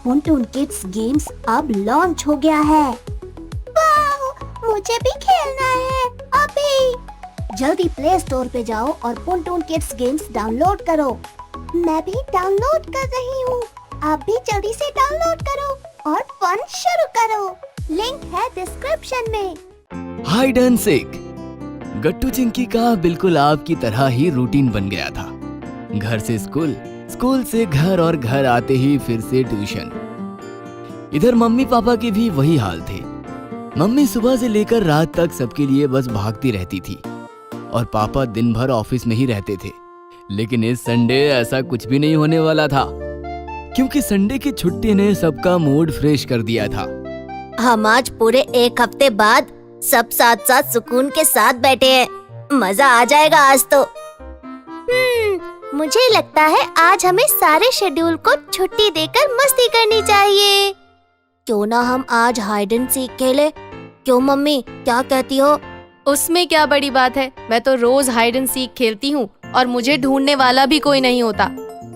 पुनटून kids games अब launch हो गया है। वाओ, मुझे भी खेलना है अभी। जल्दी प्ले स्टोर पे जाओ और पुनटून किड्स गेम्स डाउनलोड करो। मैं भी डाउनलोड कर रही हूँ। आप भी जल्दी से डाउनलोड करो और फन शुरू करो। लिंक है डिस्क्रिप्शन में। Hide and seek. Gattu Chinki का बिल्कुल आपकी तरह ही रूटीन बन गया था। घर से स्कूल, स्कूल से घर और घर आते ही फिर से ट्यूशन। इधर मम्मी पापा के भी वही हाल थे। मम्मी सुबह से लेकर रात तक सबके लिए बस भागती रहती थी और पापा दिन भर ऑफिस में ही रहते थे। लेकिन इस संडे ऐसा कुछ भी नहीं होने वाला था, क्योंकि संडे की छुट्टी ने सबका मूड फ्रेश कर दिया था। हम आज पूरे एक हफ्ते बाद सब साथ साथ सुकून के साथ बैठे हैं। मजा आ जाएगा आज तो। मुझे लगता है आज हमें सारे शेड्यूल को छुट्टी देकर मस्ती करनी चाहिए। क्यों ना हम आज हाइड एंड सीक खेले? क्यों मम्मी, क्या कहती हो? उसमें क्या बड़ी बात है, मैं तो रोज हाइड एंड सीक खेलती हूँ और मुझे ढूंढने वाला भी कोई नहीं होता।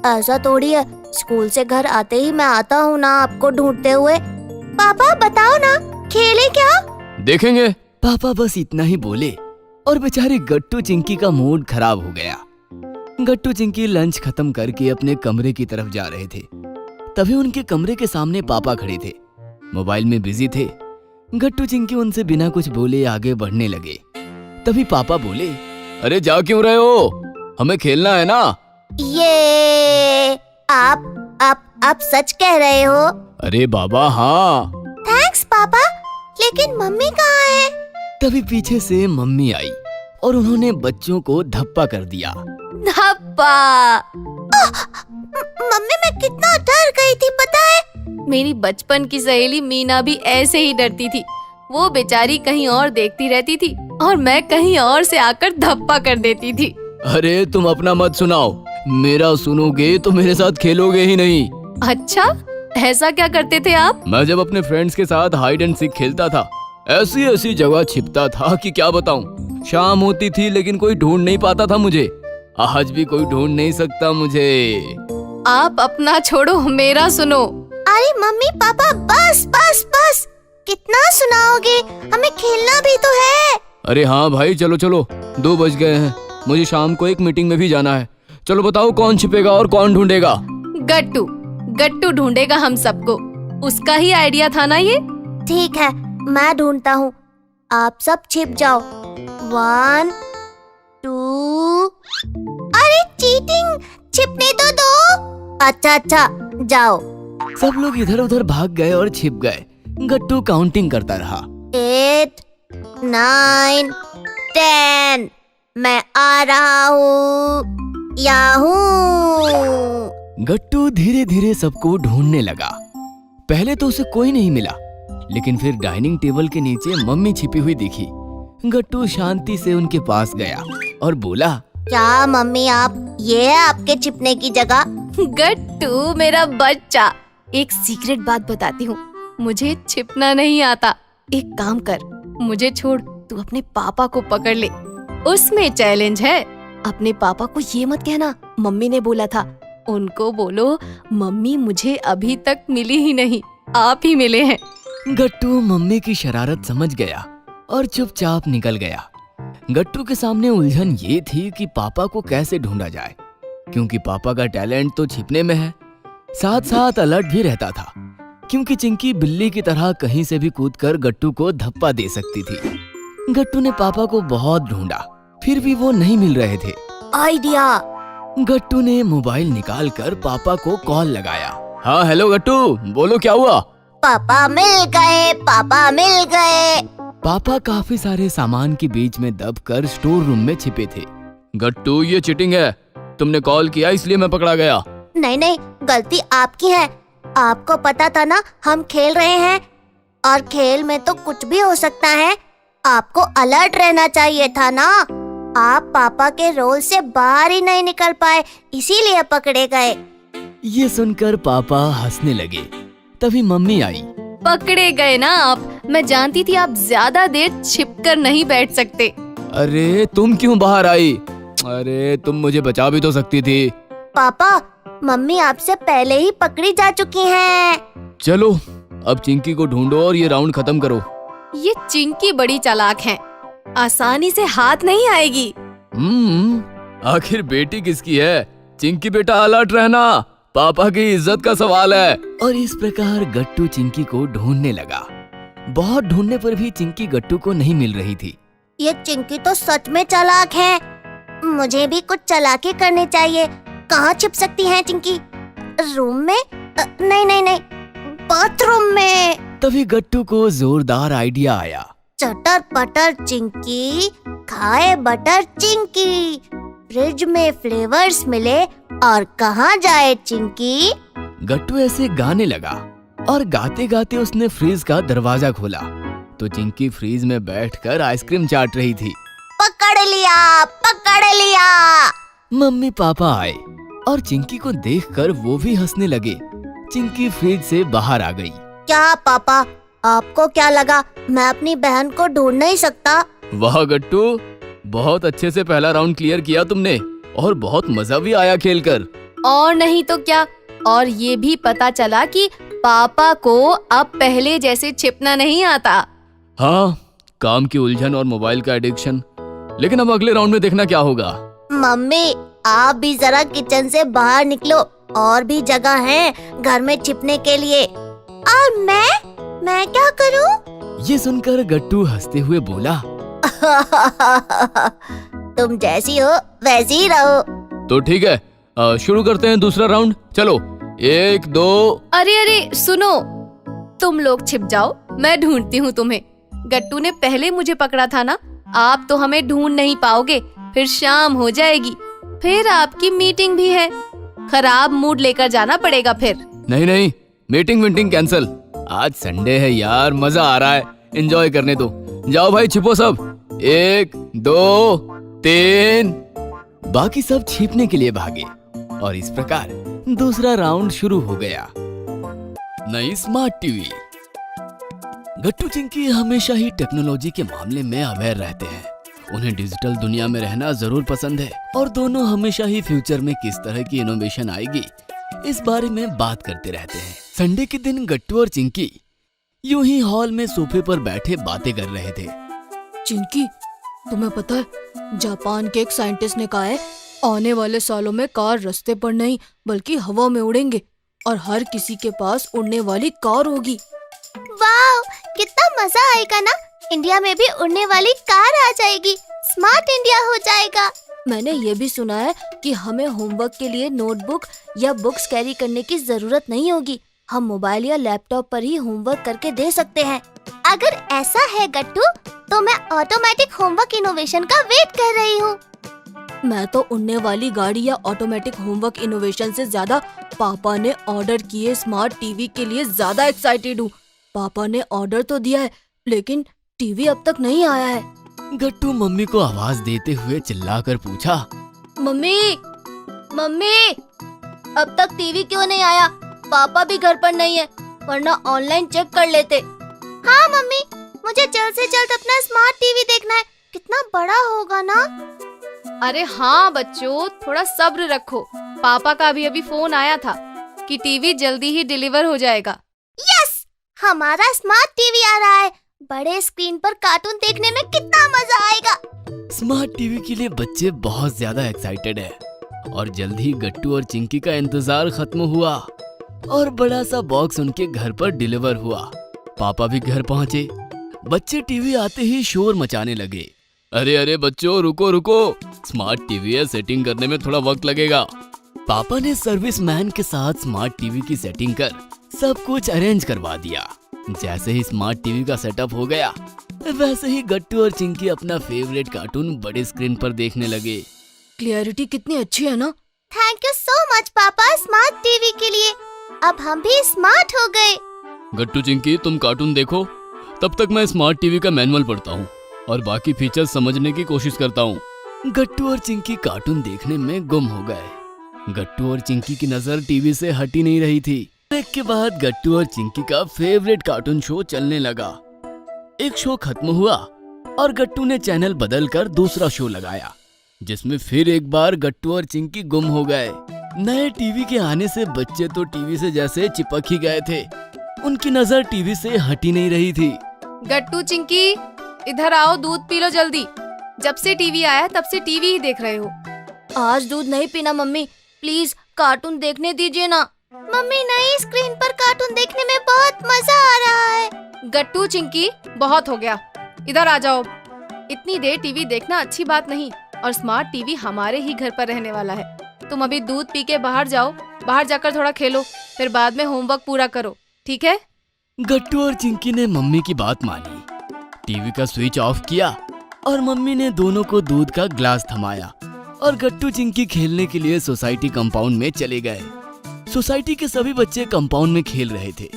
ऐसा थोड़ी है, स्कूल से घर आते ही मैं आता हूँ ना आपको ढूंढते हुए। पापा बताओ ना, खेले क्या? देखेंगे। पापा बस इतना ही बोले और बेचारे गट्टू चिंकी का मूड खराब हो गया। गट्टू चिंकी लंच खत्म करके अपने कमरे की तरफ जा रहे थे। तभी उनके कमरे के सामने पापा खड़े थे, मोबाइल में बिजी थे। गट्टू चिंकी उनसे बिना कुछ बोले आगे बढ़ने लगे। तभी पापा बोले, अरे जा क्यों रहे हो? हमें खेलना है ना। ये आप सच कह रहे हो? अरे बाबा हाँ। थैंक्स पापा, लेकिन मम्मी कहाँ है? तभी पीछे से मम्मी आई और उन्होंने बच्चों को धप्पा कर दिया। धप्पा। मम्मी, मैं कितना डर गई थी पता है? मेरी बचपन की सहेली मीना भी ऐसे ही डरती थी। वो बेचारी कहीं और देखती रहती थी और मैं कहीं और से आकर धप्पा कर देती थी। अरे तुम अपना मत सुनाओ, मेरा सुनोगे तो मेरे साथ खेलोगे ही नहीं। अच्छा, ऐसा क्या करते थे आप? मैं जब अपने फ्रेंड्स के साथ हाइड एंड सीक खेलता था, ऐसी ऐसी जगह छिपता था कि क्या बताऊं। शाम होती थी लेकिन कोई ढूंढ नहीं पाता था मुझे। आज भी कोई ढूंढ नहीं सकता मुझे। आप अपना छोड़ो, मेरा सुनो। अरे मम्मी पापा, बस बस बस, कितना सुनाओगे? हमें खेलना भी तो है। अरे हाँ भाई, चलो चलो, 2 बज गए हैं। मुझे शाम को एक मीटिंग में भी जाना है। चलो बताओ, कौन छिपेगा और कौन ढूंढेगा? गट्टू गट्टू ढूंढेगा हम सबको। उसका ही आइडिया था ना ये। ठीक है, मैं ढूंढता हूँ, आप सब छिप जाओ। 1 2। अरे चीटिंग, छिपने तो दो। अच्छा, जाओ। सब लोग इधर उधर भाग गए और छिप गए। गट्टू काउंटिंग करता रहा। 8 9 10। मैं आ रहा हूँ, याहू। गट्टू धीरे धीरे सबको ढूंढने लगा। पहले तो उसे कोई नहीं मिला, लेकिन फिर डाइनिंग टेबल के नीचे मम्मी छिपी हुई दिखी। गट्टू शांति से उनके पास गया और बोला, क्या मम्मी आप, ये है आपके छिपने की जगह? गट्टू मेरा बच्चा, एक सीक्रेट बात बताती हूँ, मुझे छिपना नहीं आता। एक काम कर, मुझे छोड़, तू अपने पापा को पकड़ ले, उसमें चैलेंज है। अपने पापा को ये मत कहना मम्मी ने बोला था। उनको बोलो मम्मी मुझे अभी तक मिली ही नहीं, आप ही मिले हैं। गट्टू मम्मी की शरारत समझ गया और चुपचाप निकल गया। गट्टू के सामने उलझन ये थी कि पापा को कैसे ढूंढा जाए, क्योंकि पापा का टैलेंट तो छिपने में है, साथ साथ अलर्ट भी रहता था, क्योंकि चिंकी बिल्ली की तरह कहीं से भी कूदकर गट्टू को धप्पा दे सकती थी। गट्टू ने पापा को बहुत ढूंढा, फिर भी वो नहीं मिल रहे थे। आइडिया। गट्टू ने मोबाइल निकालकर पापा को कॉल लगाया। हाँ हेलो गट्टू, बोलो क्या हुआ? पापा मिल गए, पापा मिल गए। पापा काफी सारे सामान के बीच में दबकर स्टोर रूम में छिपे थे। गट्टू ये चीटिंग है, तुमने कॉल किया इसलिए मैं पकड़ा गया। नहीं, गलती आपकी है। आपको पता था ना हम खेल रहे हैं, और खेल में तो कुछ भी हो सकता है। आपको अलर्ट रहना चाहिए था ना। आप पापा के रोल से बाहर ही नहीं निकल पाए, इसीलिए पकड़े गए। ये सुनकर पापा हंसने लगे। तभी मम्मी आई। पकड़े गए ना आप, मैं जानती थी आप ज्यादा देर छिपकर नहीं बैठ सकते। अरे तुम क्यों बाहर आई? अरे तुम मुझे बचा भी तो सकती थी। पापा, मम्मी आपसे पहले ही पकड़ी जा चुकी हैं। चलो अब चिंकी को ढूंढो और ये राउंड खत्म करो। ये चिंकी बड़ी चालाक है, आसानी से हाथ नहीं आएगी। आखिर बेटी किसकी है? चिंकी बेटा अलर्ट रहना, पापा की इज्जत का सवाल है। और इस प्रकार गट्टू चिंकी को ढूंढने लगा। बहुत ढूंढने पर भी चिंकी गट्टू को नहीं मिल रही थी। ये चिंकी तो सच में चालाक है। मुझे भी कुछ चालाकी करनी चाहिए। कहाँ छिप सकती है चिंकी? रूम में? नहीं, बाथरूम में। तभी गट्टू को जोरदार आइडिया आया। चटर पटर चिंकी, खाए बटर चिंकी, फ्रिज में फ्लेवर्स मिले और कहाँ जाए चिंकी। गट्टू ऐसे गाने लगा और गाते गाते उसने फ्रिज का दरवाजा खोला तो चिंकी फ्रिज में बैठकर आइसक्रीम चाट रही थी। पकड़ लिया, पकड़ लिया। मम्मी पापा आए और चिंकी को देखकर वो भी हंसने लगे। चिंकी फ्रिज से बाहर आ गई। क्या पापा, आपको क्या लगा मैं अपनी बहन को ढूंढ नहीं सकता? वाह गट्टू, बहुत अच्छे से पहला राउंड क्लियर किया तुमने और बहुत मजा भी आया खेलकर। और नहीं तो क्या, और ये भी पता चला कि पापा को अब पहले जैसे छिपना नहीं आता। हाँ, काम की उलझन और मोबाइल का एडिक्शन। लेकिन अब अगले राउंड में देखना क्या होगा। मम्मी आप भी जरा किचन से बाहर निकलो, और भी जगह है घर में छिपने के लिए। और मैं क्या करूं? ये सुनकर गट्टू हंसते हुए बोला, तुम जैसी हो वैसी ही रहो। तो ठीक है, शुरू करते हैं दूसरा राउंड। चलो 1 2। अरे सुनो, तुम लोग छिप जाओ, मैं ढूंढती हूँ तुम्हें। गट्टू ने पहले मुझे पकड़ा था ना, आप तो हमें ढूंढ नहीं पाओगे। फिर शाम हो जाएगी, फिर आपकी मीटिंग भी है। खराब मूड लेकर जाना पड़ेगा फिर। नहीं, मीटिंग कैंसिल। आज संडे है यार, मजा आ रहा है, एंजॉय करने दो। जाओ भाई छिपो सब। 1 2 3। बाकी सब छिपने के लिए भागे और इस प्रकार दूसरा राउंड शुरू हो गया। नई स्मार्ट टीवी। गट्टू चिंकी हमेशा ही टेक्नोलॉजी के मामले में अवेयर रहते हैं। उन्हें डिजिटल दुनिया में रहना जरूर पसंद है और दोनों हमेशा ही फ्यूचर में किस तरह की इनोवेशन आएगी इस बारे में बात करते रहते हैं। संडे के दिन गट्टू और चिंकी यूं ही हॉल में सोफे पर बैठे बातें कर रहे थे। चिंकी, तुम्हें पता है, जापान के एक साइंटिस्ट ने कहा है आने वाले सालों में कार रास्ते पर नहीं बल्कि हवा में उड़ेंगे और हर किसी के पास उड़ने वाली कार होगी। वाह, कितना मजा आएगा ना। इंडिया में भी उड़ने वाली कार आ जाएगी, स्मार्ट इंडिया हो जाएगा। मैंने ये भी सुना है कि हमें होमवर्क के लिए नोटबुक या बुक्स कैरी करने की जरूरत नहीं होगी। हम मोबाइल या लैपटॉप पर ही होमवर्क करके दे सकते हैं। अगर ऐसा है गट्टू, तो मैं ऑटोमेटिक होमवर्क इनोवेशन का वेट कर रही हूँ। मैं तो उड़ने वाली गाड़ी या ऑटोमेटिक होमवर्क इनोवेशन से ज्यादा पापा ने ऑर्डर किए स्मार्ट टीवी के लिए ज्यादा एक्साइटेड हूँ। पापा ने ऑर्डर तो दिया है लेकिन टीवी अब तक नहीं आया है। गट्टू मम्मी को आवाज देते हुए चिल्लाकर पूछा, मम्मी, अब तक टीवी क्यों नहीं आया? पापा भी घर पर नहीं है, वरना ऑनलाइन चेक कर लेते। हाँ मम्मी, मुझे जल्द से जल्द अपना स्मार्ट टीवी देखना है। कितना बड़ा होगा ना। अरे हाँ बच्चों, थोड़ा सब्र रखो। पापा का अभी फोन आया था कि टीवी जल्दी ही डिलीवर हो जाएगा। यस, हमारा स्मार्ट टीवी आ रहा है। बड़े स्क्रीन पर कार्टून देखने में कितना मजा आएगा। स्मार्ट टीवी के लिए बच्चे बहुत ज्यादा एक्साइटेड है और जल्द ही गट्टू और चिंकी का इंतजार खत्म हुआ और बड़ा सा बॉक्स उनके घर पर डिलीवर हुआ। पापा भी घर पहुँचे। बच्चे टीवी आते ही शोर मचाने लगे। अरे बच्चों, रुको, स्मार्ट टीवी है, सेटिंग करने में थोड़ा वक्त लगेगा। पापा ने सर्विसमैन के साथ स्मार्ट टीवी की सेटिंग कर सब कुछ अरेंज करवा दिया। जैसे ही स्मार्ट टीवी का सेटअप हो गया, वैसे ही गट्टू और चिंकी अपना फेवरेट कार्टून बड़े स्क्रीन पर देखने लगे। क्लियरिटी कितनी अच्छी है ना। थैंक यू सो मच पापा स्मार्ट टीवी के लिए। अब हम भी स्मार्ट हो गए। गट्टू चिंकी, तुम कार्टून देखो, तब तक मैं स्मार्ट टीवी का मैनुअल पढ़ता हूँ और बाकी फीचर्स समझने की कोशिश करता हूँ। गट्टू और चिंकी कार्टून देखने में गुम हो गए। गट्टू और चिंकी की नजर टीवी से हटी नहीं रही थी। ब्रेक के बाद गट्टू और चिंकी का फेवरेट कार्टून शो चलने लगा। एक शो खत्म हुआ और गट्टू ने चैनल बदलकर दूसरा शो लगाया, जिसमें फिर एक बार गट्टू और चिंकी गुम हो गए। नए टीवी के आने से बच्चे तो टीवी से जैसे चिपक ही गए थे। उनकी नजर टीवी से हट ही नहीं रही थी। गट्टू चिंकी, इधर आओ, दूध पी लो जल्दी। जब से टीवी आया तब से टीवी ही देख रहे हो। आज दूध नहीं पीना मम्मी, प्लीज कार्टून देखने दीजिए ना। मम्मी, नई स्क्रीन पर कार्टून देखने में बहुत मजा आ रहा है। गट्टू चिंकी, बहुत हो गया, इधर आ जाओ। इतनी देर टीवी देखना अच्छी बात नहीं, और स्मार्ट टीवी हमारे ही घर पर रहने वाला है। तुम अभी दूध पी के बाहर जाओ, बाहर जाकर थोड़ा खेलो, फिर बाद में होमवर्क पूरा करो, ठीक है? गट्टू और चिंकी ने मम्मी की बात मानी, टीवी का स्विच ऑफ किया और मम्मी ने दोनों को दूध का ग्लास थमाया और गट्टू चिंकी खेलने के लिए सोसाइटी कंपाउंड में चले गए। सोसाइटी के सभी बच्चे कंपाउंड में खेल रहे थे।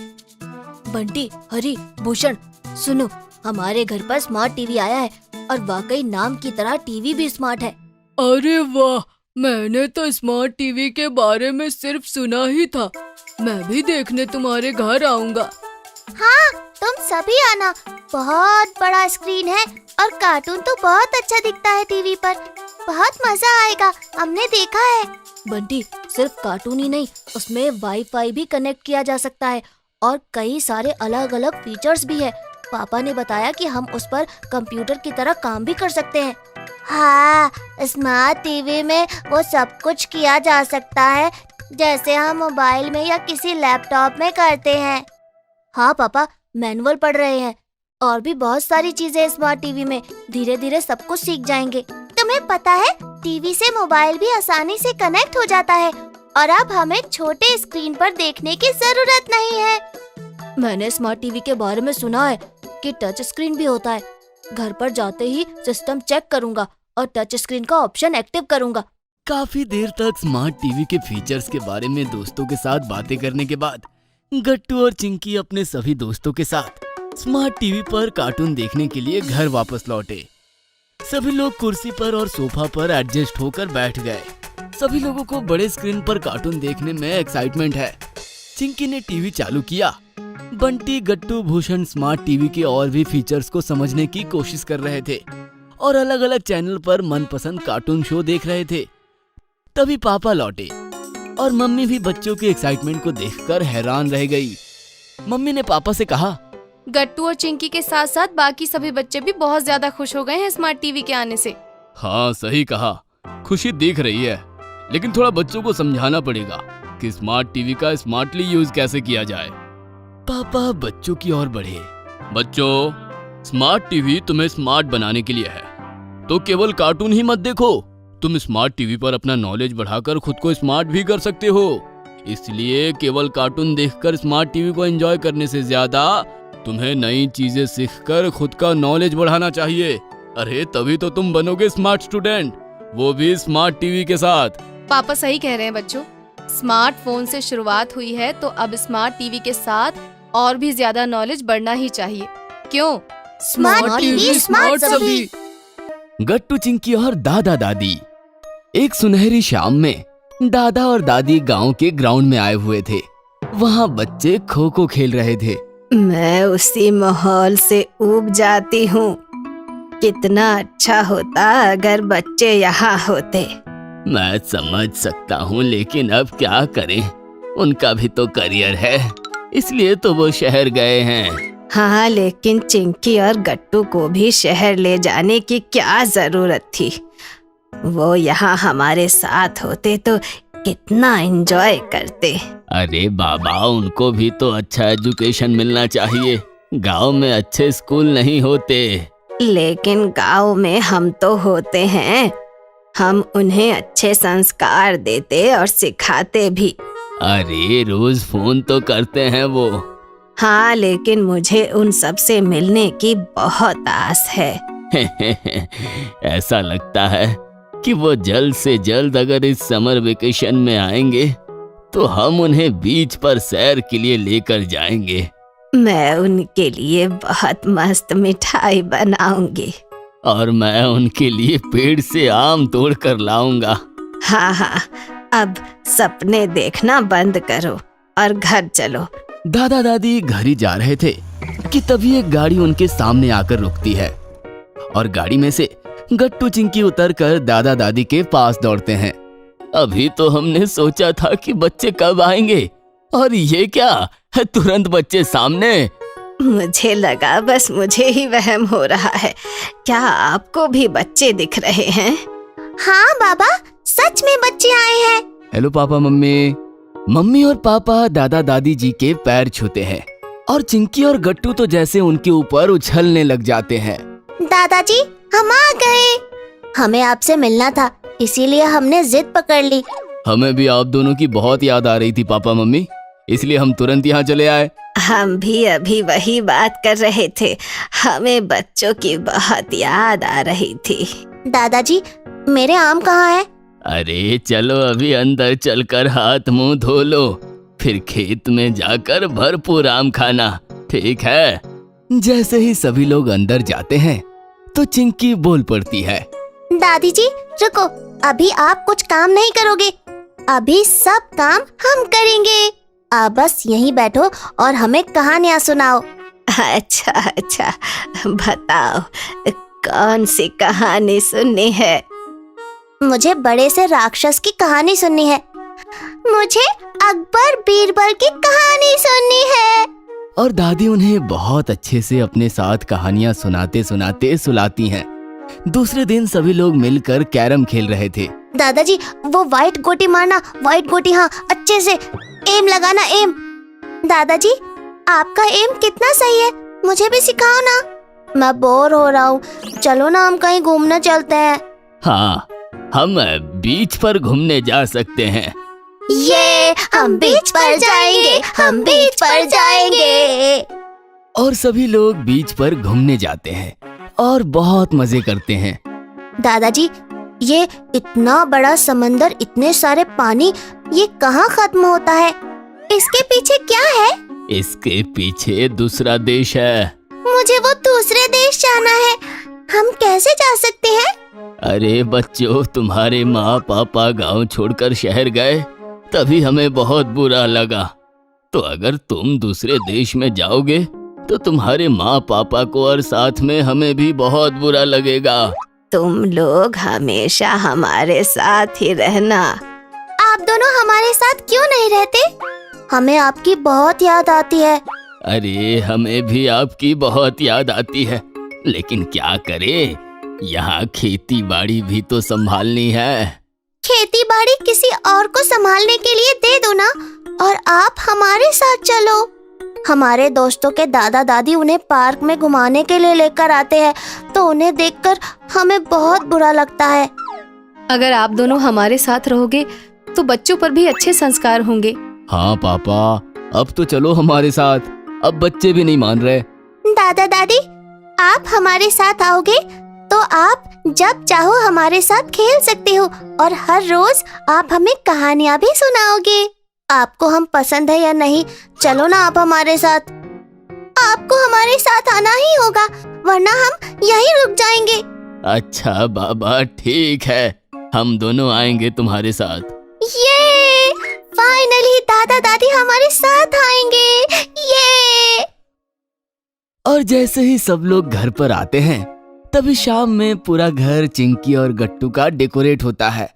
बंटी, हरी, भूषण, सुनो, हमारे घर पर स्मार्ट टीवी आया है और वाकई नाम की तरह टीवी भी स्मार्ट है। अरे वाह, मैंने तो स्मार्ट टीवी के बारे में सिर्फ सुना ही था। मैं भी देखने तुम्हारे घर आऊंगा। हाँ, तुम सभी आना। बहुत बड़ा स्क्रीन है और कार्टून तो बहुत अच्छा दिखता है टीवी पर। बहुत मजा आएगा, हमने देखा है। बंटी, सिर्फ कार्टून ही नहीं, उसमें वाईफाई भी कनेक्ट किया जा सकता है और कई सारे अलग अलग फीचर्स भी है। पापा ने बताया कि हम उस पर कंप्यूटर की तरह काम भी कर सकते हैं। हाँ, स्मार्ट टीवी में वो सब कुछ किया जा सकता है जैसे हम मोबाइल में या किसी लैपटॉप में करते हैं। हाँ पापा, मैनुअल पढ़ रहे हैं और भी बहुत सारी चीजें स्मार्ट टीवी में। धीरे धीरे सब कुछ सीख जाएंगे। तुम्हें पता है, टीवी से मोबाइल भी आसानी से कनेक्ट हो जाता है और अब हमें छोटे स्क्रीन पर देखने की जरूरत नहीं है। मैंने स्मार्ट टीवी के बारे में सुना है कि टच स्क्रीन भी होता है। घर पर जाते ही सिस्टम चेक करूंगा और टच स्क्रीन का ऑप्शन एक्टिव करूंगा। काफी देर तक स्मार्ट टीवी के फीचर्स के बारे में दोस्तों के साथ बातें करने के बाद गट्टू और चिंकी अपने सभी दोस्तों के साथ स्मार्ट टीवी पर कार्टून देखने के लिए घर वापस लौटे। सभी लोग कुर्सी पर और सोफा पर एडजस्ट होकर बैठ गए। सभी लोगों को बड़े स्क्रीन पर कार्टून देखने में एक्साइटमेंट है। चिंकी ने टीवी चालू किया। बंटी, गट्टू, भूषण स्मार्ट टीवी के और भी फीचर्स को समझने की कोशिश कर रहे थे और अलग अलग चैनल पर मनपसंद कार्टून शो देख रहे थे। तभी पापा लौटे और मम्मी भी बच्चों के एक्साइटमेंट को देखकर हैरान रह गई। मम्मी ने पापा से कहा, गट्टू और चिंकी के साथ साथ बाकी सभी बच्चे भी बहुत ज्यादा खुश हो गए हैं स्मार्ट टीवी के आने से। हाँ, सही कहा, खुशी दिख रही है, लेकिन थोड़ा बच्चों को समझाना पड़ेगा कि स्मार्ट टीवी का स्मार्टली यूज कैसे किया जाए। पापा बच्चों की ओर बढ़े। बच्चों, स्मार्ट टीवी तुम्हें स्मार्ट बनाने के लिए है, तो केवल कार्टून ही मत देखो। तुम स्मार्ट टीवी पर अपना नॉलेज बढ़ाकर खुद को स्मार्ट भी कर सकते हो। इसलिए केवल कार्टून देखकर स्मार्ट टीवी को एंजॉय करने से ज्यादा तुम्हें नई चीजें सीखकर खुद का नॉलेज बढ़ाना चाहिए। अरे तभी तो तुम बनोगे स्मार्ट स्टूडेंट, वो भी स्मार्ट टीवी के साथ। पापा सही कह रहे हैं बच्चों, स्मार्टफोन से शुरुआत हुई है तो अब स्मार्ट टीवी के साथ और भी ज्यादा नॉलेज बढ़ना ही चाहिए। क्यों? स्मार्ट टीवी, स्मार्ट सभी। गट्टू, चिंकी और दादा दादी। एक सुनहरी शाम में दादा और दादी गांव के ग्राउंड में आए हुए थे। वहाँ बच्चे खो खो खेल रहे थे। मैं उसी माहौल से ऊब जाती हूँ। कितना अच्छा होता अगर बच्चे यहाँ होते। मैं समझ सकता हूँ, लेकिन अब क्या करें, उनका भी तो करियर है, इसलिए तो वो शहर गए हैं। हाँ, लेकिन चिंकी और गट्टू को भी शहर ले जाने की क्या जरूरत थी। वो यहाँ हमारे साथ होते तो कितना एंजॉय करते। अरे बाबा, उनको भी तो अच्छा एजुकेशन मिलना चाहिए। गांव में अच्छे स्कूल नहीं होते। लेकिन गांव में हम तो होते हैं। हम उन्हें अच्छे संस्कार देते और सिखाते भी। अरे रोज फोन तो करते हैं वो। हाँ, लेकिन मुझे उन सब से मिलने की बहुत आस है। ऐसा लगता है कि वो जल्द से जल्द अगर इस समर वेकेशन में आएंगे तो हम उन्हें बीच पर सैर के लिए लेकर जाएंगे। मैं उनके लिए बहुत मस्त मिठाई बनाऊंगी और मैं उनके लिए पेड़ से आम तोड़ कर लाऊंगा। हाँ, अब सपने देखना बंद करो और घर चलो। दादा दादी घर ही जा रहे थे कि तभी एक गाड़ी उनके सामने आकर रुकती है और गाड़ी में से गट्टू, चिंकी उतरकर दादा दादी के पास दौड़ते हैं। अभी तो हमने सोचा था कि बच्चे कब आएंगे, और ये क्या है, तुरंत बच्चे सामने। मुझे लगा बस मुझे ही वहम हो रहा है। क्या आपको भी बच्चे दिख रहे हैं? हाँ बाबा, सच में बच्चे आए हैं। Hello papa mummy. मम्मी और पापा दादा दादी जी के पैर छूते हैं और चिंकी और गट्टू तो जैसे उनके ऊपर उछलने लग जाते हैं। दादाजी, हम आ गए। हमें आपसे मिलना था, इसीलिए हमने जिद पकड़ ली। हमें भी आप दोनों की बहुत याद आ रही थी पापा मम्मी, इसलिए हम तुरंत यहाँ चले आए। हम भी अभी वही बात कर रहे थे, हमें बच्चों की बहुत याद आ रही थी। दादाजी, मेरे आम कहाँ है? अरे चलो अभी अंदर चलकर हाथ मुंह धो लो, फिर खेत में जाकर भरपूर आम खाना, ठीक है? जैसे ही सभी लोग अंदर जाते हैं तो चिंकी बोल पड़ती है। दादी जी रुको, अभी आप कुछ काम नहीं करोगे, अभी सब काम हम करेंगे। आप बस यहीं बैठो और हमें कहानियाँ सुनाओ। अच्छा अच्छा, बताओ कौन सी कहानी सुननी है? मुझे बड़े से राक्षस की कहानी सुननी है। मुझे अकबर बीरबल की कहानी सुननी है। और दादी उन्हें बहुत अच्छे से अपने साथ कहानियां सुनाते सुनाते सुलाती हैं। दूसरे दिन सभी लोग मिलकर कैरम खेल रहे थे। दादाजी, वो व्हाइट गोटी मारना, व्हाइट गोटी, हाँ अच्छे से एम लगाना, एम। दादाजी, आपका एम कितना सही है, मुझे भी सिखाओ ना। मैं बोर हो रहा हूँ, चलो ना हम कहीं घूमने चलते हैं। हाँ, हम बीच पर घूमने जा सकते हैं। ये हम बीच पर जाएंगे, हम बीच पर जाएंगे। और सभी लोग बीच पर घूमने जाते हैं और बहुत मजे करते हैं। दादाजी, ये इतना बड़ा समंदर, इतने सारे पानी, ये कहाँ खत्म होता है? इसके पीछे क्या है? इसके पीछे दूसरा देश है। मुझे वो दूसरे देश जाना है, हम कैसे जा सकते हैं? अरे बच्चों, तुम्हारे माँ पापा गांव छोड़कर शहर गए, तभी हमें बहुत बुरा लगा। तो अगर तुम दूसरे देश में जाओगे तो तुम्हारे माँ पापा को और साथ में हमें भी बहुत बुरा लगेगा। तुम लोग हमेशा हमारे साथ ही रहना। आप दोनों हमारे साथ क्यों नहीं रहते? हमें आपकी बहुत याद आती है। अरे हमें भी आपकी बहुत याद आती है, लेकिन क्या करें, यहाँ खेती बाड़ी भी तो संभालनी है। खेती बाड़ी किसी और को संभालने के लिए दे दो ना, और आप हमारे साथ चलो। हमारे दोस्तों के दादा दादी उन्हें पार्क में घुमाने के लिए लेकर आते हैं, तो उन्हें देखकर हमें बहुत बुरा लगता है। अगर आप दोनों हमारे साथ रहोगे तो बच्चों पर भी अच्छे संस्कार होंगे। हाँ पापा, अब तो चलो हमारे साथ, अब बच्चे भी नहीं मान रहे। दादा दादी, आप हमारे साथ आओगे तो आप जब चाहो हमारे साथ खेल सकते हो, और हर रोज आप हमें कहानियाँ भी सुनाओगे। आपको हम पसंद है या नहीं, चलो ना आप हमारे साथ। आपको हमारे साथ आना ही होगा, वरना हम यहीं रुक जाएंगे। अच्छा बाबा, ठीक है, हम दोनों आएंगे तुम्हारे साथ। ये फाइनली दादा दादी हमारे साथ आएंगे, ये। और जैसे ही सब लोग घर पर आते हैं, तभी शाम में पूरा घर चिंकी और गट्टू का डेकोरेट होता है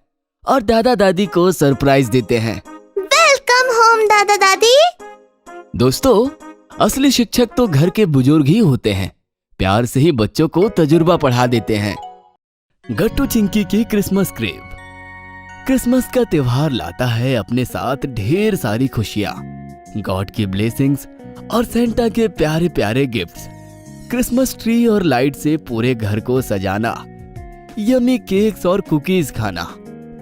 और दादा दादी को सरप्राइज देते हैं। वेलकम होम दादा दादी। दोस्तों, असली शिक्षक तो घर के बुजुर्ग ही होते हैं। प्यार से ही बच्चों को तजुर्बा पढ़ा देते हैं। गट्टू चिंकी की क्रिसमस क्रेव। क्रिसमस का त्योहार लाता है अपने साथ ढेर सारी खुशियाँ, गॉड की ब्लेसिंग्स और सेंटा के प्यारे प्यारे गिफ्ट्स। क्रिसमस ट्री और लाइट से पूरे घर को सजाना, यमी केक्स और कुकीज खाना,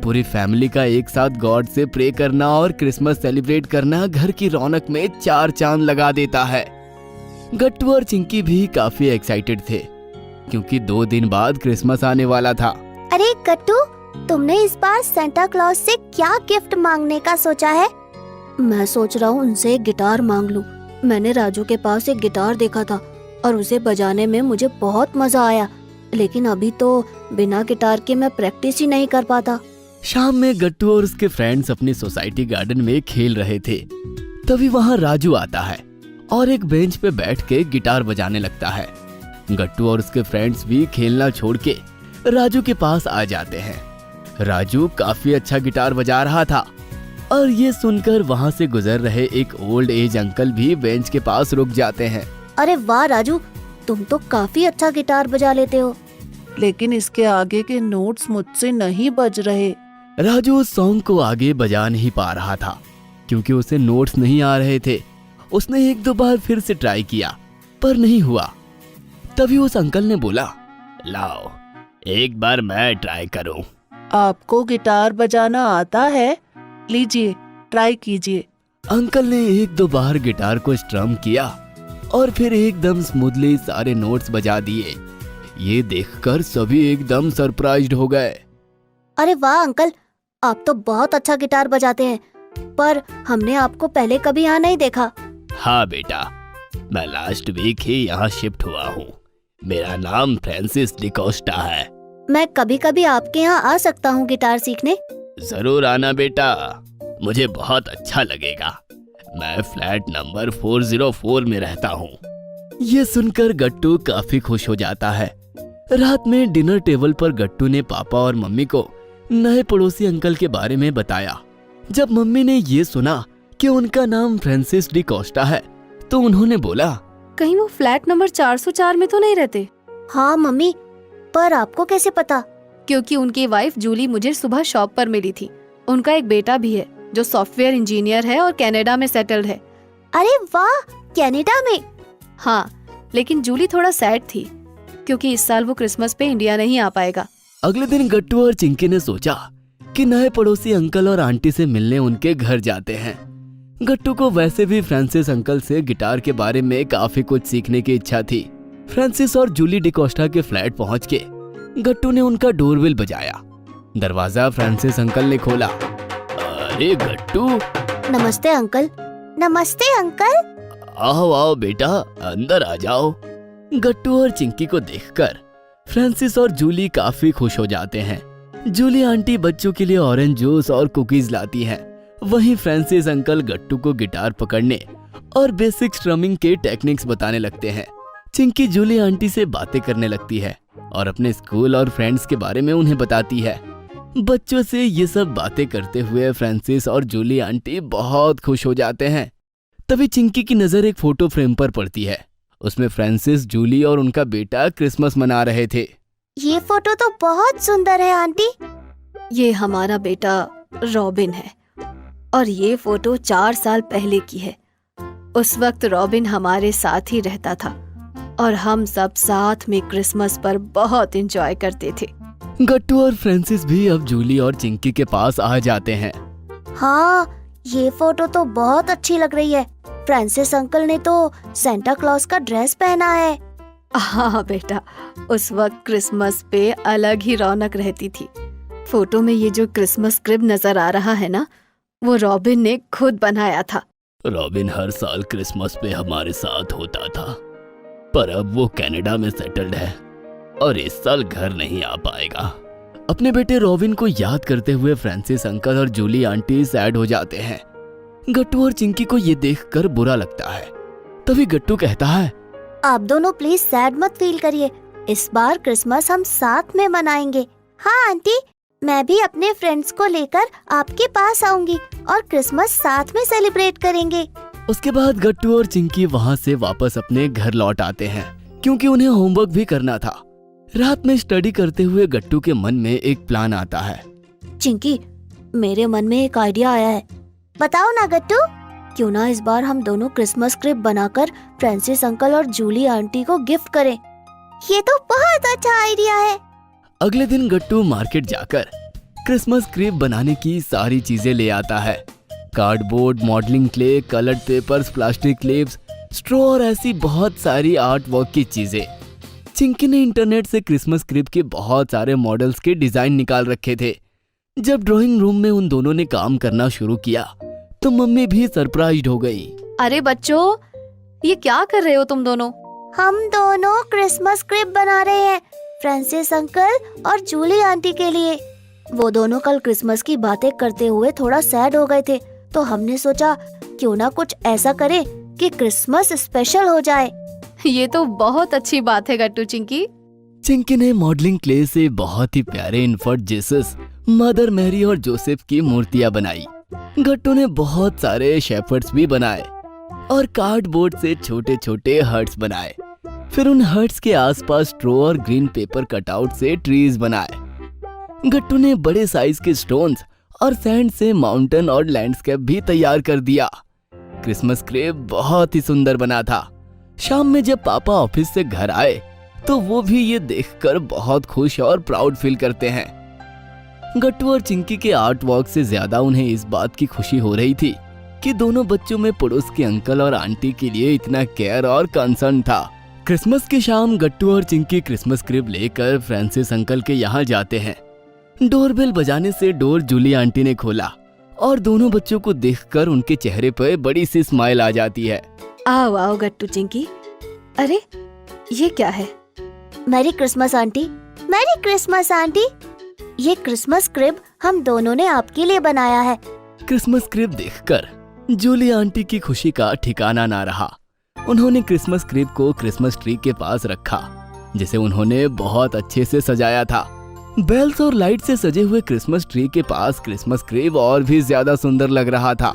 पूरी फैमिली का एक साथ गॉड से प्रे करना और क्रिसमस सेलिब्रेट करना घर की रौनक में चार चांद लगा देता है। गट्टू और चिंकी भी काफी एक्साइटेड थे, क्योंकि 2 दिन बाद क्रिसमस आने वाला था। अरे गट्टू, तुमने इस बार सेंटा क्लॉज से क्या गिफ्ट मांगने का सोचा है? मैं सोच रहा हूँ उनसे एक गिटार मांग लूं। मैंने राजू के पास एक गिटार देखा था और उसे बजाने में मुझे बहुत मजा आया, लेकिन अभी तो बिना गिटार के मैं प्रैक्टिस ही नहीं कर पाता। शाम में गट्टू और उसके फ्रेंड्स अपनी सोसाइटी गार्डन में खेल रहे थे। तभी वहाँ राजू आता है और एक बेंच पे बैठ के गिटार बजाने लगता है। गट्टू और उसके फ्रेंड्स भी खेलना छोड़ के राजू के पास आ जाते हैं। राजू काफी अच्छा गिटार बजा रहा था और ये सुनकर वहाँ से गुजर रहे एक ओल्ड एज अंकल भी बेंच के पास रुक जाते हैं। अरे वाह राजू, तुम तो काफी अच्छा गिटार बजा लेते हो। लेकिन इसके आगे के नोट्स मुझसे नहीं बज रहे। राजू उस सॉन्ग को आगे बजा नहीं पा रहा था क्योंकि उसे नोट्स नहीं आ रहे थे। उसने एक दो बार फिर से ट्राई किया पर नहीं हुआ। तभी उस अंकल ने बोला, लाओ एक बार मैं ट्राई करूं। आपको गिटार बजाना आता है? लीजिए, ट्राई कीजिए। अंकल ने एक दो बार गिटार को स्ट्रम किया और फिर एकदम स्मूथली सारे नोट्स बजा दिए। ये देखकर सभी एकदम सरप्राइज्ड हो गए। अरे वाह अंकल, आप तो बहुत अच्छा गिटार बजाते हैं, पर हमने आपको पहले कभी यहाँ नहीं देखा। हाँ बेटा, मैं लास्ट वीक ही यहाँ शिफ्ट हुआ हूँ। मेरा नाम फ्रांसिस डिकोस्टा है। मैं कभी कभी आपके यहाँ आ सकता हूँ गिटार सीखने? जरूर आना बेटा, मुझे बहुत अच्छा लगेगा। मैं फ्लैट नंबर 404 में रहता हूँ। ये सुनकर गट्टू काफी खुश हो जाता है। रात में डिनर टेबल पर गट्टू ने पापा और मम्मी को नए पड़ोसी अंकल के बारे में बताया। जब मम्मी ने ये सुना कि उनका नाम फ्रांसिस डिकोस्टा है तो उन्होंने बोला, कहीं वो फ्लैट नंबर 404 में तो नहीं रहते? हाँ मम्मी, पर आपको कैसे पता? क्योंकि उनकी वाइफ जूली मुझे सुबह शॉप पर मिली थी। उनका एक बेटा भी है जो सॉफ्टवेयर इंजीनियर है और कनाडा में सेटल्ड है। अरे वाह, कनाडा में? हाँ, लेकिन जूली थोड़ा सैड थी क्योंकि इस साल वो क्रिसमस पे इंडिया नहीं आ पाएगा। अगले दिन गट्टू और चिंकी ने सोचा कि नए पड़ोसी अंकल और आंटी से मिलने उनके घर जाते हैं। गट्टू को वैसे भी फ्रांसिस अंकल से गिटार के बारे में काफी कुछ सीखने की इच्छा थी। फ्रांसिस और जूली डिकोस्टा के फ्लैट पहुंच के गट्टू ने उनका डोरबेल बजाया। दरवाजा फ्रांसिस अंकल ने खोला। अरे गट्टू! नमस्ते अंकल। नमस्ते अंकल। आओ आओ बेटा, अंदर आ जाओ। गट्टू और चिंकी को देखकर फ्रांसिस और जूली काफी खुश हो जाते हैं। जूली आंटी बच्चों के लिए ऑरेंज जूस और कुकीज लाती हैं। वहीं फ्रांसिस अंकल गट्टू को गिटार पकड़ने और बेसिक स्ट्रमिंग के टेक्निक्स बताने लगते हैं। चिंकी जूली आंटी से बातें करने लगती है और अपने स्कूल और फ्रेंड्स के बारे में उन्हें बताती है। बच्चों से ये सब बातें करते हुए फ्रांसिस और जूली आंटी बहुत खुश हो जाते हैं। तभी चिंकी की नजर एक फोटो फ्रेम पर पड़ती है। उसमें फ्रांसिस, जूली और उनका बेटा क्रिसमस मना रहे थे। ये फोटो तो बहुत सुंदर है आंटी। ये हमारा बेटा रॉबिन है और ये फोटो 4 साल पहले की है। उस वक्त रॉबिन हमारे साथ ही रहता था और हम सब साथ में क्रिसमस पर बहुत एंजॉय करते थे। गट्टू और फ्रांसिस भी अब जूली और चिंकी के पास आ जाते हैं। हाँ, ये फोटो तो बहुत अच्छी लग रही है। फ्रांसिस अंकल ने तो सेंटा क्लॉज का ड्रेस पहना है। हाँ बेटा, उस वक्त क्रिसमस पे अलग ही रौनक रहती थी। फोटो में ये जो क्रिसमस क्रिब नजर आ रहा है ना, वो रॉबिन ने खुद बनाया था। रॉबिन हर साल क्रिसमस पे हमारे साथ होता था, पर अब वो कनाडा में सेटल्ड है और इस साल घर नहीं आ पाएगा। अपने बेटे रॉबिन को याद करते हुए फ्रांसिस अंकल और जूली आंटी सैड हो जाते हैं। गट्टू और चिंकी को ये देखकर बुरा लगता है। तभी गट्टू कहता है, आप दोनों प्लीज सैड मत फील करिए। इस बार क्रिसमस हम साथ में मनाएंगे। हाँ आंटी, मैं भी अपने फ्रेंड्स को लेकर आपके पास आऊंगी और क्रिसमस साथ में सेलिब्रेट करेंगे। उसके बाद गट्टू और चिंकी वहाँ से वापस अपने घर लौट आते हैं क्योंकि उन्हें होमवर्क भी करना था। रात में स्टडी करते हुए गट्टू के मन में एक प्लान आता है। चिंकी, मेरे मन में एक आइडिया आया है। बताओ ना गट्टू। क्यों ना इस बार हम दोनों क्रिसमस क्रिब बनाकर फ्रांसिस अंकल और जूली आंटी को गिफ्ट करें। ये तो बहुत अच्छा आइडिया है। अगले दिन गट्टू मार्केट जाकर क्रिसमस क्रिब बनाने की सारी चीजें ले आता है। Cardboard, modelling clay, coloured papers, plastic clips, straw और ऐसी बहुत सारी आर्ट वर्क की चीजें। चिंकी ने इंटरनेट से क्रिसमस क्रिब के बहुत सारे मॉडल्स के डिजाइन निकाल रखे थे। जब ड्राइंग रूम में उन दोनों ने काम करना शुरू किया तो मम्मी भी सरप्राइज्ड हो गई। अरे बच्चों, ये क्या कर रहे हो तुम दोनों? हम दोनों क्रिसमस क्रिब बना रहे हैं फ्रांसिस अंकल और जूली आंटी के लिए। वो दोनों कल क्रिसमस की बातें करते हुए थोड़ा सैड हो गए थे, तो हमने सोचा क्यों ना कुछ ऐसा करें कि क्रिसमस स्पेशल हो जाए। ये तो बहुत अच्छी बात है गट्टू चिंकी। चिंकी ने मॉडलिंग क्ले से बहुत ही प्यारे इन्फर्ट जीसस मदर मैरी और जोसेफ की मूर्तियां बनाई। गट्टू ने बहुत सारे शेफर्ड्स भी बनाए और कार्डबोर्ड से छोटे छोटे हर्ट्स बनाए। फिर उन हर्ट्स के आसपास स्ट्रॉ और ग्रीन पेपर कटआउट से ट्रीज बनाए। गट्टू ने बड़े साइज के स्टोन्स और सैंड से माउंटेन और लैंडस्केप भी तैयार कर दिया। क्रिसमस क्रेब बहुत ही सुंदर बना था। शाम में जब पापा ऑफिस से घर आए तो वो भी ये देखकर बहुत खुश और प्राउड फील करते हैं। गट्टू और चिंकी के आर्ट वर्क से ज्यादा उन्हें इस बात की खुशी हो रही थी कि दोनों बच्चों में पड़ोस के अंकल और आंटी के लिए इतना केयर और कंसर्न था। क्रिसमस की शाम गट्टू और चिंकी क्रिसमस क्रेब लेकर फ्रांसिस अंकल के यहाँ जाते हैं। डोरबेल बजाने से डोर जूली आंटी ने खोला और दोनों बच्चों को देखकर उनके चेहरे पर बड़ी सी स्माइल आ जाती है। आओ आओ गट्टू चिंकी। अरे ये क्या है? Merry Christmas aunty. Merry Christmas aunty. ये क्रिसमस क्रिब हम दोनों ने आपके लिए बनाया है। क्रिसमस क्रेब देखकर जूली आंटी की खुशी का ठिकाना ना रहा। उन्होंने क्रिसमस क्रेब को क्रिसमस ट्री के पास रखा, जिसे उन्होंने बहुत अच्छे से सजाया था। बेल्स और लाइट से सजे हुए क्रिसमस ट्री के पास क्रिसमस क्रेब और भी ज्यादा सुंदर लग रहा था।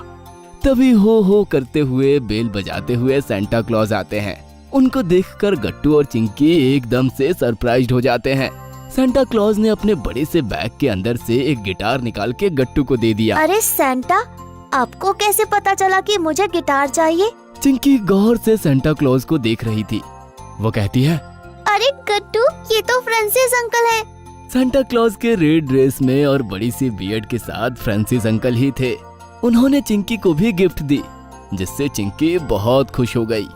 तभी हो करते हुए बेल बजाते हुए सेंटा क्लॉज आते हैं। उनको देखकर गट्टू और चिंकी एकदम से सरप्राइज्ड हो जाते हैं। सेंटा क्लॉज ने अपने बड़े से बैग के अंदर से एक गिटार निकाल के गट्टू को दे दिया। अरे सेंटा, आपको कैसे पता चला कि मुझे गिटार चाहिए? चिंकी गौर से सेंटा क्लॉज को देख रही थी। वो कहती है, अरे गट्टू, ये तो फ्रांसिस अंकल है। सेंटा क्लॉज के रेड ड्रेस में और बड़ी सी बियर्ड के साथ फ्रांसिस अंकल ही थे। उन्होंने चिंकी को भी गिफ्ट दी, जिससे चिंकी बहुत खुश हो गई।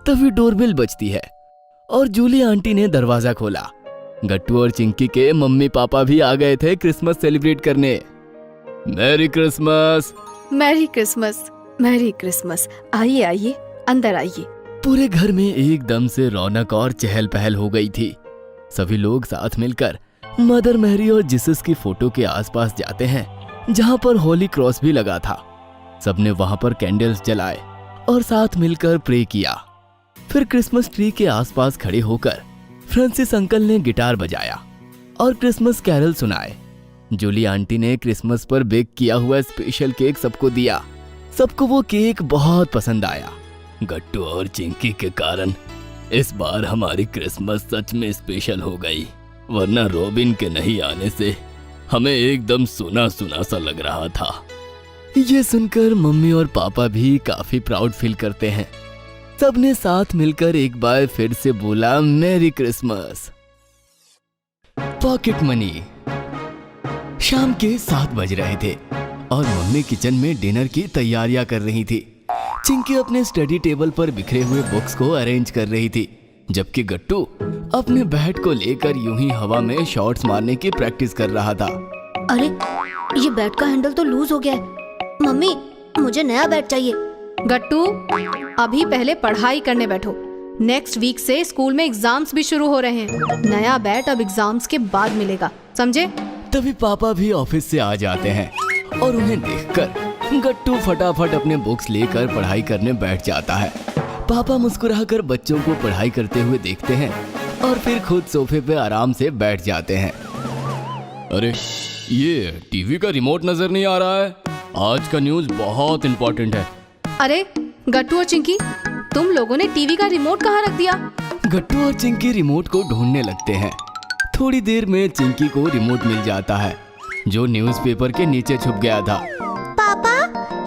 तभी डोरबेल बजती है और जूली आंटी ने दरवाजा खोला। गट्टू और चिंकी के मम्मी पापा भी आ गए थे क्रिसमस सेलिब्रेट करने। Merry Christmas. Merry Christmas, merry Christmas. आइए आइए, अंदर आइए। पूरे घर में एकदम से रौनक और चहल पहल हो गई थी। सभी लोग साथ मिलकर मदर मैरी और जीसस की फोटो के आसपास जाते हैं, जहां पर होली क्रॉस भी लगा था। सबने वहां पर कैंडल्स जलाए और साथ मिलकर प्रे किया। फिर क्रिसमस ट्री के आसपास खड़े होकर फ्रांसिस अंकल ने गिटार बजाया और क्रिसमस कैरल सुनाए। जूली आंटी ने क्रिसमस पर बेक किया हुआ स्पेशल केक सबको दिया। सबको वो केक बहुत पसंद आया। गट्टू और चिंकी के कारण इस बार हमारी क्रिसमस सच में स्पेशल हो गई, वरना रॉबिन के नहीं आने से हमें एकदम सुना सुना सा लग रहा था। ये सुनकर मम्मी और पापा भी काफी प्राउड फील करते हैं। सबने साथ मिलकर एक बार फिर से बोला, मैरी क्रिसमस। Pocket money. शाम के 7 बज रहे थे और मम्मी किचन में डिनर की तैयारियां कर रही थी। चिंकी अपने स्टडी टेबल पर बिखरे हुए बुक्स को अरेंज कर रही थी, जबकि गट्टू अपने बैट को लेकर यूं ही हवा में शॉट्स मारने की प्रैक्टिस कर रहा था। अरे, ये बैट का हैंडल तो लूज हो गया है। मम्मी, मुझे नया बैट चाहिए। गट्टू, अभी पहले पढ़ाई करने बैठो। नेक्स्ट वीक से स्कूल में एग्जाम्स भी शुरू हो रहे हैं। नया बैट अब एग्जाम्स के बाद मिलेगा, समझे? तभी पापा भी ऑफिस से आ जाते हैं और उन्हें देखकर गट्टू फटाफट अपने बुक्स लेकर पढ़ाई करने बैठ जाता है। पापा मुस्कुराकर बच्चों को पढ़ाई करते हुए देखते हैं और फिर खुद सोफे पे आराम से बैठ जाते हैं। अरे, ये टीवी का रिमोट नजर नहीं आ रहा है। आज का न्यूज़ बहुत इम्पोर्टेंट है। अरे गट्टू और चिंकी, तुम लोगों ने टीवी का रिमोट कहाँ रख दिया? गट्टू और चिंकी रिमोट को ढूंढने लगते हैं। थोड़ी देर में चिंकी को रिमोट मिल जाता है, जो न्यूज़पेपर के नीचे छुप गया था। पापा,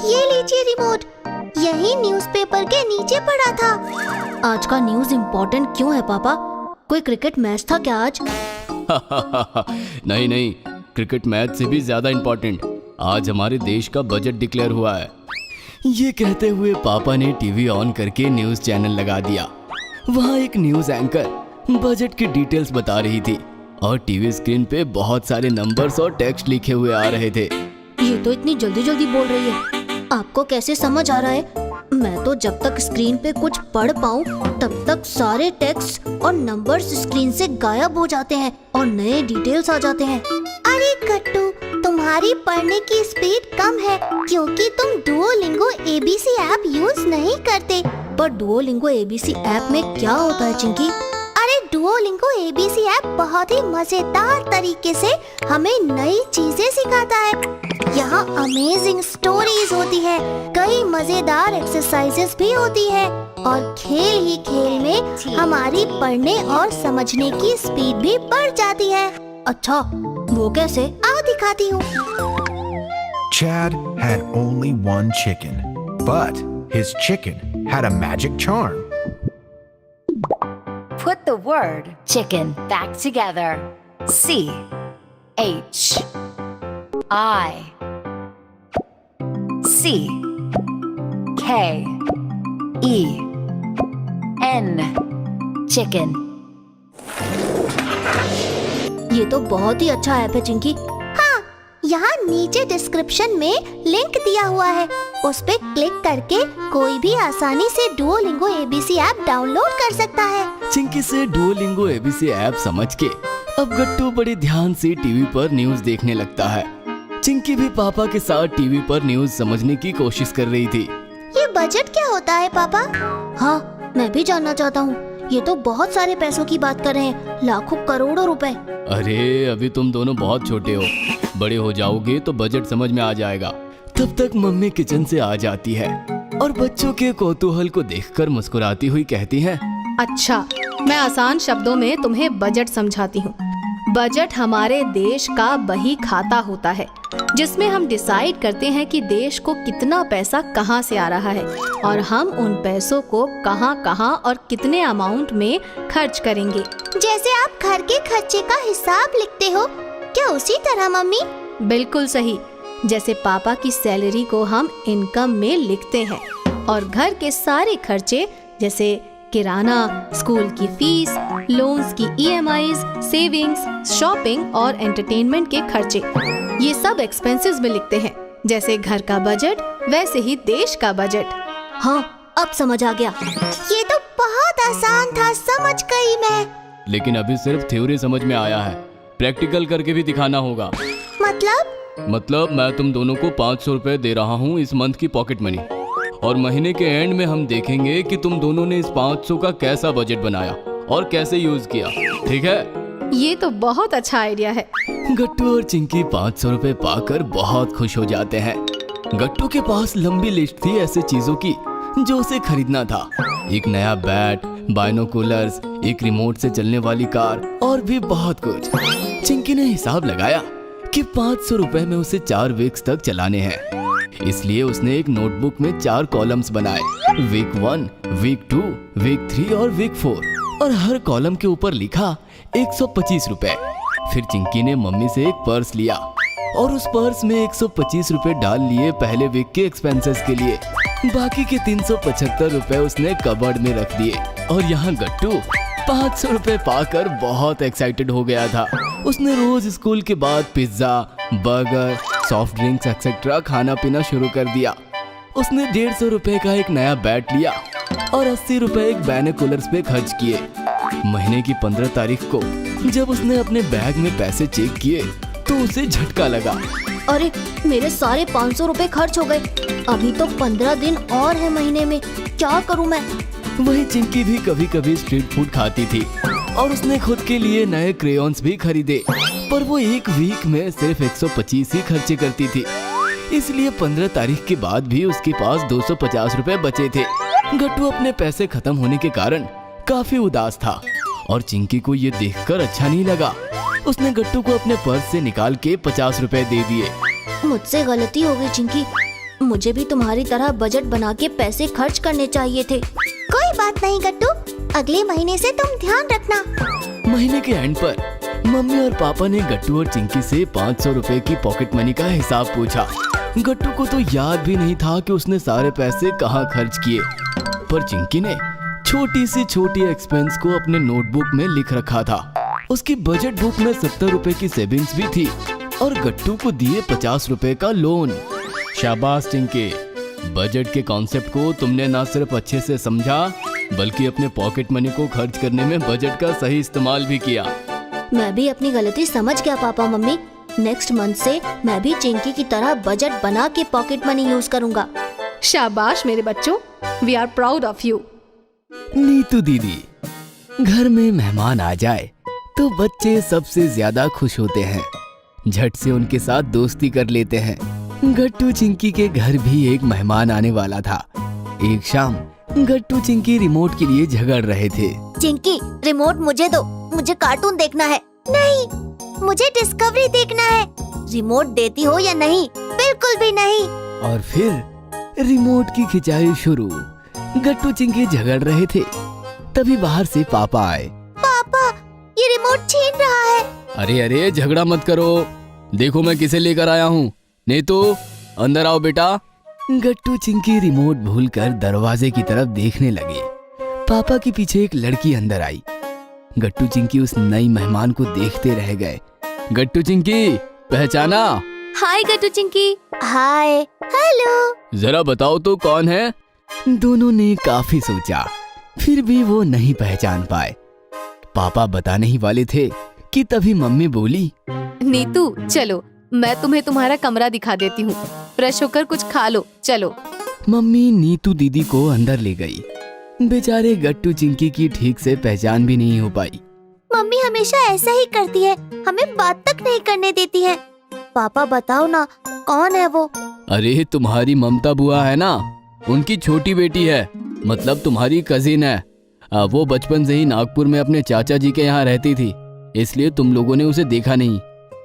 ये लीजिए रिमोट। यही न्यूज़पेपर के नीचे पड़ा था। आज का न्यूज़ इम्पोर्टेंट क्यों है पापा? कोई क्रिकेट मैच था क्या आज? नहीं नहीं, क्रिकेट मैच से भी ज्यादा इम्पोर्टेंट। आज हमारे देश का बजट डिक्लेयर हुआ है। ये कहते हुए पापा ने टीवी ऑन करके न्यूज़ चैनल लगा दिया। वहाँ एक न्यूज़ एंकर बजट की डिटेल्स बता रही थी और टीवी स्क्रीन पे बहुत सारे नंबर्स और टेक्स्ट लिखे हुए आ रहे थे। ये तो इतनी जल्दी जल्दी बोल रही है, आपको कैसे समझ आ रहा है? मैं तो जब तक स्क्रीन पे कुछ पढ़ पाऊँ तब तक सारे टेक्स्ट और नंबर्स स्क्रीन से गायब हो जाते हैं और नए डिटेल्स आ जाते हैं। अरे गट्टू, तुम्हारी पढ़ने की स्पीड कम है क्योंकि तुम डुओलिंगो एबीसी ऐप यूज नहीं करते। पर डुओलिंगो एबीसी ऐप में क्या होता है चिंकी? अरे डुओलिंगो एबीसी ऐप बहुत ही मजेदार तरीके से हमें नई चीजें सिखाता है। यहाँ अमेजिंग स्टोरीज होती है, कई मजेदार एक्सरसाइजेस भी होती है और खेल ही खेल में हमारी पढ़ने और समझने की स्पीड भी बढ़ जाती है। अच्छा, वो कैसे? आओ दिखाती हूँ। Chad had only one chicken, but his chicken had a magic charm. Put the word chicken back together. C H I C K E N chicken. ये तो बहुत ही अच्छा ऐप है चिंकी। हाँ, यहाँ नीचे डिस्क्रिप्शन में लिंक दिया हुआ है, उस पे क्लिक करके कोई भी आसानी से डुओलिंगो एबीसी ऐप डाउनलोड कर सकता है। चिंकी से डुओलिंगो एबीसी ऐप समझ के अब गट्टू बड़े ध्यान से टीवी पर न्यूज देखने लगता है। चिंकी भी पापा के साथ टीवी पर न्यूज समझने की कोशिश कर रही थी। ये बजट क्या होता है पापा? हाँ, मैं भी जानना चाहता हूँ। ये तो बहुत सारे पैसों की बात कर रहे हैं, लाखों करोड़ों रुपए। अरे अभी तुम दोनों बहुत छोटे हो, बड़े हो जाओगे तो बजट समझ में आ जाएगा। तब तक मम्मी किचन से आ जाती है और बच्चों के कौतूहल को देखकर मुस्कुराती हुई कहती है, अच्छा, मैं आसान शब्दों में तुम्हें बजट समझाती हूँ। बजट हमारे देश का बही खाता होता है, जिसमें हम डिसाइड करते हैं कि देश को कितना पैसा कहाँ से आ रहा है और हम उन पैसों को कहाँ कहाँ और कितने अमाउंट में खर्च करेंगे। जैसे आप घर के खर्चे का हिसाब लिखते हो, क्या उसी तरह मम्मी? बिल्कुल सही। जैसे पापा की सैलरी को हम इनकम में लिखते हैं और घर के सारे खर्चे जैसे किराना, स्कूल की फीस, लोन्स की ईएमआईज, सेविंग्स, शॉपिंग और एंटरटेनमेंट के खर्चे, ये सब एक्सपेंसेस में लिखते हैं। जैसे घर का बजट वैसे ही देश का बजट। हाँ, अब समझ आ गया। ये तो बहुत आसान था, समझ गई मैं। लेकिन अभी सिर्फ थ्योरी समझ में आया है, प्रैक्टिकल करके भी दिखाना होगा। मतलब मैं तुम दोनों को 500 रुपए दे रहा हूँ इस मंथ की पॉकेट मनी, और महीने के एंड में हम देखेंगे कि तुम दोनों ने इस 500 का कैसा बजट बनाया और कैसे यूज किया, ठीक है? ये तो बहुत अच्छा आइडिया है। गट्टू और चिंकी 500 रुपए पाकर बहुत खुश हो जाते हैं। गट्टू के पास लंबी लिस्ट थी ऐसे चीजों की जो उसे खरीदना था। एक नया बैट, बाइनोकुलर्स, एक रिमोट से चलने वाली कार और भी बहुत कुछ। चिंकी ने हिसाब लगाया कि 500 रुपए में उसे 4 वीक्स तक चलाने हैं, इसलिए उसने एक नोटबुक में 4 कॉलम्स बनाए, वीक 1, वीक 2, वीक 3 और वीक 4, और हर कॉलम के ऊपर लिखा 125 रुपए। फिर चिंकी ने मम्मी से एक पर्स लिया और उस पर्स में 125 रुपए डाल लिए पहले वीक के एक्सपेंसेस के लिए। बाकी के 375 रुपए उसने कबर्ड में रख दिए। और यहाँ गट्टू 500 रुपए पाकर बहुत एक्साइटेड हो गया था। उसने रोज स्कूल के बाद pizza, burger, soft drinks etcetera खाना पीना शुरू कर दिया। उसने 150 रुपए का एक नया बैट लिया और 80 रुपए एक बाइनोकुलर्स पे खर्च किए। महीने की 15 तारीख को जब उसने अपने बैग में पैसे चेक किए तो उसे झटका लगा। अरे, मेरे सारे 500 रुपए खर्च हो गए। अभी तो 15 दिन और है महीने में, क्या करूं मैं? वही चिंकी भी कभी कभी स्ट्रीट फूड खाती थी और उसने खुद के लिए नए क्रेयॉन्स भी खरीदे, पर वो एक वीक में सिर्फ 125 ही खर्चे करती थी। इसलिए 15 तारीख के बाद भी उसके पास 250 रुपए बचे थे। गट्टू अपने पैसे खत्म होने के कारण काफी उदास था और चिंकी को ये देखकर अच्छा नहीं लगा। उसने गट्टू को अपने पर्स से निकाल के 50 रुपए दे दिए। मुझसे गलती हो गई चिंकी, मुझे भी तुम्हारी तरह बजट बना के पैसे खर्च करने चाहिए थे। कोई बात नहीं गट्टू, अगले महीने से तुम ध्यान रखना। महीने के एंड पर मम्मी और पापा ने गट्टू और चिंकी से 500 रुपए की पॉकेट मनी का हिसाब पूछा। गट्टू को तो याद भी नहीं था कि उसने सारे पैसे कहाँ खर्च किए, पर चिंकी ने छोटी सी छोटी एक्सपेंस को अपने नोटबुक में लिख रखा था। उसकी बजट बुक में 70 रुपए की सेविंग्स भी थी और गट्टू को दिए 50 रुपए का लोन। शाबाश चिंकी, बजट के कॉन्सेप्ट को तुमने ना सिर्फ अच्छे से समझा बल्कि अपने पॉकेट मनी को खर्च करने में बजट का सही इस्तेमाल भी किया। मैं भी अपनी गलती समझ गया पापा मम्मी। नेक्स्ट मंथ से मैं भी चिंकी की तरह बजट बना के पॉकेट मनी यूज करूंगा। शाबाश मेरे बच्चों, we are proud of you. Neetu दीदी, घर में मेहमान आ जाए तो बच्चे सबसे ज्यादा खुश होते हैं, झट से उनके साथ दोस्ती कर लेते हैं। गट्टू चिंकी के घर भी एक मेहमान आने वाला था। एक शाम गट्टू चिंकी रिमोट के लिए झगड़ रहे थे। चिंकी, रिमोट मुझे दो, मुझे कार्टून देखना है। नहीं, मुझे डिस्कवरी देखना है। रिमोट देती हो या नहीं? बिल्कुल भी नहीं। और फिर रिमोट की खिंचाई शुरू। गट्टू चिंकी झगड़ रहे थे, तभी बाहर से पापा आए। पापा, ये रिमोट छीन रहा है। अरे अरे झगड़ा मत करो, देखो मैं किसे लेकर आया हूँ। नीतू, अंदर आओ बेटा। गट्टू चिंकी रिमोट भूलकर दरवाजे की तरफ देखने लगे। पापा के पीछे एक लड़की अंदर आई। गट्टू चिंकी उस नई मेहमान को देखते रह गए। गट्टू चिंकी, पहचाना? हाय गट्टू चिंकी। हाय। हेलो। जरा बताओ तो कौन है? दोनों ने काफी सोचा, फिर भी वो नहीं पहचान पाए। पापा बताने ही वाले थे कि तभी मम्मी बोली, नीतू चलो, मैं तुम्हें तुम्हारा कमरा दिखा देती हूँ। फ्रेश होकर कुछ खा लो, चलो। मम्मी नीतू दीदी को अंदर ले गई। बेचारे गट्टू चिंकी की ठीक से पहचान भी नहीं हो पाई। मम्मी हमेशा ऐसा ही करती है, हमें बात तक नहीं करने देती है। पापा बताओ ना, कौन है वो? अरे तुम्हारी ममता बुआ है ना, उनकी छोटी बेटी है, मतलब तुम्हारी कजिन है। वो बचपन से ही नागपुर में अपने चाचा जी के यहाँ रहती थी, इसलिए तुम लोगों ने उसे देखा नहीं।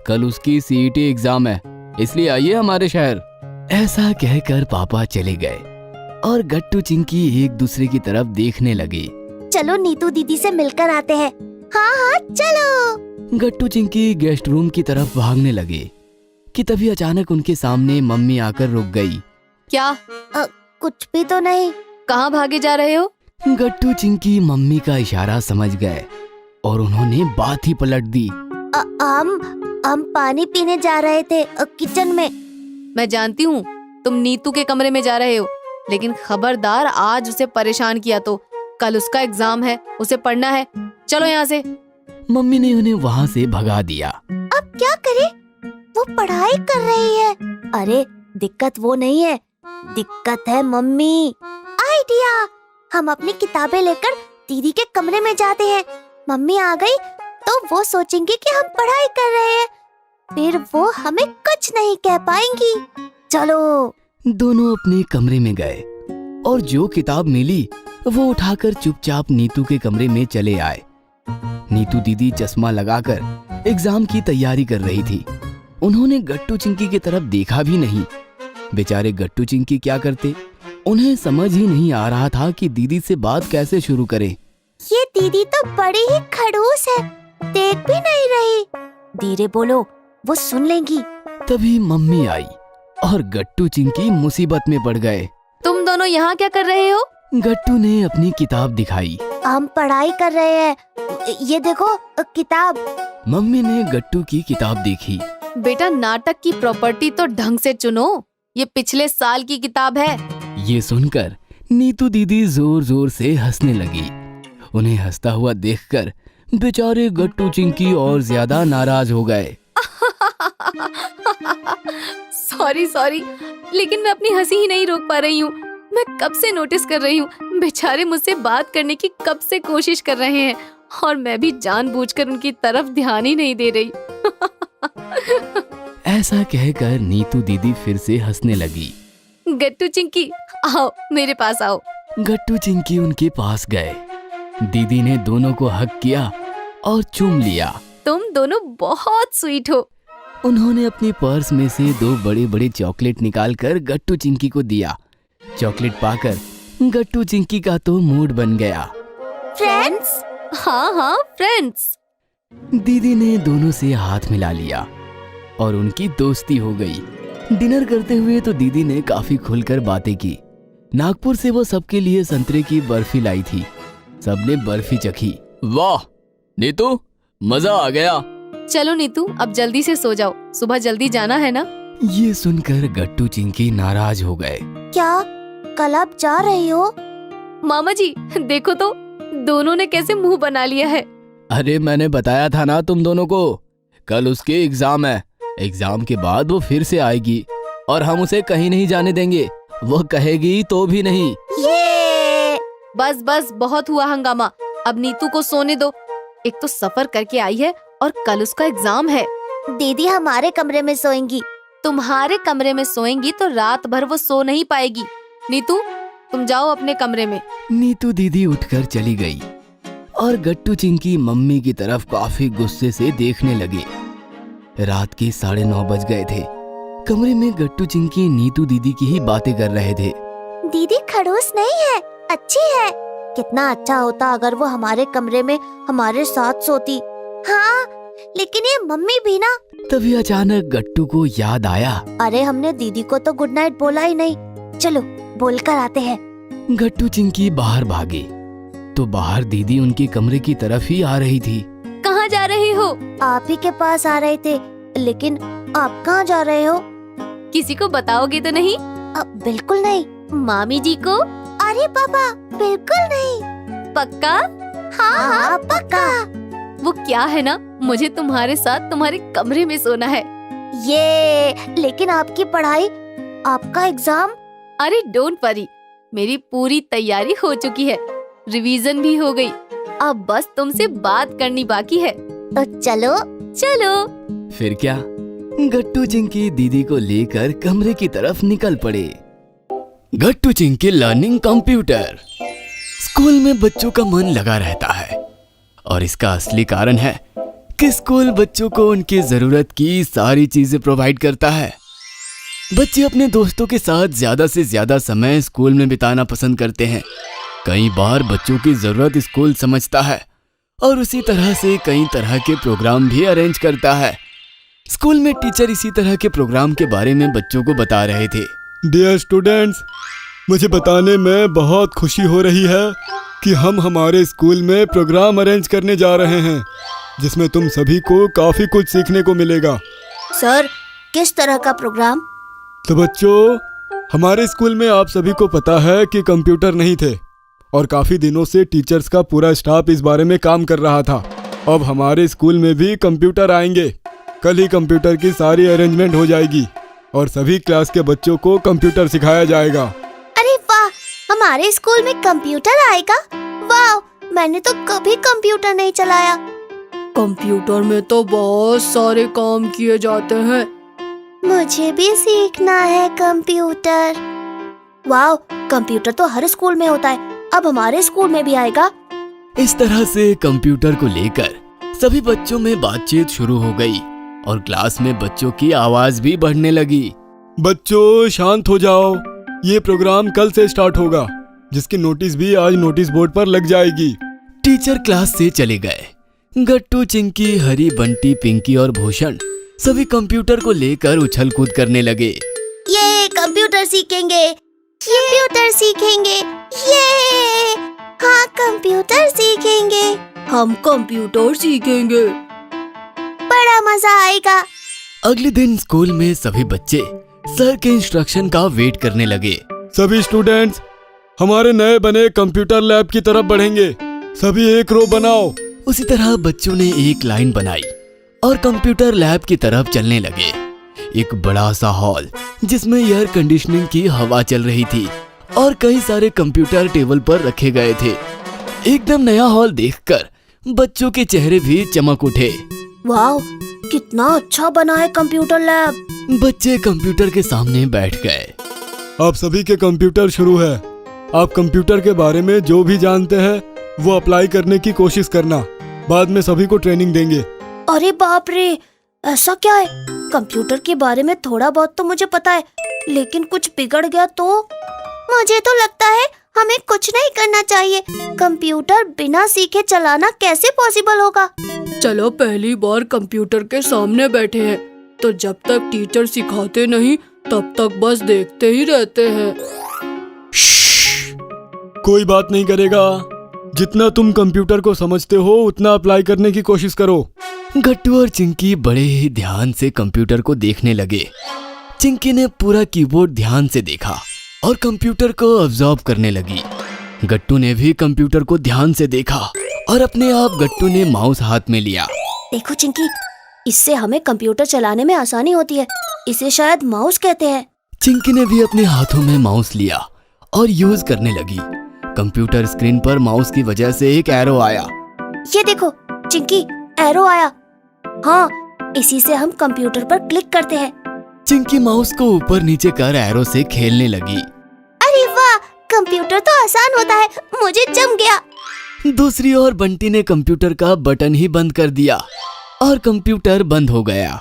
कल उसकी सीईटी एग्जाम है, इसलिए आइए हमारे शहर। ऐसा कहकर पापा चले गए और गट्टू चिंकी एक दूसरे की तरफ देखने लगे। चलो नीतू दीदी से मिलकर आते हैं। हाँ हाँ चलो। गट्टू चिंकी गेस्ट रूम की तरफ भागने लगे कि तभी अचानक उनके सामने मम्मी आकर रुक गई। क्या? कुछ भी तो नहीं। कहाँ भागे जा रहे हो? गट्टू चिंकी मम्मी का इशारा समझ गए और उन्होंने बात ही पलट दी। हम पानी पीने जा रहे थे किचन में। मैं जानती हूँ तुम नीतू के कमरे में जा रहे हो, लेकिन खबरदार आज उसे परेशान किया तो कल उसका एग्जाम है, उसे पढ़ना है। चलो यहाँ से। मम्मी ने उन्हें वहाँ से भगा दिया। अब क्या करें? वो पढ़ाई कर रही है। अरे दिक्कत वो नहीं है, दिक्कत है मम्मी। आइडिया, हम अपनी किताबें लेकर दीदी के कमरे में जाते हैं। मम्मी आ गई तो वो सोचेंगे कि हम पढ़ाई कर रहे हैं, फिर वो हमें कुछ नहीं कह पाएंगी। चलो। दोनों अपने कमरे में गए और जो किताब मिली वो उठाकर चुपचाप नीतू के कमरे में चले आए। नीतू दीदी चश्मा लगाकर एग्जाम की तैयारी कर रही थी। उन्होंने गट्टू चिंकी की तरफ देखा भी नहीं। बेचारे गट्टू चिंकी क्या करते, उन्हें समझ ही नहीं आ रहा था कि दीदी से बात कैसे शुरू करें। ये दीदी तो बड़ी ही खड़ूस है, देख भी नहीं रही। धीरे बोलो, वो सुन लेंगी। तभी मम्मी आई और गट्टू चिंकी मुसीबत में पड़ गए। तुम दोनों यहाँ क्या कर रहे हो? गट्टू ने अपनी किताब दिखाई। हम पढ़ाई कर रहे हैं, ये देखो किताब। मम्मी ने गट्टू की किताब देखी। बेटा, नाटक की प्रॉपर्टी तो ढंग से चुनो, ये पिछले साल की किताब है। ये सुनकर नीतू दीदी जोर जोर से हंसने लगी। उन्हें हंसता हुआ देखकर बेचारे गट्टू चिंकी और ज्यादा नाराज हो गए। सॉरी, लेकिन मैं अपनी हंसी ही नहीं रोक पा रही हूँ। मैं कब से नोटिस कर रही हूँ, बेचारे मुझसे बात करने की कब से कोशिश कर रहे हैं और मैं भी जानबूझकर उनकी तरफ ध्यान ही नहीं दे रही। ऐसा कहकर नीतू दीदी फिर से हंसने लगी। गट्टू चिंकी, आओ मेरे पास आओ। गट्टू चिंकी उनके पास गए। दीदी ने दोनों को हग किया और चूम लिया। तुम दोनों बहुत स्वीट हो। उन्होंने अपने पर्स में से 2 बड़े बड़े चॉकलेट निकालकर गट्टू चिंकी को दिया। चॉकलेट पाकर गट्टू चिंकी का तो मूड बन गया। फ्रेंड्स? हाँ फ्रेंड्स। दीदी ने दोनों से हाथ मिला लिया और उनकी दोस्ती हो गई। डिनर करते हुए तो दीदी ने काफी खुलकर बातें की। नागपुर से वो सबके लिए संतरे की बर्फी लाई थी। सबने बर्फी चखी। वाह नीतू, मजा आ गया। चलो नीतू, अब जल्दी से सो जाओ, सुबह जल्दी जाना है ना। ये सुनकर गट्टू चिंकी नाराज हो गए। क्या कल आप जा रही हो? मामा जी देखो तो, दोनों ने कैसे मुंह बना लिया है। अरे मैंने बताया था ना तुम दोनों को, कल उसके एग्जाम है। एग्जाम के बाद वो फिर से आएगी और हम उसे कहीं नहीं जाने देंगे। वो कहेगी तो भी नहीं। ये बस बहुत हुआ हंगामा, अब नीतू को सोने दो। एक तो सफर करके आई है और कल उसका एग्जाम है। दीदी हमारे कमरे में सोएंगी। तुम्हारे कमरे में सोएंगी तो रात भर वो सो नहीं पाएगी। नीतू, तुम जाओ अपने कमरे में। नीतू दीदी उठकर चली गई और गट्टू चिंकी मम्मी की तरफ काफी गुस्से से देखने लगे। रात के 9:30 बज गए थे। कमरे में गट्टू चिंकी नीतू दीदी की ही बातें कर रहे थे। दीदी खड़ूस नहीं है, अच्छी है। कितना अच्छा होता अगर वो हमारे कमरे में हमारे साथ सोती। हाँ, लेकिन ये मम्मी भी ना। तभी अचानक गट्टू को याद आया। अरे हमने दीदी को तो गुड नाइट बोला ही नहीं। चलो बोलकर आते हैं। गट्टू चिंकी बाहर भागे तो बाहर दीदी उनके कमरे की तरफ ही आ रही थी। कहाँ जा रही हो? आप ही के पास आ रहे थे, लेकिन आप कहाँ जा रहे हो? किसी को बताओगे तो नहीं? बिल्कुल नहीं। मामी जी को? अरे पापा, बिल्कुल नहीं। पक्का? हाँ, पक्का। वो क्या है ना, मुझे तुम्हारे साथ तुम्हारे कमरे में सोना है। ये लेकिन आपकी पढ़ाई, आपका एग्जाम? अरे डोंट वरी, मेरी पूरी तैयारी हो चुकी है, रिवीजन भी हो गई। अब बस तुमसे बात करनी बाकी है। तो चलो। फिर क्या, गट्टू चिंकी दीदी को लेकर कमरे की तरफ निकल पड़े। गट्टू चिंकी लर्निंग कंप्यूटर। स्कूल में बच्चों का मन लगा रहता है और इसका असली कारण है कि स्कूल बच्चों को उनकी जरूरत की सारी चीजें प्रोवाइड करता है। बच्चे अपने दोस्तों के साथ ज्यादा से ज्यादा समय स्कूल में बिताना पसंद करते हैं। कई बार बच्चों की जरूरत स्कूल समझता है और उसी तरह से कई तरह के प्रोग्राम भी अरेंज करता है। स्कूल में टीचर इसी तरह के प्रोग्राम के बारे में बच्चों को बता रहे थे। डियर स्टूडेंट्स, मुझे बताने में बहुत खुशी हो रही है कि हम हमारे स्कूल में प्रोग्राम अरेंज करने जा रहे हैं जिसमें तुम सभी को काफ़ी कुछ सीखने को मिलेगा। सर, किस तरह का प्रोग्राम? तो बच्चों, हमारे स्कूल में आप सभी को पता है कि कंप्यूटर नहीं थे और काफ़ी दिनों से टीचर्स का पूरा स्टाफ इस बारे में काम कर रहा था। अब हमारे स्कूल में भी कंप्यूटर आएंगे। कल ही कंप्यूटर की सारी अरेंजमेंट हो जाएगी और सभी क्लास के बच्चों को कंप्यूटर सिखाया जाएगा। अरे वाह, हमारे स्कूल में कंप्यूटर आएगा? वाह, मैंने तो कभी कंप्यूटर नहीं चलाया। कंप्यूटर में तो बहुत सारे काम किए जाते हैं। मुझे भी सीखना है कंप्यूटर। वाह, कंप्यूटर तो हर स्कूल में होता है, अब हमारे स्कूल में भी आएगा। इस तरह से कंप्यूटर को लेकर सभी बच्चों में बातचीत शुरू हो गई और क्लास में बच्चों की आवाज भी बढ़ने लगी। बच्चों शांत हो जाओ, ये प्रोग्राम कल से स्टार्ट होगा जिसकी नोटिस भी आज नोटिस बोर्ड पर लग जाएगी। टीचर क्लास से चले गए। गट्टू, चिंकी, हरी, बंटी, पिंकी और भूषण सभी कंप्यूटर को लेकर उछल कूद करने लगे। ये कंप्यूटर सीखेंगे, कंप्यूटर सीखेंगे, ये हाँ कंप्यूटर सीखेंगे, हम कंप्यूटर सीखेंगे, बड़ा मजा आएगा। अगले दिन स्कूल में सभी बच्चे सर के इंस्ट्रक्शन का वेट करने लगे। सभी स्टूडेंट्स हमारे नए बने कंप्यूटर लैब की तरफ बढ़ेंगे। सभी एक रो बनाओ। उसी तरह बच्चों ने एक लाइन बनाई और कंप्यूटर लैब की तरफ चलने लगे। एक बड़ा सा हॉल जिसमें एयर कंडीशनिंग की हवा चल रही थी और कई सारे कंप्यूटर टेबल पर रखे गए थे। एकदम नया हॉल देखकर बच्चों के चेहरे भी चमक उठे। वाह, कितना अच्छा बना है कंप्यूटर लैब। बच्चे कंप्यूटर के सामने बैठ गए। आप सभी के कंप्यूटर शुरू है। आप कंप्यूटर के बारे में जो भी जानते हैं वो अप्लाई करने की कोशिश करना। बाद में सभी को ट्रेनिंग देंगे। अरे बाप रे, ऐसा क्या है? कंप्यूटर के बारे में थोड़ा बहुत तो मुझे पता है, लेकिन कुछ बिगड़ गया तो? मुझे तो लगता है हमें कुछ नहीं करना चाहिए। कंप्यूटर बिना सीखे चलाना कैसे पॉसिबल होगा? चलो पहली बार कंप्यूटर के सामने बैठे हैं, तो जब तक टीचर सिखाते नहीं तब तक बस देखते ही रहते हैं। कोई बात नहीं करेगा। जितना तुम कंप्यूटर को समझते हो उतना अप्लाई करने की कोशिश करो। गट्टू और चिंकी बड़े ही ध्यान से कंप्यूटर को देखने लगे। चिंकी ने पूरा कीबोर्ड ध्यान से देखा और कंप्यूटर को ऑब्जर्व करने लगी। गट्टू ने भी कंप्यूटर को ध्यान से देखा और अपने आप गट्टू ने माउस हाथ में लिया। देखो चिंकी, इससे हमें कंप्यूटर चलाने में आसानी होती है। इसे शायद माउस कहते हैं। चिंकी ने भी अपने हाथों में माउस लिया और यूज करने लगी। कंप्यूटर स्क्रीन पर माउस की वजह से एक एरो आया। ये देखो, चिंकी, एरो आया। हाँ, इसी से हम कंप्यूटर पर क्लिक करते हैं। चिंकी माउस को ऊपर नीचे कर एरो से खेलने लगी। अरे वाह, कंप्यूटर तो आसान होता है, मुझे जम गया। दूसरी ओर बंटी ने कंप्यूटर का बटन ही बंद कर दिया और कंप्यूटर बंद हो गया।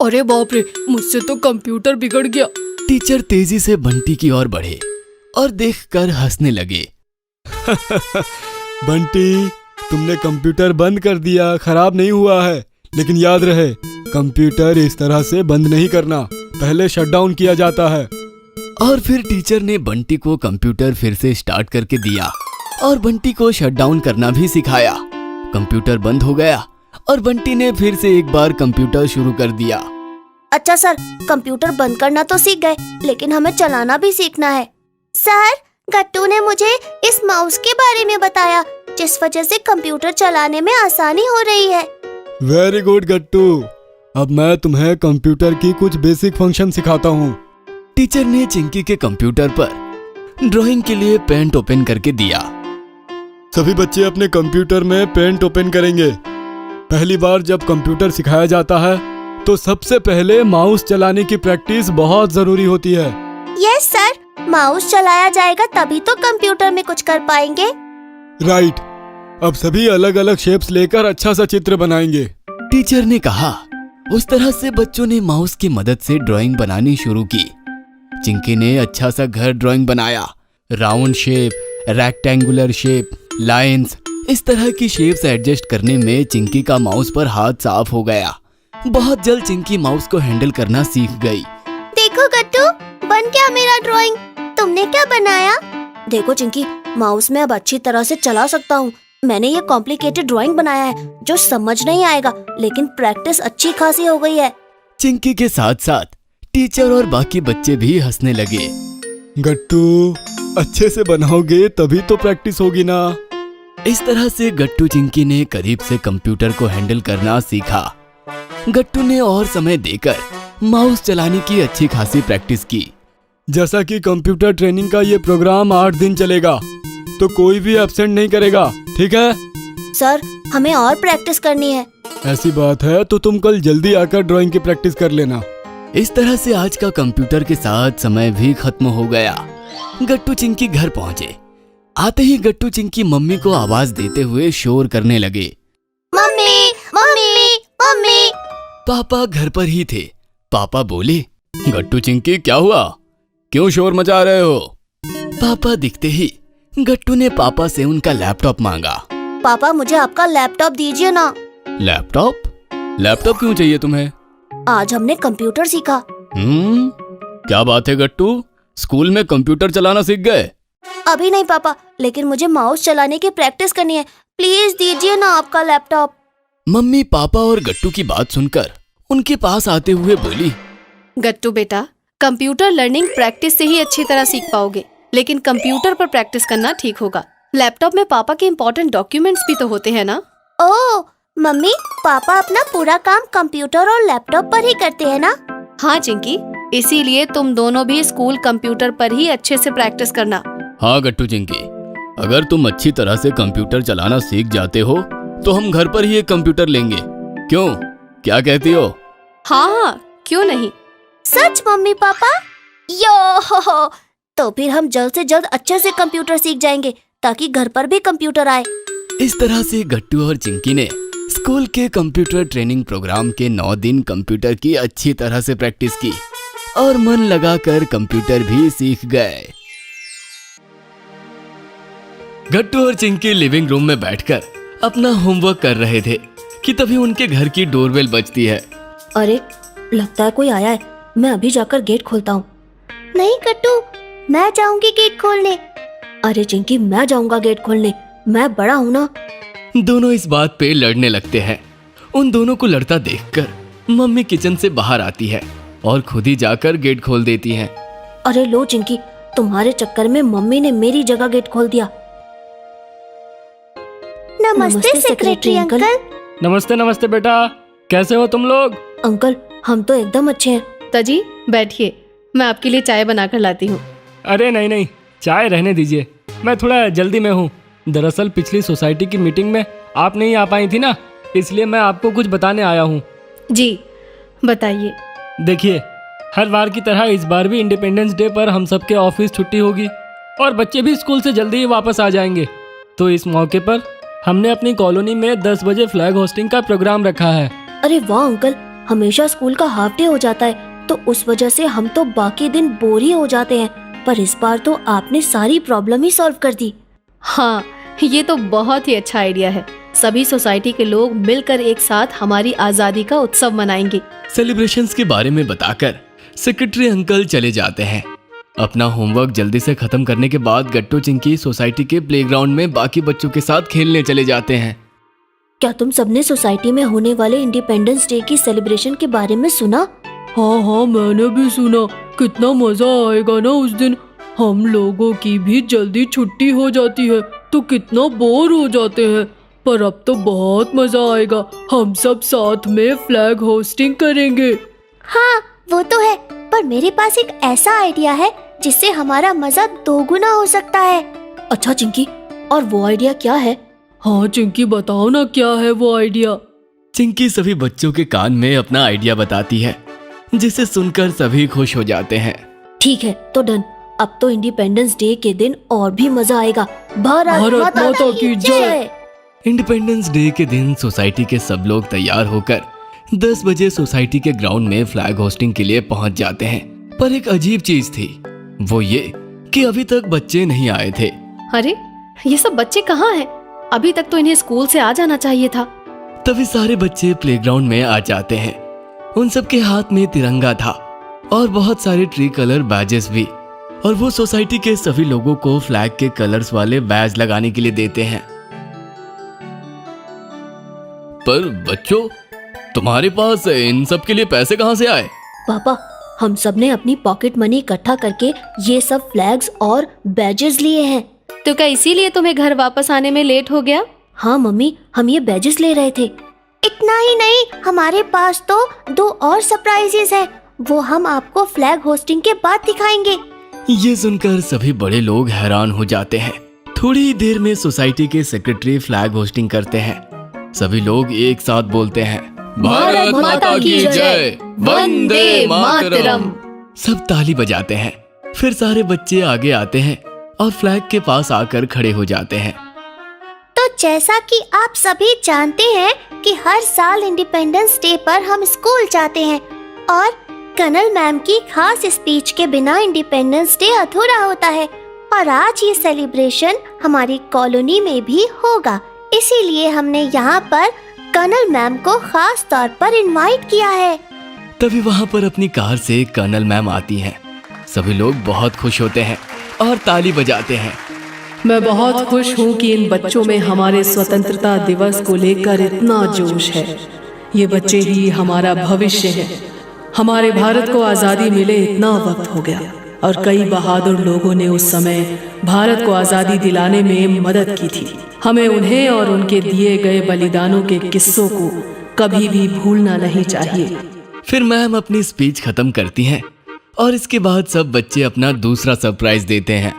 अरे बाप रे, मुझसे तो कंप्यूटर बिगड़ गया। टीचर तेजी से बंटी की ओर बढ़े और देखकर हंसने लगे। बंटी, तुमने कंप्यूटर बंद कर दिया, खराब नहीं हुआ है, लेकिन याद रहे कंप्यूटर इस तरह से बंद नहीं करना, पहले शट डाउन किया जाता है। और फिर टीचर ने बंटी को कंप्यूटर फिर से स्टार्ट करके दिया और बंटी को शट डाउन करना भी सिखाया। कंप्यूटर बंद हो गया और बंटी ने फिर से एक बार कंप्यूटर शुरू कर दिया। अच्छा सर, कंप्यूटर बंद करना तो सीख गए, लेकिन हमें चलाना भी सीखना है। सर, गट्टू ने मुझे इस माउस के बारे में बताया, जिस वजह से कंप्यूटर चलाने में आसानी हो रही है। वेरी गुड गट्टू, अब मैं तुम्हें कंप्यूटर की कुछ बेसिक फंक्शन सिखाता हूँ। टीचर ने चिंकी के कंप्यूटर पर ड्राइंग के लिए पेंट ओपन करके दिया। सभी बच्चे अपने कंप्यूटर में पेंट ओपन करेंगे। पहली बार जब कंप्यूटर सिखाया जाता है तो सबसे पहले माउस चलाने की प्रैक्टिस बहुत जरूरी होती है। यस सर, माउस चलाया जाएगा तभी तो कंप्यूटर में कुछ कर पाएंगे। राइट, अब सभी अलग अलग शेप्स लेकर अच्छा सा चित्र बनाएंगे। टीचर ने कहा। उस तरह से बच्चों ने माउस की मदद से ड्राइंग बनानी शुरू की। चिंकी ने अच्छा सा घर ड्राइंग बनाया। Round shape, rectangular shape, lines, इस तरह की शेप्स एडजस्ट करने में चिंकी का माउस पर हाथ साफ हो गया। बहुत जल्द चिंकी माउस को हैंडल करना सीख गई। देखो गट्टू, बन गया मेरा ड्राइंग। तुमने क्या बनाया? देखो चिंकी, माउस में अब अच्छी तरह से चला सकता हूँ। मैंने ये कॉम्प्लिकेटेड ड्राइंग बनाया है जो समझ नहीं आएगा, लेकिन प्रैक्टिस अच्छी खासी हो गई है। चिंकी के साथ साथ टीचर और बाकी बच्चे भी हंसने लगे। गट्टू, अच्छे से बनाओगे तभी तो प्रैक्टिस होगी ना। इस तरह से गट्टू चिंकी ने करीब से कंप्यूटर को हैंडल करना सीखा। गट्टू ने और समय देकर माउस चलाने की अच्छी खासी प्रैक्टिस की। जैसा कि कंप्यूटर ट्रेनिंग का ये प्रोग्राम 8 दिन चलेगा, तो कोई भी एब्सेंट नहीं करेगा, ठीक है? सर, हमें और प्रैक्टिस करनी है। ऐसी बात है तो तुम कल जल्दी आकर ड्राइंग की प्रैक्टिस कर लेना। इस तरह से आज का कंप्यूटर के साथ समय भी खत्म हो गया। गट्टू चिंकी घर पहुंचे। आते ही गट्टू चिंकी मम्मी को आवाज देते हुए शोर करने लगे। Mummy, mummy, mummy. पापा घर पर ही थे। पापा बोले, गट्टू चिंकी क्या हुआ, क्यों शोर मचा रहे हो? पापा दिखते ही गट्टू ने पापा से उनका लैपटॉप मांगा। पापा, मुझे आपका लैपटॉप दीजिए ना। लैपटॉप? लैपटॉप क्यों चाहिए तुम्हें? आज हमने कंप्यूटर सीखा। क्या बात है गट्टू, स्कूल में कंप्यूटर चलाना सीख गए? अभी नहीं पापा, लेकिन मुझे माउस चलाने की प्रैक्टिस करनी है। प्लीज दीजिए ना आपका लैपटॉप। मम्मी पापा और गट्टू की बात सुनकर उनके पास आते हुए बोली, गट्टू बेटा, कंप्यूटर लर्निंग प्रैक्टिस से ही अच्छी तरह सीख पाओगे, लेकिन कंप्यूटर पर प्रैक्टिस करना ठीक होगा। लैपटॉप में पापा के इम्पोर्टेंट डॉक्यूमेंट्स भी तो होते हैं ना। ओह मम्मी, पापा अपना पूरा काम कंप्यूटर और लैपटॉप पर ही करते हैं ना? हाँ चिंकी, इसीलिए तुम दोनों भी स्कूल कंप्यूटर पर ही अच्छे से प्रैक्टिस करना। हाँ गट्टू चिंकी, अगर तुम अच्छी तरह से कंप्यूटर चलाना सीख जाते हो तो हम घर पर ही एक कंप्यूटर लेंगे। क्यों, क्या कहती हो? हाँ, क्यों नहीं। सच मम्मी पापा? यो हो, तो फिर हम जल्द से जल्द अच्छे से कंप्यूटर सीख जाएंगे ताकि घर पर भी कंप्यूटर आए। इस तरह से गट्टू और चिंकी ने स्कूल के कंप्यूटर ट्रेनिंग प्रोग्राम के 9 दिन कंप्यूटर की अच्छी तरह से प्रैक्टिस की और मन लगाकर कंप्यूटर भी सीख गए। गट्टू और चिंकी लिविंग रूम में बैठकर अपना होमवर्क कर रहे थे कि तभी उनके घर की डोरबेल बजती है। अरे, लगता है कोई आया है। मैं अभी जाकर गेट खोलता हूँ। नहीं गट्टू, मैं जाऊंगी गेट खोलने। अरे चिंकी, मैं जाऊंगा गेट खोलने, मैं बड़ा हूँ ना। दोनों इस बात पे लड़ने लगते हैं। उन दोनों को लड़ता देखकर मम्मी किचन से बाहर आती है और खुद ही जाकर गेट खोल देती है। अरे लो चिंकी, तुम्हारे चक्कर में मम्मी ने मेरी जगह गेट खोल दिया। नमस्ते सेक्रेटरी अंकल। नमस्ते नमस्ते बेटा, कैसे हो तुम लोग? अंकल, हम तो एकदम अच्छे हैं। तजी बैठिए, मैं आपके लिए चाय बनाकर लाती हूँ। अरे नहीं नहीं, चाय रहने दीजिए, मैं थोड़ा जल्दी में हूँ। दरअसल पिछली सोसाइटी की मीटिंग में आप नहीं आ पाई थी ना, इसलिए मैं आपको कुछ बताने आया हूँ। जी बताइए। देखिए, हर बार की तरह इस बार भी इंडिपेंडेंस डे पर हम सबके ऑफिस छुट्टी होगी और बच्चे भी स्कूल से जल्दी ही वापस आ जाएंगे। तो इस मौके पर हमने अपनी कॉलोनी में 10 बजे फ्लैग होस्टिंग का प्रोग्राम रखा है। अरे वाह अंकल, हमेशा स्कूल का हाफ डे हो जाता है तो उस वजह से हम तो बाकी दिन बोर ही हो जाते हैं, पर इस बार तो आपने सारी प्रॉब्लम ही सॉल्व कर दी। हाँ, ये तो बहुत ही अच्छा आइडिया है। सभी सोसाइटी के लोग मिलकर एक साथ हमारी आजादी का उत्सव मनाएंगे। सेलिब्रेशंस के बारे में बताकर सेक्रेटरी अंकल चले जाते हैं। अपना होमवर्क जल्दी से खत्म करने के बाद गट्टू चिंकी सोसाइटी के प्लेग्राउंड में बाकी बच्चों के साथ खेलने चले जाते हैं। क्या तुम सबने सोसाइटी में होने वाले इंडिपेंडेंस डे की सेलिब्रेशन के बारे में सुना? हाँ, मैंने भी सुना। कितना मजा आएगा ना उस दिन। हम लोगों की भी जल्दी छुट्टी हो जाती है तो कितना बोर हो जाते हैं, पर अब तो बहुत मजा आएगा। हम सब साथ में फ्लैग होस्टिंग करेंगे। हाँ वो तो है, पर मेरे पास एक ऐसा आइडिया है जिससे हमारा मजा दोगुना हो सकता है। अच्छा चिंकी, और वो आइडिया क्या है? हाँ चिंकी, बताओ ना क्या है वो आइडिया। चिंकी सभी बच्चों के कान में अपना आइडिया बताती है, जिसे सुनकर सभी खुश हो जाते हैं। ठीक है तो डन। अब तो इंडिपेंडेंस डे के दिन और भी मजा आएगा। भारत माता की जय। इंडिपेंडेंस डे के दिन सोसाइटी के सब लोग तैयार होकर 10 बजे सोसाइटी के ग्राउंड में फ्लैग होस्टिंग के लिए पहुंच जाते हैं। पर एक अजीब चीज थी, वो ये कि अभी तक बच्चे नहीं आए थे। अरे ये सब बच्चे कहाँ हैं? अभी तक तो इन्हें स्कूल से आ जाना चाहिए था। तभी सारे बच्चे प्लेग्राउंड में आ जाते हैं। उन सबके हाथ में तिरंगा था और बहुत सारे ट्री कलर बैजेस भी, और वो सोसाइटी के सभी लोगों को फ्लैग के कलर्स वाले बैज लगाने के लिए देते हैं। पर बच्चों, तुम्हारे पास इन सब के लिए पैसे कहाँ से आए? पापा, हम सब ने अपनी पॉकेट मनी इकट्ठा करके ये सब फ्लैग्स और बैजेस लिए हैं। तो क्या इसीलिए तुम्हें घर वापस आने में लेट हो गया? हाँ मम्मी, हम ये बैजेस ले रहे थे। इतना ही नहीं, हमारे पास तो 2 और सरप्राइजेस हैं। वो हम आपको फ्लैग होस्टिंग के बाद दिखाएंगे। ये सुनकर सभी बड़े लोग हैरान हो जाते हैं। थोड़ी ही देर में सोसाइटी के सेक्रेटरी फ्लैग होस्टिंग करते हैं। सभी लोग एक साथ बोलते हैं, भारत माता की जय, वंदे मातरम। सब ताली बजाते हैं। फिर सारे बच्चे आगे आते हैं और फ्लैग के पास आकर खड़े हो जाते हैं। तो जैसा कि आप सभी जानते हैं कि हर साल इंडिपेंडेंस डे पर हम स्कूल जाते हैं और कर्नल मैम की खास स्पीच के बिना इंडिपेंडेंस डे अधूरा होता है। और आज ये सेलिब्रेशन हमारी कॉलोनी में भी होगा, इसीलिए हमने यहाँ पर कर्नल मैम को खास तौर पर इनवाइट किया है। तभी वहाँ पर अपनी कार से कर्नल मैम आती हैं। सभी लोग बहुत खुश होते हैं और ताली बजाते हैं। मैं बहुत खुश हूँ कि इन बच्चों में हमारे स्वतंत्रता दिवस को लेकर इतना जोश है। ये बच्चे ही हमारा भविष्य है। हमारे भारत को आज़ादी मिले इतना वक्त हो गया और कई बहादुर लोगों ने उस समय भारत को आज़ादी दिलाने में मदद की थी। हमें उन्हें और उनके दिए गए बलिदानों के किस्सों को कभी भी भूलना नहीं चाहिए। फिर मैम अपनी स्पीच खत्म करती हैं और इसके बाद सब बच्चे अपना दूसरा सरप्राइज देते हैं।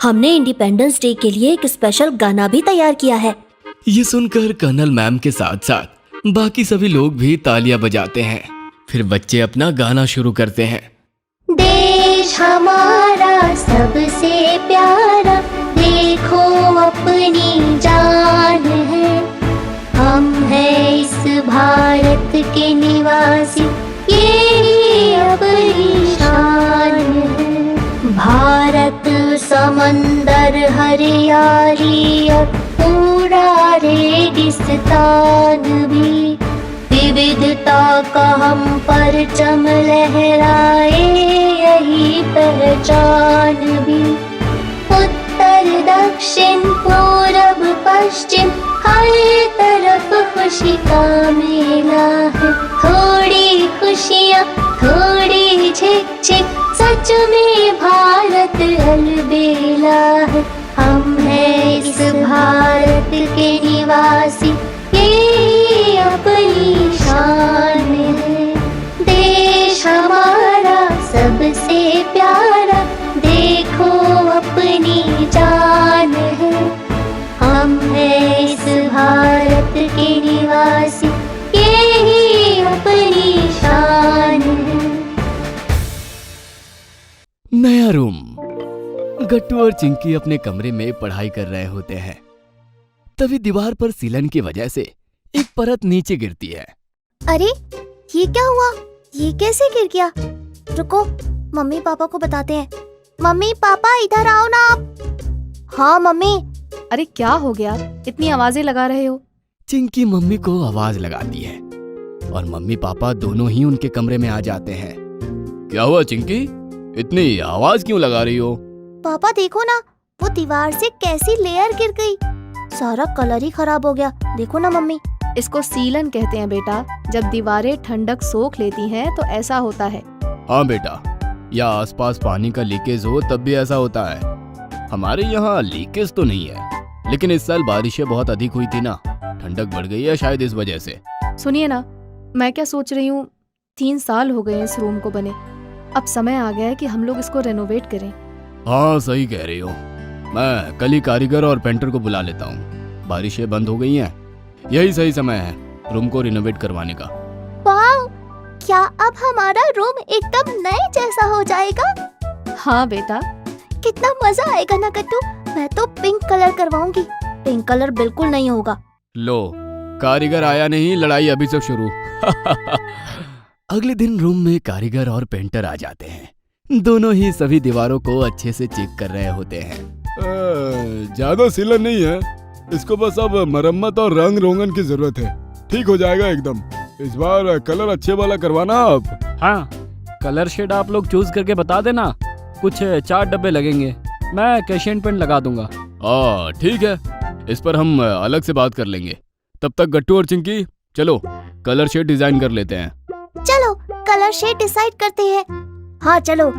हमने इंडिपेंडेंस डे के लिए एक स्पेशल गाना भी तैयार किया है। ये सुनकर कर्नल मैम के साथ साथ बाकी सभी लोग भी तालियां बजाते हैं। फिर बच्चे अपना गाना शुरू करते हैं। देश हमारा सबसे प्यारा, देखो अपनी जान है। हम हैं इस भारत के निवासी, ये अपनी शान है। भारत समंदर हरियाली और पूरा रेगिस्तान भी, विविधता का हम परचम लहराए, यही पहचान भी। उत्तर दक्षिण पूरब पश्चिम, हर तरफ खुशी का मेला है। थोड़ी खुशियाँ थोड़ी झिकझिक, सच में भारत अलबेला है। हम हैं इस भारत के निवासी, ये अपनी शान है। देश हमारा सबसे प्यारा, देखो अपनी जान है। हम हैं इस भारत के निवासी। गट्टू और चिंकी अपने कमरे में पढ़ाई कर रहे होते हैं। तभी दीवार पर सीलन की वजह से एक परत नीचे गिरती है। अरे ये क्या हुआ? ये कैसे गिर गया? रुको, मम्मी पापा को बताते हैं। मम्मी पापा इधर आओ ना आप। हाँ मम्मी। अरे क्या हो गया, इतनी आवाजें लगा रहे हो? चिंकी मम्मी को आवाज लगाती है और मम्मी पापा दोनों ही उनके कमरे में आ जाते हैं। क्या हुआ चिंकी, इतनी आवाज क्यों लगा रही हो? पापा देखो ना, वो दीवार से कैसी लेयर गिर गई, सारा कलर ही खराब हो गया। देखो ना मम्मी। इसको सीलन कहते हैं बेटा। जब दीवारें ठंडक सोख लेती हैं तो ऐसा होता है। हाँ बेटा, या आसपास पानी का लीकेज हो तब भी ऐसा होता है। हमारे यहाँ लीकेज तो नहीं है, लेकिन इस साल बारिशें बहुत अधिक हुई थी ना, ठंडक बढ़ गई है शायद इस वजह से। सुनिए ना, मैं क्या सोच रही हूँ, 3 साल हो गए इस रूम को बने, अब समय आ गया है कि हम लोग इसको रेनोवेट करें। हाँ सही कह रही हो, मैं कल ही कारीगर और पेंटर को बुला लेता हूँ। बारिशें बंद हो गई हैं, यही सही समय है रूम को रिनोवेट करवाने का। वाह, क्या अब हमारा रूम एकदम नए जैसा हो जाएगा? हाँ बेटा। कितना मजा आएगा ना गट्टू। मैं तो पिंक कलर करवाऊंगी। पिंक कलर बिल्कुल नहीं होगा। लो, कारीगर आया नहीं, लड़ाई अभी से शुरू। अगले दिन रूम में कारीगर और पेंटर आ जाते हैं। दोनों ही सभी दीवारों को अच्छे से चेक कर रहे होते हैं। ज्यादा सीलन नहीं है, इसको बस अब मरम्मत और रंग रोगन की जरूरत है, ठीक हो जाएगा एकदम। इस बार कलर अच्छे वाला करवाना आप। हाँ, कलर शेड आप लोग चूज करके बता देना। कुछ 4 डब्बे लगेंगे, मैं कैशियन पेंट लगा दूंगा। ठीक है, इस पर हम अलग से बात कर लेंगे। तब तक गट्टू और चिंकी चलो कलर शेड डिजाइन कर लेते हैं। चलो कलर शेड डिसाइड करते हैं। हाँ चलो,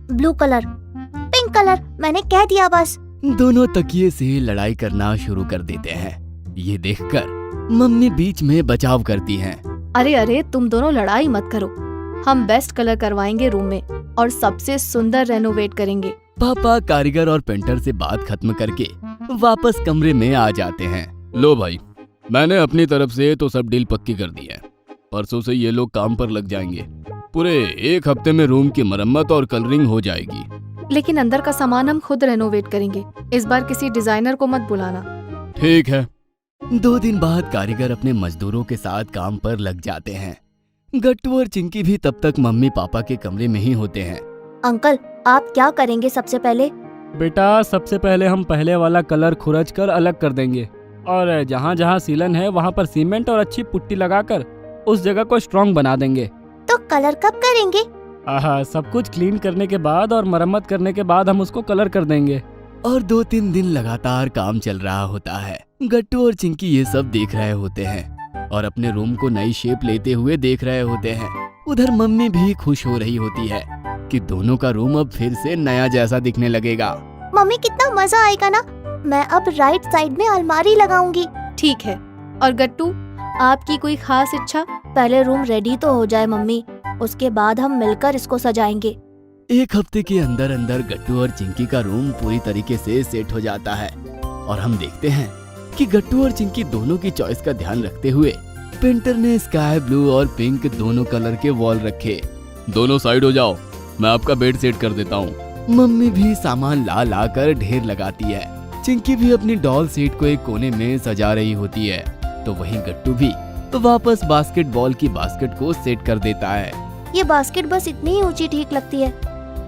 ब्लू कलर, पिंक कलर, मैंने कह दिया बस। दोनों तकिए से लड़ाई करना शुरू कर देते हैं। ये देखकर मम्मी बीच में बचाव करती हैं। अरे अरे, तुम दोनों लड़ाई मत करो, हम बेस्ट कलर करवाएंगे रूम में और सबसे सुंदर रेनोवेट करेंगे। पापा कारीगर और पेंटर से बात खत्म करके वापस कमरे में आ जाते हैं। लो भाई, मैंने अपनी तरफ से तो सब डील पक्की कर दी है। परसों से ये लोग काम पर लग जाएंगे। पूरे 1 हफ्ते में रूम की मरम्मत और कलरिंग हो जाएगी। लेकिन अंदर का सामान हम खुद रेनोवेट करेंगे, इस बार किसी डिजाइनर को मत बुलाना। ठीक है। 2 दिन बाद कारीगर अपने मजदूरों के साथ काम पर लग जाते हैं। गट्टू और चिंकी भी तब तक मम्मी पापा के कमरे में ही होते हैं। अंकल, आप क्या करेंगे सबसे पहले? बेटा, सबसे पहले हम पहले वाला कलर खुरच कर अलग कर देंगे और जहाँ जहाँ सीलन है वहाँ पर सीमेंट और अच्छी पुट्टी लगाकर उस जगह को स्ट्रॉन्ग बना देंगे। तो कलर कब करेंगे? सब कुछ क्लीन करने के बाद और मरम्मत करने के बाद हम उसको कलर कर देंगे। और 2-3 दिन लगातार काम चल रहा होता है। गट्टू और चिंकी ये सब देख रहे होते हैं और अपने रूम को नई शेप लेते हुए देख रहे होते हैं। उधर मम्मी भी खुश हो रही होती है कि दोनों का रूम अब फिर से नया जैसा दिखने लगेगा। मम्मी कितना मजा आएगा ना। मैं अब राइट साइड में अलमारी लगाऊंगी। ठीक है। और गट्टू, आपकी कोई खास इच्छा? पहले रूम रेडी तो हो जाए मम्मी, उसके बाद हम मिलकर इसको सजाएंगे। 1 हफ्ते के अंदर अंदर गट्टू और चिंकी का रूम पूरी तरीके से सेट हो जाता है और हम देखते हैं कि गट्टू और चिंकी दोनों की चॉइस का ध्यान रखते हुए पेंटर ने स्काई ब्लू और पिंक दोनों कलर के वॉल रखे। दोनों साइड हो जाओ, मैं आपका बेड सेट कर देता हूँ। मम्मी भी सामान ला ला कर ढेर लगाती है। चिंकी भी अपनी डॉल सेट को एक कोने में सजा रही होती है, तो वहीं गट्टू भी वापस बास्केटबॉल की बास्केट को सेट कर देता है। ये बास्केट बस इतनी ही ऊंची ठीक लगती है,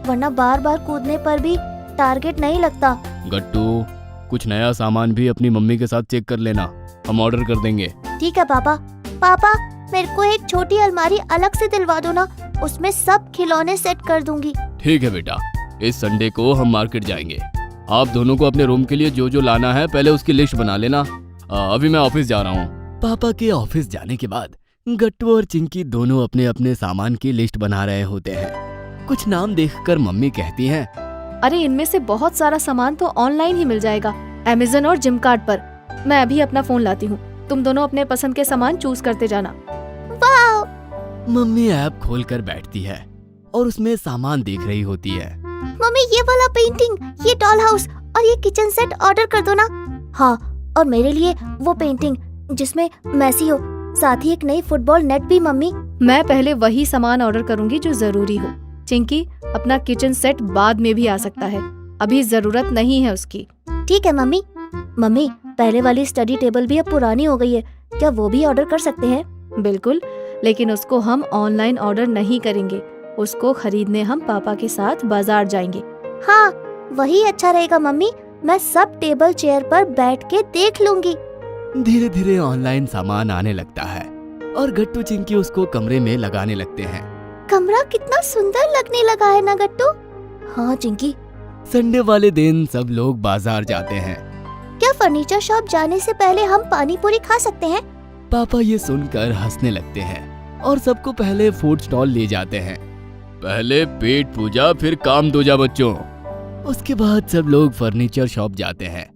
वरना बार बार कूदने पर भी टारगेट नहीं लगता। गट्टू, कुछ नया सामान भी अपनी मम्मी के साथ चेक कर लेना, हम ऑर्डर कर देंगे। ठीक है पापा। पापा, मेरे को एक छोटी अलमारी अलग से दिलवा दो ना, उसमें सब खिलौने सेट कर दूंगी। ठीक है बेटा, इस संडे को हम मार्केट जाएंगे। आप दोनों को अपने रूम के लिए जो जो लाना है पहले उसकी लिस्ट बना लेना। अभी मैं ऑफिस जा रहा हूँ। पापा के ऑफिस जाने के बाद गट्टू और चिंकी दोनों अपने अपने सामान की लिस्ट बना रहे होते हैं। कुछ नाम देखकर मम्मी कहती हैं, अरे इनमें से बहुत सारा सामान तो ऑनलाइन ही मिल जाएगा, अमेज़न और जिमकार्ट पर। मैं अभी अपना फोन लाती हूँ, तुम दोनों अपने पसंद के सामान चूज करते जाना। वाह! मम्मी ऐप खोल कर बैठती है और उसमें सामान देख रही होती है। मम्मी, ये वाला पेंटिंग, ये डॉल हाउस और ये किचन सेट ऑर्डर कर दो ना। हाँ, और मेरे लिए वो पेंटिंग जिसमें मैसी हो, साथ ही एक नई फुटबॉल नेट भी। मम्मी, मैं पहले वही सामान ऑर्डर करूंगी जो जरूरी हो। चिंकी, अपना किचन सेट बाद में भी आ सकता है। अभी जरूरत नहीं है उसकी। ठीक है मम्मी। मम्मी, पहले वाली स्टडी टेबल भी अब पुरानी हो गई है, क्या वो भी ऑर्डर कर सकते हैं? बिल्कुल, लेकिन उसको हम ऑनलाइन ऑर्डर नहीं करेंगे। उसको खरीदने हम पापा के साथ बाजार जाएंगे। हाँ, वही अच्छा रहेगा मम्मी। मैं सब टेबल चेयर पर बैठ के देख लूंगी। धीरे धीरे ऑनलाइन सामान आने लगता है और गट्टू चिंकी उसको कमरे में लगाने लगते हैं। कमरा कितना सुंदर लगने लगा है ना गट्टू? हाँ चिंकी। संडे वाले दिन सब लोग बाजार जाते हैं। क्या फर्नीचर शॉप जाने से पहले हम पानी पूरी खा सकते हैं? पापा ये सुनकर हंसने लगते हैं और सबको पहले फूड स्टॉल ले जाते हैं। पहले पेट पूजा फिर काम दूजा बच्चों। उसके बाद सब लोग फर्नीचर शॉप जाते हैं।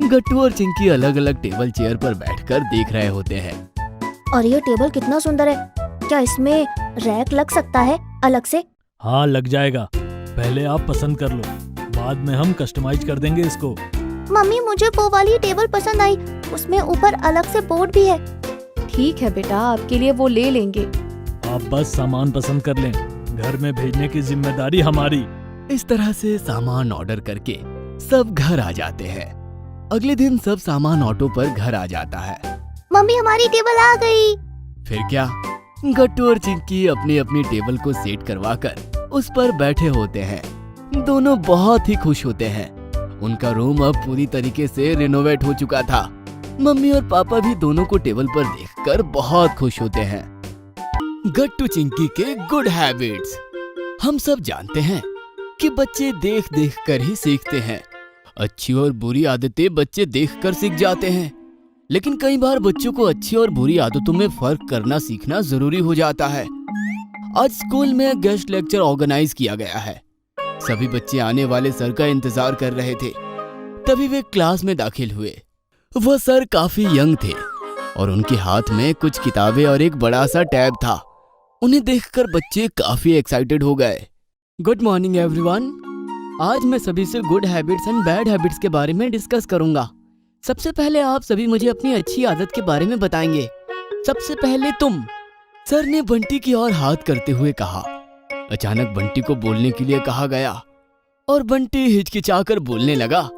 गट्टू और चिंकी अलग अलग टेबल चेयर पर बैठकर देख रहे होते हैं। और ये टेबल कितना सुंदर है, क्या इसमें रैक लग सकता है अलग से? हाँ लग जाएगा, पहले आप पसंद कर लो, बाद में हम कस्टमाइज कर देंगे इसको। मम्मी, मुझे वो वाली टेबल पसंद आई, उसमें ऊपर अलग से बोर्ड भी है। ठीक है बेटा, आपके लिए वो ले लेंगे। आप बस सामान पसंद कर लें, घर में भेजने की जिम्मेदारी हमारी। इस तरह से सामान ऑर्डर करके सब घर आ जाते हैं। अगले दिन सब सामान ऑटो पर घर आ जाता है। मम्मी, हमारी टेबल आ गई। फिर क्या, गट्टू और चिंकी अपनी अपनी टेबल को सेट करवाकर उस पर बैठे होते हैं। दोनों बहुत ही खुश होते हैं। उनका रूम अब पूरी तरीके से रिनोवेट हो चुका था। मम्मी और पापा भी दोनों को टेबल पर देखकर बहुत खुश होते हैं। गट्टू चिंकी के गुड हैबिट्स। हम सब जानते हैं कि बच्चे देख देख कर ही सीखते हैं। अच्छी और बुरी आदतें बच्चे देखकर सीख जाते हैं, लेकिन कई बार बच्चों को अच्छी और बुरी आदतों में फर्क करना सीखना जरूरी हो जाता है। आज स्कूल में गेस्ट लेक्चर ऑर्गेनाइज किया गया है। सभी बच्चे आने वाले सर का इंतजार कर रहे थे। तभी वे क्लास में दाखिल हुए। वह सर काफी यंग थे और उनके हाथ में कुछ किताबें और एक बड़ा सा टैब था। उन्हें देखकर बच्चे काफी एक्साइटेड हो गए। Good morning everyone. आज मैं सभी से good habits and bad habits के बारे में डिस्कस करूंगा। सबसे पहले आप सभी मुझे अपनी अच्छी आदत के बारे में बताएंगे। सबसे पहले तुम। सर ने बंटी की ओर हाथ करते हुए कहा। अचानक बंटी को बोलने के लिए कहा गया और बंटी हिचकिचाकर बोलने लगा।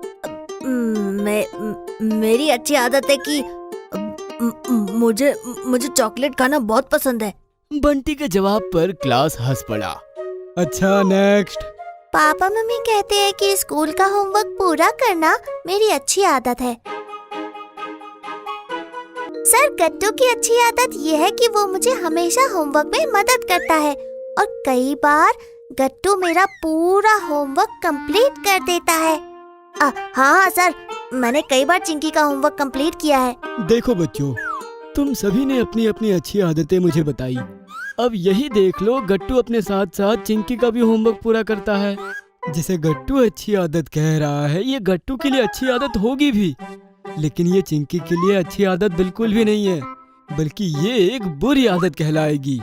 मेरी अच्छी आदत है कि मुझे चॉकलेट खाना बहुत पसंद है। बंटी के जवाब पर क्लास हंस पड़ा। अच्छा, नेक्स्ट। पापा मम्मी कहते हैं कि स्कूल का होमवर्क पूरा करना मेरी अच्छी आदत है। सर, गट्टू की अच्छी आदत यह है कि वो मुझे हमेशा होमवर्क में मदद करता है और कई बार गट्टू मेरा पूरा होमवर्क कंप्लीट कर देता है। हाँ सर, मैंने कई बार चिंकी का होमवर्क कंप्लीट किया है। देखो बच्चों, तुम सभी ने अपनी अपनी अच्छी आदतें मुझे बताई। अब यही देख लो, गट्टू अपने साथ साथ चिंकी का भी होमवर्क पूरा करता है। जिसे गट्टू अच्छी आदत कह रहा है, ये गट्टू के लिए अच्छी आदत होगी भी, लेकिन ये चिंकी के लिए अच्छी आदत बिल्कुल भी नहीं है, बल्कि ये एक बुरी आदत कहलाएगी।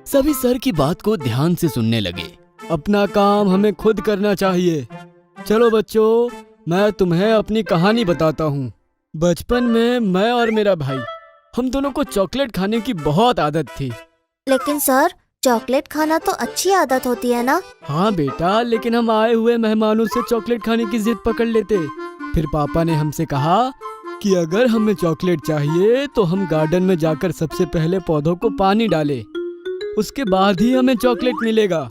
सभी सर की बात को ध्यान से सुनने लगे। अपना काम हमें खुद करना चाहिए। चलो बच्चों, मैं तुम्हें अपनी कहानी बताता हूँ। बचपन में मैं और मेरा भाई, हम दोनों को चॉकलेट खाने की बहुत आदत थी। लेकिन सर, चॉकलेट खाना तो अच्छी आदत होती है ना? हाँ बेटा, लेकिन हम आए हुए मेहमानों से चॉकलेट खाने की जिद पकड़ लेते। फिर पापा ने हमसे कहा कि अगर हमें चॉकलेट चाहिए तो हम गार्डन में जाकर सबसे पहले पौधों को पानी डालें, उसके बाद ही हमें चॉकलेट मिलेगा।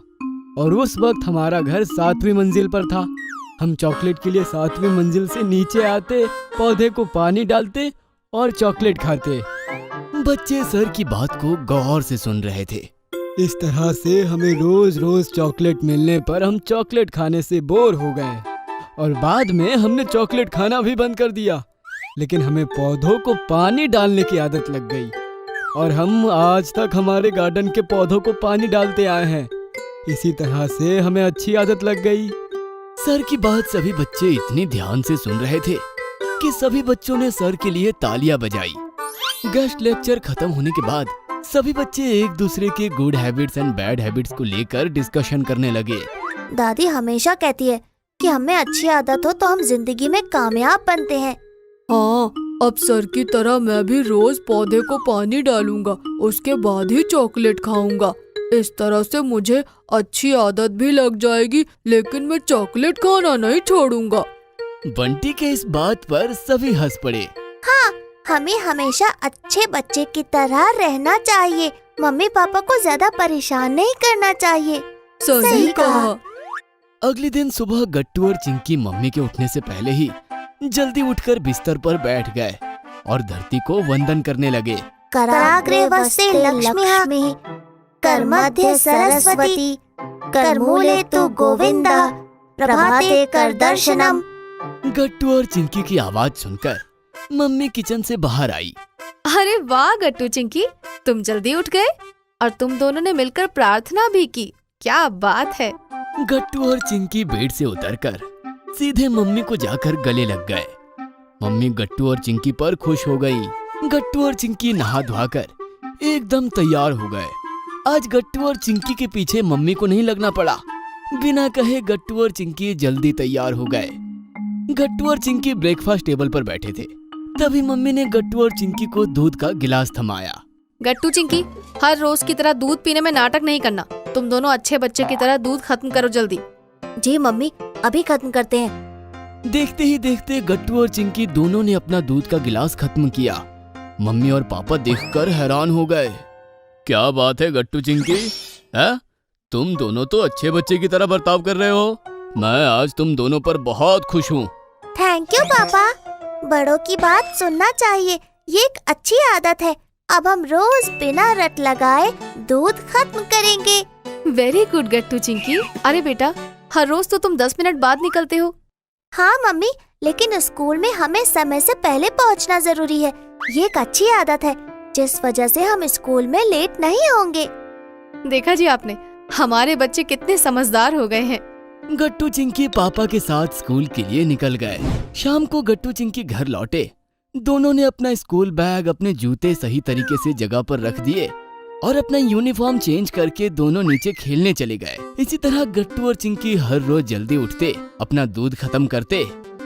और उस वक्त हमारा घर 7वीं मंजिल पर था। हम चॉकलेट के लिए 7वीं मंजिल से नीचे आते, पौधे को पानी डालते और चॉकलेट खाते। बच्चे सर की बात को गौर से सुन रहे थे। इस तरह से हमें रोज रोज चॉकलेट मिलने पर हम चॉकलेट खाने से बोर हो गए और बाद में हमने चॉकलेट खाना भी बंद कर दिया। लेकिन हमें पौधों को पानी डालने की आदत लग गई और हम आज तक हमारे गार्डन के पौधों को पानी डालते आए हैं। इसी तरह से हमें अच्छी आदत लग गई। सर की बात सभी बच्चे इतनी ध्यान से सुन रहे थे कि सभी बच्चों ने सर के लिए तालियां बजाई। गेस्ट लेक्चर खत्म होने के बाद सभी बच्चे एक दूसरे के good habits and bad habits को लेकर डिस्कशन करने लगे। दादी हमेशा कहती है कि हमें अच्छी आदत हो तो हम जिंदगी में कामयाब बनते हैं। हाँ, अब सर की तरह मैं भी रोज पौधे को पानी डालूंगा, उसके बाद ही चॉकलेट खाऊंगा। इस तरह से मुझे अच्छी आदत भी लग जाएगी, लेकिन मैं चॉकलेट खाना नहीं छोड़ूंगा। बंटी के इस बात पर सभी हंस पड़े। हाँ, हमें हमेशा अच्छे बच्चे की तरह रहना चाहिए। मम्मी पापा को ज्यादा परेशान नहीं करना चाहिए। सही कहा। अगले दिन सुबह गट्टू और चिंकी मम्मी के उठने से पहले ही जल्दी उठकर बिस्तर पर बैठ गए और धरती को वंदन करने लगे। कराग्रे वस्ते लक्ष्मी, कर मध्य सरस्वती, कर मूले तु गोविंदा, प्रभाते कर दर्शनम। गट्टू और चिंकी की आवाज सुनकर मम्मी किचन से बाहर आई। अरे वाह गट्टू चिंकी, तुम जल्दी उठ गए और तुम दोनों ने मिलकर प्रार्थना भी की। क्या बात है। गट्टू और चिंकी बेड से उतरकर सीधे मम्मी को जाकर गले लग गए। मम्मी गट्टू और चिंकी पर खुश हो गई। गट्टू और चिंकी नहा धोकर एकदम तैयार हो गए। आज गट्टू और चिंकी के पीछे मम्मी को नहीं लगना पड़ा। बिना कहे गट्टू और चिंकी जल्दी तैयार हो गए। गट्टू और चिंकी ब्रेकफास्ट टेबल पर बैठे थे, तभी मम्मी ने गट्टू और चिंकी को दूध का गिलास थमाया। गट्टू चिंकी, हर रोज की तरह दूध पीने में नाटक नहीं करना। तुम दोनों अच्छे बच्चे की तरह दूध खत्म करो जल्दी। जी मम्मी, अभी खत्म करते हैं। देखते ही देखते गट्टू और चिंकी दोनों ने अपना दूध का गिलास खत्म किया। मम्मी और पापा देखकर हैरान हो गए। क्या बात है गट्टू चिंकी, है? तुम दोनों तो अच्छे बच्चे की तरह बर्ताव कर रहे हो। मैं आज तुम दोनों पर बहुत खुश हूँ। थैंक यू पापा। बड़ों की बात सुनना चाहिए, ये एक अच्छी आदत है। अब हम रोज बिना रट लगाए दूध खत्म करेंगे। वेरी गुड गट्टू चिंकी। अरे बेटा, हर रोज तो तुम 10 मिनट बाद निकलते हो। हाँ मम्मी, लेकिन स्कूल में हमें समय से पहले पहुँचना जरूरी है। ये एक अच्छी आदत है, जिस वजह से हम स्कूल में लेट नहीं होंगे। देखा जी आपने, हमारे बच्चे कितने समझदार हो गए हैं। गट्टू चिंकी पापा के साथ स्कूल के लिए निकल गए। शाम को गट्टू चिंकी घर लौटे। दोनों ने अपना स्कूल बैग, अपने जूते सही तरीके से जगह पर रख दिए और अपना यूनिफॉर्म चेंज करके दोनों नीचे खेलने चले गए। इसी तरह गट्टू और चिंकी हर रोज जल्दी उठते, अपना दूध खत्म करते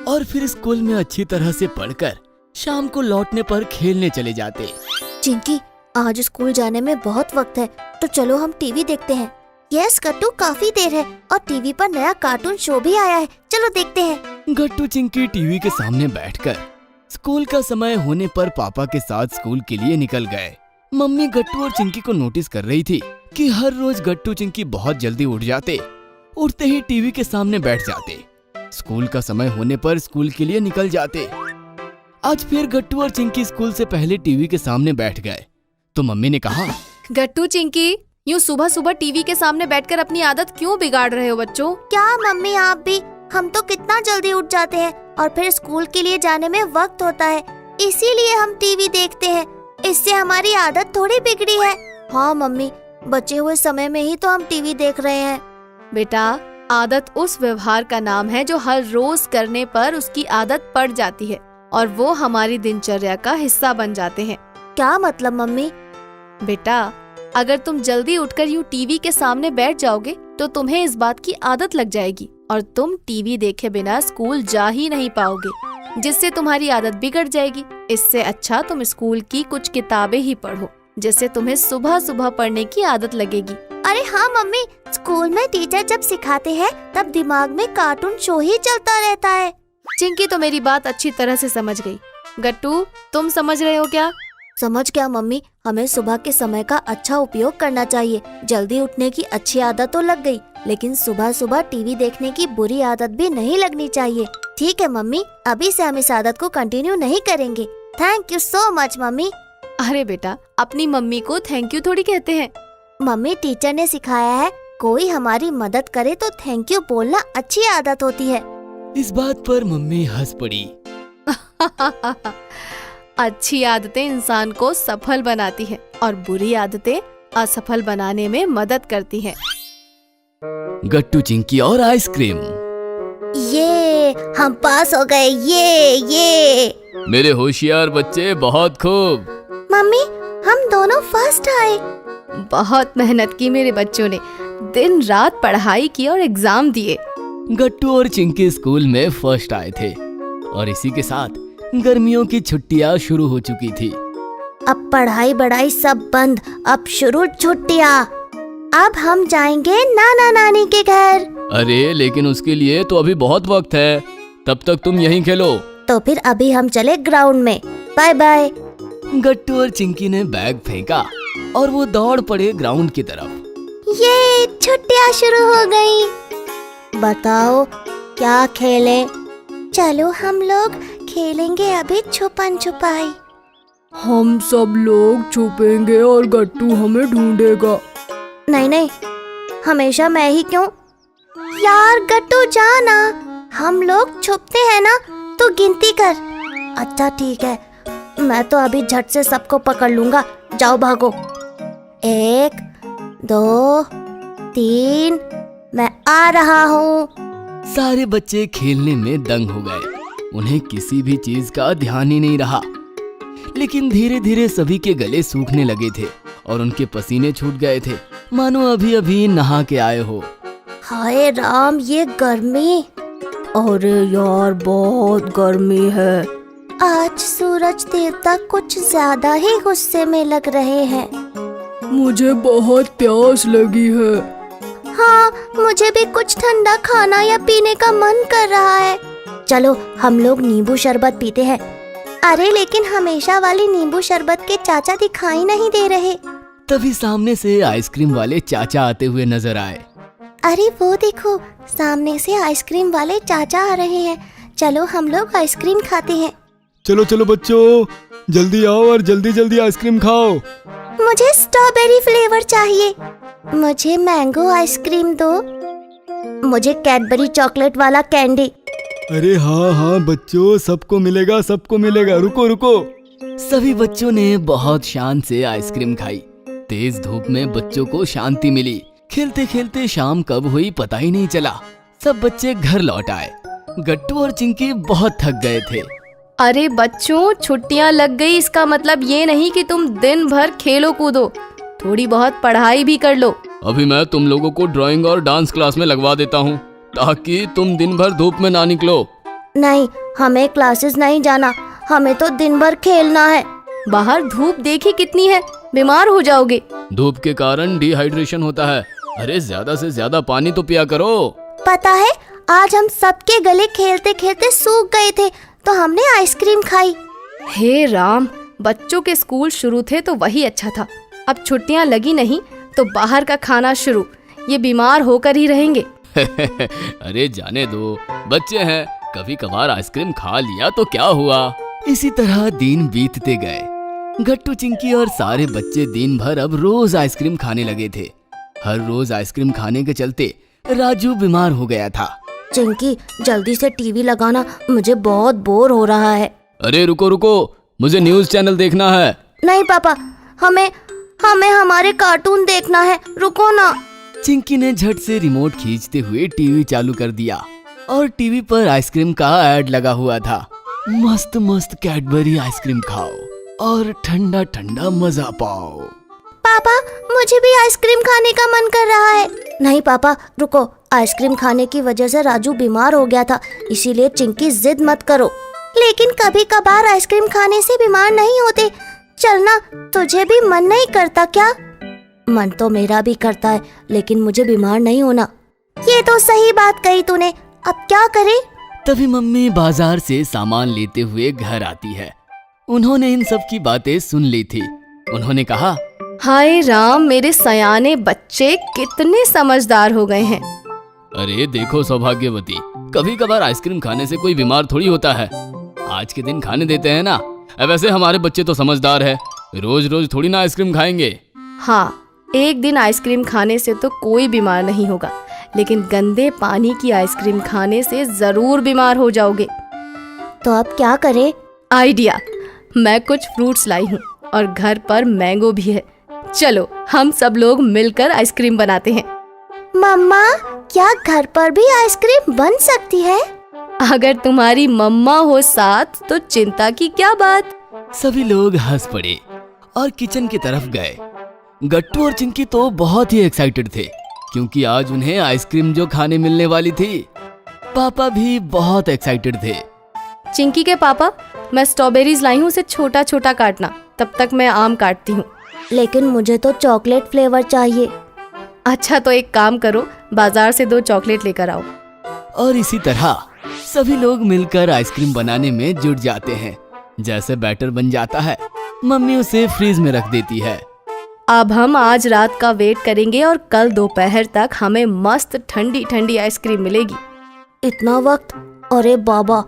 और फिर स्कूल में अच्छी तरह से पढ़कर शाम को लौटने पर खेलने चले जाते। चिंकी, आज स्कूल जाने में बहुत वक्त है, तो चलो हम टीवी देखते हैं। यस गट्टू, काफी देर है और टीवी पर नया कार्टून शो भी आया है, चलो देखते हैं। गट्टू चिंकी टीवी के सामने बैठकर स्कूल का समय होने पर पापा के साथ स्कूल के लिए निकल गए। मम्मी गट्टू और चिंकी को नोटिस कर रही थी कि हर रोज गट्टू चिंकी बहुत जल्दी उठ जाते, उठते ही टीवी के सामने बैठ जाते। स्कूल का समय होने पर स्कूल के लिए निकल जाते। आज फिर गट्टू और चिंकी स्कूल से पहले टीवी के सामने बैठ गए तो मम्मी ने कहा, गट्टू चिंकी, यूँ सुबह सुबह टीवी के सामने बैठकर अपनी आदत क्यों बिगाड़ रहे हो बच्चों? क्या मम्मी, आप भी? हम तो कितना जल्दी उठ जाते हैं और फिर स्कूल के लिए जाने में वक्त होता है, इसीलिए हम टीवी देखते हैं। इससे हमारी आदत थोड़ी बिगड़ी है। हाँ मम्मी, बचे हुए समय में ही तो हम टीवी देख रहे हैं। बेटा, आदत उस व्यवहार का नाम है जो हर रोज करने पर उसकी आदत पड़ जाती है और वो हमारी दिनचर्या का हिस्सा बन जाते हैं। क्या मतलब मम्मी? बेटा, अगर तुम जल्दी उठकर यूँ टीवी के सामने बैठ जाओगे तो तुम्हें इस बात की आदत लग जाएगी और तुम टीवी देखे बिना स्कूल जा ही नहीं पाओगे, जिससे तुम्हारी आदत बिगड़ जाएगी। इससे अच्छा तुम स्कूल की कुछ किताबें ही पढ़ो, जिससे तुम्हें सुबह सुबह पढ़ने की आदत लगेगी। अरे हाँ मम्मी, स्कूल में टीचर जब सिखाते हैं तब दिमाग में कार्टून शो ही चलता रहता है। चिंकी तो मेरी बात अच्छी तरह से समझ गई। गट्टू, तुम समझ रहे हो क्या? समझ गया मम्मी, हमें सुबह के समय का अच्छा उपयोग करना चाहिए। जल्दी उठने की अच्छी आदत तो लग गई, लेकिन सुबह सुबह टीवी देखने की बुरी आदत भी नहीं लगनी चाहिए। ठीक है मम्मी, अभी से हम इस आदत को कंटिन्यू नहीं करेंगे। Thank you so much mummy. अरे बेटा, अपनी मम्मी को थैंक यू थोड़ी कहते हैं। मम्मी, टीचर ने सिखाया है कोई हमारी मदद करे तो थैंक यू बोलना अच्छी आदत होती है। इस बात पर मम्मी हंस पड़ी। अच्छी आदतें इंसान को सफल बनाती है और बुरी आदतें असफल बनाने में मदद करती हैं। गट्टू चिंकी और आइसक्रीम। ये हम पास हो गए, ये मेरे होशियार बच्चे, बहुत खूब। मम्मी, हम दोनों फर्स्ट आए। बहुत मेहनत की मेरे बच्चों ने, दिन रात पढ़ाई की और एग्जाम दिए। गट्टू और चिंकी स्कूल में फर्स्ट आए थे और इसी के साथ गर्मियों की छुट्टियां शुरू हो चुकी थी। अब पढ़ाई बढ़ाई सब बंद, अब शुरू छुट्टियाँ। अब हम जाएंगे नाना नानी के घर। अरे लेकिन उसके लिए तो अभी बहुत वक्त है, तब तक तुम यहीं खेलो। तो फिर अभी हम चले ग्राउंड में। Bye bye. गट्टू और चिंकी ने बैग फेंका और वो दौड़ पड़े ग्राउंड की तरफ। ये छुट्टियां शुरू हो गई। बताओ क्या खेलें? चलो हम लोग खेलेंगे अभी छुपन छुपाई। हम सब लोग छुपेंगे और गट्टू हमें ढूंढेगा। नहीं नहीं, हमेशा मैं ही क्यों? यार गट्टू जाना, हम लोग छुपते हैं ना, तो गिनती कर। अच्छा ठीक है, मैं तो अभी झट से सबको पकड़ लूंगा। जाओ भागो। 1 2 3, मैं आ रहा हूँ। सारे बच्चे खेलने में दंग हो गए। उन्हें किसी भी चीज का ध्यान ही नहीं रहा। लेकिन धीरे धीरे सभी के गले सूखने लगे थे और उनके पसीने छूट गए थे, मानो अभी अभी नहा के आए हो। हाय राम, ये गर्मी। अरे यार बहुत गर्मी है। आज सूरज देवता कुछ ज्यादा ही गुस्से में लग रहे हैं। मुझे बहुत प्यास लगी है। हाँ, मुझे भी कुछ ठंडा खाना या पीने का मन कर रहा है। चलो हम लोग नींबू शरबत पीते हैं। अरे लेकिन हमेशा वाली नींबू शरबत के चाचा दिखाई नहीं दे रहे। तभी सामने से आइसक्रीम वाले चाचा आते हुए नजर आए। अरे वो देखो, सामने से आइसक्रीम वाले चाचा आ रहे हैं। चलो हम लोग आइसक्रीम खाते हैं। चलो चलो बच्चों, जल्दी आओ और जल्दी जल्दी आइसक्रीम खाओ। मुझे स्ट्रॉबेरी फ्लेवर चाहिए। मुझे मैंगो आइसक्रीम दो। मुझे कैडबरी चॉकलेट वाला कैंडी। अरे हाँ हाँ बच्चों, सबको मिलेगा सबको मिलेगा। रुको रुको। सभी बच्चों ने बहुत शान से आइसक्रीम खाई। तेज धूप में बच्चों को शांति मिली। खेलते खेलते शाम कब हुई पता ही नहीं चला। सब बच्चे घर लौट आए। गट्टू और चिंकी बहुत थक गए थे। अरे बच्चों, छुट्टियां लग गई इसका मतलब ये नहीं कि तुम दिन भर खेलो कूदो, थोड़ी बहुत पढ़ाई भी कर लो। अभी मैं तुम लोगों को ड्राइंग और डांस क्लास में लगवा देता हूँ, ताकि तुम दिन भर धूप में ना निकलो। नहीं, हमें क्लासेस नहीं जाना, हमें तो दिन भर खेलना है। बाहर धूप देखी कितनी है, बीमार हो जाओगे। धूप के कारण डिहाइड्रेशन होता है। अरे ज्यादा से ज्यादा पानी तो पिया करो। पता है, आज हम सबके गले खेलते खेलते सूख गए थे, तो हमने आइसक्रीम खाई। हे राम, बच्चों के स्कूल शुरू थे तो वही अच्छा था। अब छुट्टियां लगी नहीं तो बाहर का खाना शुरू। ये बीमार होकर ही रहेंगे। अरे जाने दो, बच्चे हैं, कभी कभार आइसक्रीम खा लिया तो क्या हुआ। इसी तरह दिन बीतते गए। गट्टू, चिंकी और सारे बच्चे दिन भर अब रोज आइसक्रीम खाने लगे थे। हर रोज आइसक्रीम खाने के चलते राजू बीमार हो गया था। चिंकी, जल्दी से टीवी लगाना, मुझे बहुत बोर हो रहा है। अरे रुको रुको, मुझे न्यूज चैनल देखना है। नहीं पापा, हमें हमारे कार्टून देखना है, रुको ना। चिंकी ने झट से रिमोट खींचते हुए टीवी चालू कर दिया और टीवी पर आइसक्रीम का ऐड लगा हुआ था। मस्त मस्त कैडबरी आइसक्रीम खाओ और ठंडा ठंडा मजा पाओ। पापा, मुझे भी आइसक्रीम खाने का मन कर रहा है। नहीं पापा रुको, आइसक्रीम खाने की वजह से राजू बीमार हो गया था, इसीलिए चिंकी जिद मत करो। लेकिन कभी कभार आइसक्रीम खाने से बीमार नहीं होते। चलना, तुझे भी मन नहीं करता क्या? मन तो मेरा भी करता है, लेकिन मुझे बीमार नहीं होना। ये तो सही बात कही तूने, अब क्या करें? तभी मम्मी बाजार से सामान लेते हुए घर आती है। उन्होंने इन सब की बातें सुन ली थी। उन्होंने कहा, हाय राम, मेरे सयाने बच्चे कितने समझदार हो गए हैं। अरे देखो सौभाग्यवती, कभी कभार आइसक्रीम खाने से कोई बीमार थोड़ी होता है। आज के दिन खाने देते हैं ना। वैसे हमारे बच्चे तो समझदार है, रोज रोज थोड़ी ना आइसक्रीम खाएंगे। हाँ, एक दिन आइसक्रीम खाने से तो कोई बीमार नहीं होगा, लेकिन गंदे पानी की आइसक्रीम खाने से जरूर बीमार हो जाओगे। तो अब क्या करें? आइडिया, मैं कुछ फ्रूट्स लाई हूँ और घर पर मैंगो भी है। चलो हम सब लोग मिलकर आइसक्रीम बनाते हैं। मम्मा, क्या घर पर भी आइसक्रीम बन सकती है? अगर तुम्हारी मम्मा हो साथ तो चिंता की क्या बात। सभी लोग हंस पड़े और किचन की तरफ गए। गट्टू और चिंकी तो बहुत ही एक्साइटेड थे, क्योंकि आज उन्हें आइसक्रीम जो खाने मिलने वाली थी। पापा भी बहुत एक्साइटेड थे। चिंकी के पापा, मैं स्ट्रॉबेरीज लाई हूँ, उसे छोटा छोटा काटना, तब तक मैं आम काटती हूँ। लेकिन मुझे तो चॉकलेट फ्लेवर चाहिए। अच्छा तो एक काम करो, बाजार से 2 चॉकलेट लेकर आओ। और इसी तरह सभी लोग मिलकर आइसक्रीम बनाने में जुट जाते हैं। जैसे बैटर बन जाता है, मम्मी उसे फ्रीज में रख देती है। अब हम आज रात का वेट करेंगे और कल दोपहर तक हमें मस्त ठंडी ठंडी आइसक्रीम मिलेगी। इतना वक्त? अरे बाबा,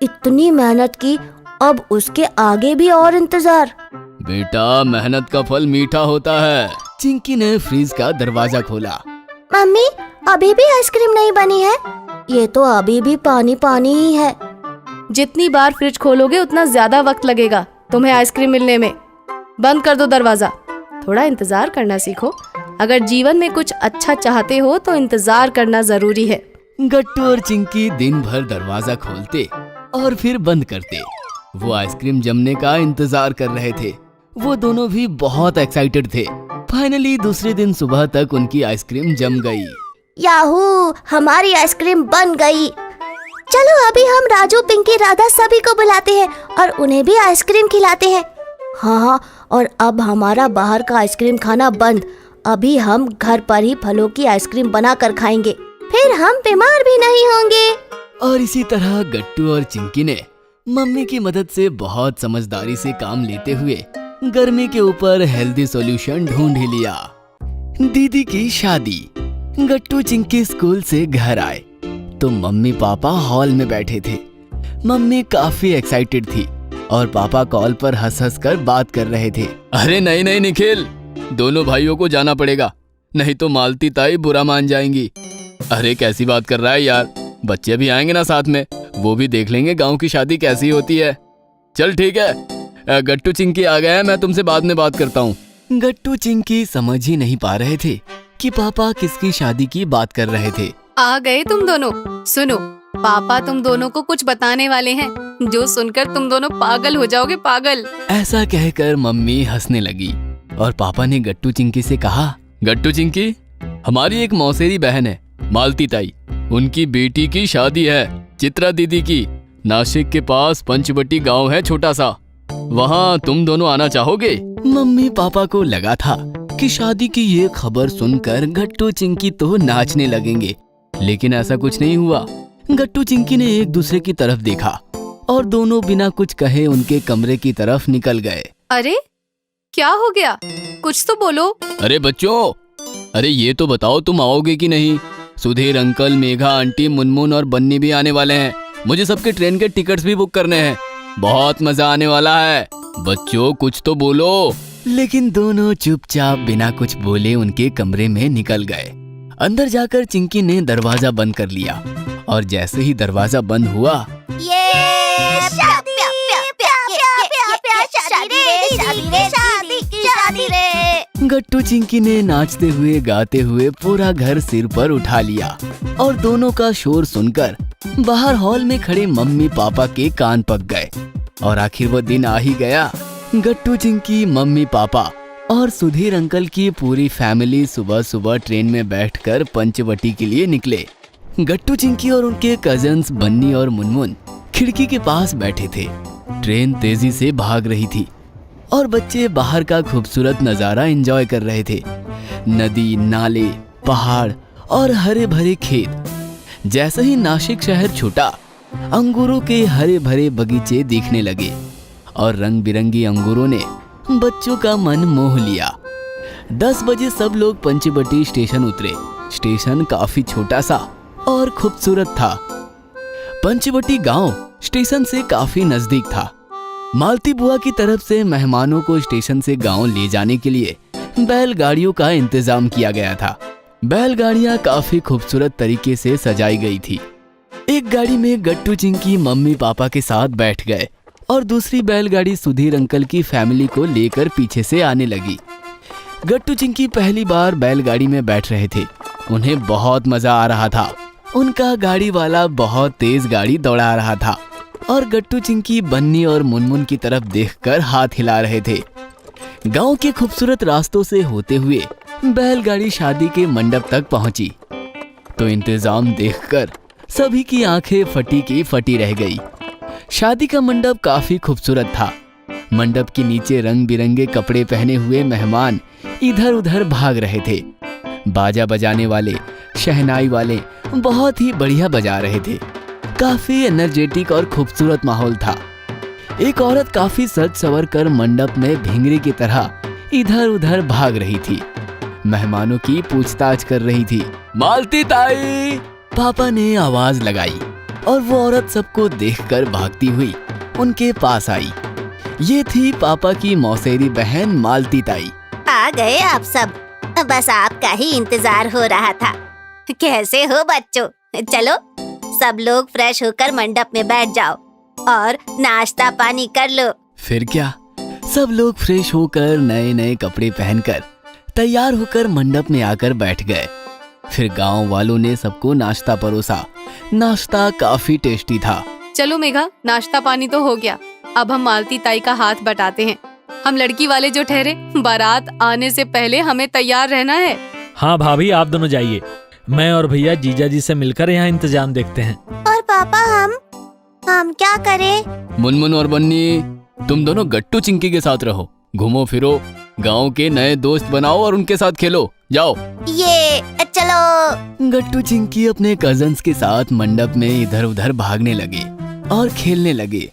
इतनी मेहनत की, अब उसके आगे भी और इंतजार। बेटा, मेहनत का फल मीठा होता है। चिंकी ने फ्रीज का दरवाजा खोला। मम्मी, अभी भी आइसक्रीम नहीं बनी है? ये तो अभी भी पानी पानी ही है। जितनी बार फ्रिज खोलोगे उतना ज्यादा वक्त लगेगा तुम्हें आइसक्रीम मिलने में। बंद कर दो दरवाजा। थोड़ा इंतजार करना सीखो। अगर जीवन में कुछ अच्छा चाहते हो तो इंतजार करना जरूरी है। गट्टू और चिंकी दिन भर दरवाजा खोलते और फिर बंद करते। वो आइसक्रीम जमने का इंतजार कर रहे थे। वो दोनों भी बहुत एक्साइटेड थे। फाइनली दूसरे दिन सुबह तक उनकी आइसक्रीम जम गई। याहू, हमारी आइसक्रीम बन गई। चलो अभी हम राजू, पिंकी, राधा सभी को बुलाते हैं और उन्हें भी आइसक्रीम खिलाते हैं। हाँ, और अब हमारा बाहर का आइसक्रीम खाना बंद। अभी हम घर पर ही फलों की आइसक्रीम बनाकर खाएंगे, फिर हम बीमार भी नहीं होंगे। और इसी तरह गट्टू और चिंकी ने मम्मी की मदद से बहुत समझदारी से काम लेते हुए गर्मी के ऊपर हेल्दी सॉल्यूशन ढूंढ ही लिया। दीदी की शादी। गट्टू चिंकी स्कूल से घर आए तो मम्मी पापा हॉल में बैठे थे। मम्मी काफी एक्साइटेड थी और पापा कॉल पर हंस हंस कर बात कर रहे थे। अरे नहीं नहीं निखिल, दोनों भाइयों को जाना पड़ेगा, नहीं तो मालती ताई बुरा मान जाएंगी। अरे कैसी बात कर रहा है यार, बच्चे भी आएंगे ना साथ में, वो भी देख लेंगे गांव की शादी कैसी होती है। चल ठीक है, गट्टू चिंकी आ गया है, मैं तुमसे बाद में बात करता हूँ। गट्टू चिंकी समझ ही नहीं पा रहे थे कि पापा किसकी शादी की बात कर रहे थे। आ गए तुम दोनों। सुनो, पापा तुम दोनों को कुछ बताने वाले हैं जो सुनकर तुम दोनों पागल हो जाओगे, पागल। ऐसा कहकर मम्मी हंसने लगी और पापा ने गट्टू चिंकी से कहा, गट्टू चिंकी, हमारी एक मौसेरी बहन है मालती ताई, उनकी बेटी की शादी है चित्रा दीदी की। नासिक के पास पंचवटी गांव है छोटा सा, वहाँ तुम दोनों आना चाहोगे? मम्मी पापा को लगा था कि शादी की ये खबर सुनकर गट्टू चिंकी तो नाचने लगेंगे, लेकिन ऐसा कुछ नहीं हुआ। गट्टू चिंकी ने एक दूसरे की तरफ देखा और दोनों बिना कुछ कहे उनके कमरे की तरफ निकल गए। अरे क्या हो गया, कुछ तो बोलो। अरे बच्चों, अरे ये तो बताओ तुम आओगे कि नहीं? सुधीर अंकल, मेघा आंटी, मुनमुन और बन्नी भी आने वाले हैं। मुझे सबके ट्रेन के टिकट्स भी बुक करने हैं, बहुत मजा आने वाला है। बच्चों कुछ तो बोलो। लेकिन दोनों चुपचाप बिना कुछ बोले उनके कमरे में निकल गए। अंदर जाकर चिंकी ने दरवाजा बंद कर लिया और जैसे ही दरवाजा बंद हुआ, गट्टू चिंकी ने नाचते हुए गाते हुए पूरा घर सिर पर उठा लिया और दोनों का शोर सुनकर बाहर हॉल में खड़े मम्मी पापा के कान पक गए। और आखिर वो दिन आ ही गया। गट्टू चिंकी, मम्मी पापा और सुधीर अंकल की पूरी फैमिली सुबह सुबह ट्रेन में बैठकर पंचवटी के लिए निकले। गट्टू चिंकी और उनके कजन्स बन्नी और मुनमुन खिड़की के पास बैठे थे। ट्रेन तेजी से भाग रही थी और बच्चे बाहर का खूबसूरत नजारा एंजॉय कर रहे थे। नदी, नाले, पहाड़ और हरे भरे खेत। जैसे ही नासिक शहर छूटा, अंगूरों के हरे भरे बगीचे दिखने लगे और रंग बिरंगी अंगूरों ने बच्चों का मन मोह लिया। 10 बजे सब लोग पंचवटी स्टेशन उतरे। स्टेशन काफी छोटा सा और खूबसूरत था। पंचवटी गांव स्टेशन से काफी नजदीक था। मालती बुआ की तरफ से मेहमानों को स्टेशन से गांव ले जाने के लिए बैलगाड़ियों का इंतजाम किया गया था। बैलगाड़ियां काफी खूबसूरत तरीके से सजाई गई थी। एक गाड़ी में गट्टू चिंकी मम्मी पापा के साथ बैठ गए और दूसरी बैलगाड़ी सुधीर अंकल की फैमिली को लेकर पीछे से आने लगी। गट्टू चिंकी पहली बार बैलगाड़ी में बैठ रहे थे। उन्हें बहुत मजा आ रहा था। उनका गाड़ी वाला बहुत तेज गाड़ी दौड़ा रहा था और गट्टू चिंकी बन्नी और मुनमुन की तरफ देखकर हाथ हिला रहे थे। गांव के खूबसूरत रास्तों से होते हुए बैलगाड़ी शादी के मंडप तक पहुंची तो इंतजाम देखकर सभी की आंखें फटी की फटी रह गई। शादी का मंडप काफी खूबसूरत था। मंडप के नीचे रंग बिरंगे कपड़े पहने हुए मेहमान इधर उधर भाग रहे थे। बाजा बजाने वाले, शहनाई वाले बहुत ही बढ़िया बजा रहे थे। काफी एनर्जेटिक और खूबसूरत माहौल था। एक औरत काफी सज संवर कर मंडप में भिंगरी की तरह इधर उधर भाग रही थी। मेहमानों की पूछताछ कर रही थी। मालती ताई, पापा ने आवाज लगाई और वो औरत सबको देखकर भागती हुई उनके पास आई। ये थी पापा की मौसेरी बहन मालती ताई। आ गए आप सब, बस आपका ही इंतजार हो रहा था। कैसे हो बच्चों? चलो सब लोग फ्रेश होकर मंडप में बैठ जाओ और नाश्ता पानी कर लो। फिर क्या, सब लोग फ्रेश होकर नए नए कपड़े पहनकर तैयार होकर मंडप में आकर बैठ गए। फिर गांव वालों ने सबको नाश्ता परोसा। नाश्ता काफी टेस्टी था। चलो मेघा, नाश्ता पानी तो हो गया, अब हम मालती ताई का हाथ बटाते हैं। हम लड़की वाले जो ठहरे, बारात आने से पहले हमें तैयार रहना है। हाँ भाभी, आप दोनों जाइए, मैं और भैया जीजा जी से मिलकर यहाँ इंतजाम देखते हैं। और पापा हम क्या करें? मुनमुन और बन्नी, तुम दोनों गट्टू चिंकी के साथ रहो, घूमो फिरो, गांव के नए दोस्त बनाओ और उनके साथ खेलो। जाओ। ये चलो। गट्टू चिंकी अपने कजन्स के साथ मंडप में इधर उधर भागने लगे और खेलने लगे।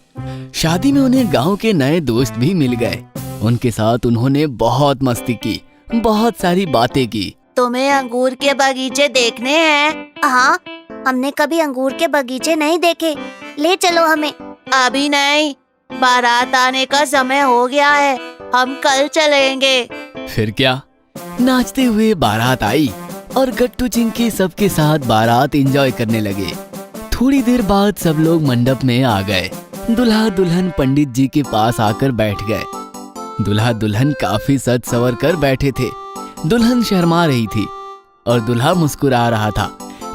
शादी में उन्हें गांव के नए दोस्त भी मिल गए। उनके साथ उन्होंने बहुत मस्ती की, बहुत सारी बातें की। तुम्हें अंगूर के बगीचे देखने हैं? हाँ, हमने कभी अंगूर के बगीचे नहीं देखे, ले चलो हमें। अभी नहीं, बारात आने का समय हो गया है, हम कल चलेंगे। फिर क्या, नाचते हुए बारात आई और गट्टू चिंकी सबके साथ बारात एंजॉय करने लगे। थोड़ी देर बाद सब लोग मंडप में आ गए। दुल्हा दुल्हन पंडित जी के पास आकर बैठ गए। दुल्हा दुल्हन काफी सज संवर कर बैठे थे। दुल्हन शर्मा रही थी और दुल्हा मुस्कुरा रहा था।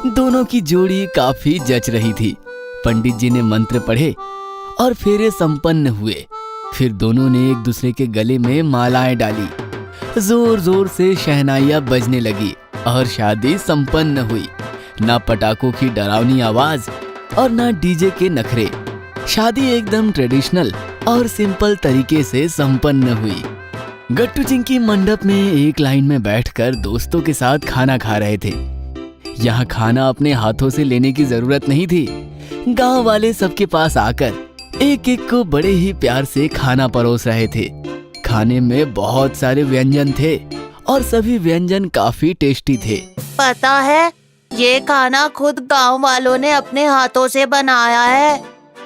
दोनों की जोड़ी काफी जच रही थी। पंडित जी ने मंत्र पढ़े और फेरे संपन्न हुए। फिर दोनों ने एक दूसरे के गले में मालाएं डाली। जोर जोर से शहनाइयां बजने लगी और शादी संपन्न हुई। ना पटाखों की डरावनी आवाज और ना डीजे के नखरे। शादी एकदम ट्रेडिशनल और सिंपल तरीके से संपन्न हुई। गट्टू चिंकी मंडप में एक लाइन में बैठकर दोस्तों के साथ खाना खा रहे थे। यहाँ खाना अपने हाथों से लेने की जरूरत नहीं थी। गांव वाले सबके पास आकर एक एक को बड़े ही प्यार से खाना परोस रहे थे। खाने में बहुत सारे व्यंजन थे और सभी व्यंजन काफी टेस्टी थे। पता है, ये खाना खुद गांव वालों ने अपने हाथों से बनाया है,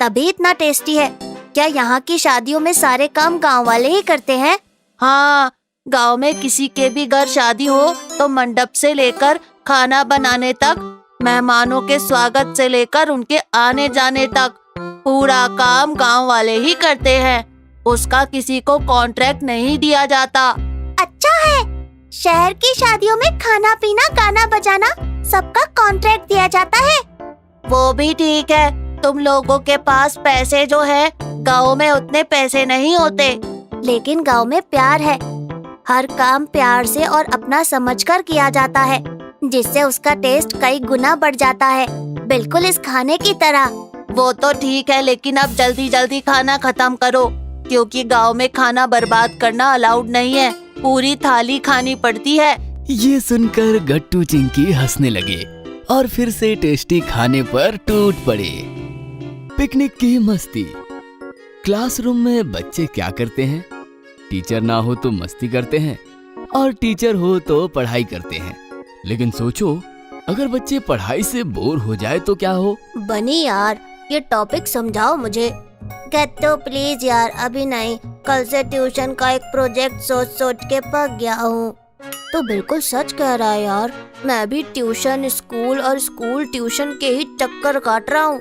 तभी इतना टेस्टी है। क्या यहाँ की शादियों में सारे काम गांव वाले ही करते हैं? हाँ, गांव में किसी के भी घर शादी हो तो मंडप से लेकर खाना बनाने तक, मेहमानों के स्वागत से लेकर उनके आने जाने तक पूरा काम गांव वाले ही करते हैं। उसका किसी को कॉन्ट्रैक्ट नहीं दिया जाता। अच्छा है, शहर की शादियों में खाना पीना गाना बजाना सबका कॉन्ट्रैक्ट दिया जाता है। वो भी ठीक है, तुम लोगों के पास पैसे जो है, गाँव में उतने पैसे नहीं होते। लेकिन गाँव में प्यार है, हर काम प्यार से और अपना समझकर किया जाता है, जिससे उसका टेस्ट कई गुना बढ़ जाता है, बिल्कुल इस खाने की तरह। वो तो ठीक है, लेकिन अब जल्दी जल्दी खाना खत्म करो, क्योंकि गांव में खाना बर्बाद करना अलाउड नहीं है, पूरी थाली खानी पड़ती है। ये सुनकर गट्टू चिंकी हंसने लगे और फिर से टेस्टी खाने पर टूट पड़े। पिकनिक की मस्ती। क्लासरूम में बच्चे क्या करते हैं? टीचर ना हो तो मस्ती करते हैं और टीचर हो तो पढ़ाई करते हैं। लेकिन सोचो, अगर बच्चे पढ़ाई से बोर हो जाए तो क्या हो? बनी यार, ये टॉपिक समझाओ मुझे। गट्टू प्लीज यार, अभी नहीं, कल से ट्यूशन का एक प्रोजेक्ट सोच सोच के पक गया हूँ। तो बिल्कुल सच कह रहा है यार, मैं भी ट्यूशन स्कूल और स्कूल ट्यूशन के ही चक्कर काट रहा हूँ।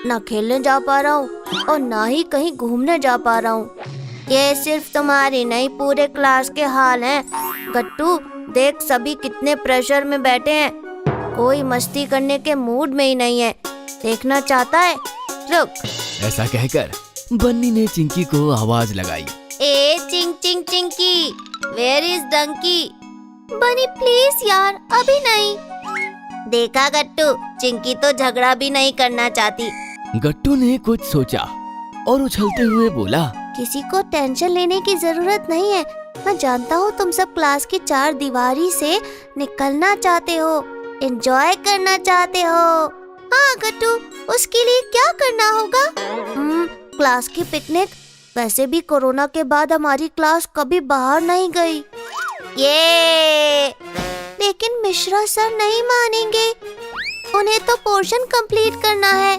ना खेलने जा पा रहा हूँ और ना ही कहीं घूमने जा पा रहा हूँ। ये सिर्फ तुम्हारी नहीं, पूरे क्लास के हाल हैं। गट्टू देख, सभी कितने प्रेशर में बैठे हैं, कोई मस्ती करने के मूड में ही नहीं है। देखना चाहता है? रुक। ऐसा कहकर बन्नी ने चिंकी को आवाज लगाई। ए चिंग चिंग चिंकी, वेयर इज डंकी? बनी प्लीज यार, अभी नहीं। देखा गट्टू, चिंकी तो झगड़ा भी नहीं करना चाहती। गट्टू ने कुछ सोचा और उछलते हुए बोला, किसी को टेंशन लेने की जरूरत नहीं है, मैं जानता हूँ तुम सब क्लास की चार दीवारी से निकलना चाहते हो, एंजॉय करना चाहते हो। हाँ गट्टू, उसके लिए क्या करना होगा? क्लास की पिकनिक। वैसे भी कोरोना के बाद हमारी क्लास कभी बाहर नहीं गई। ये लेकिन मिश्रा सर नहीं मानेंगे, उन्हें तो पोर्शन कंप्लीट करना है।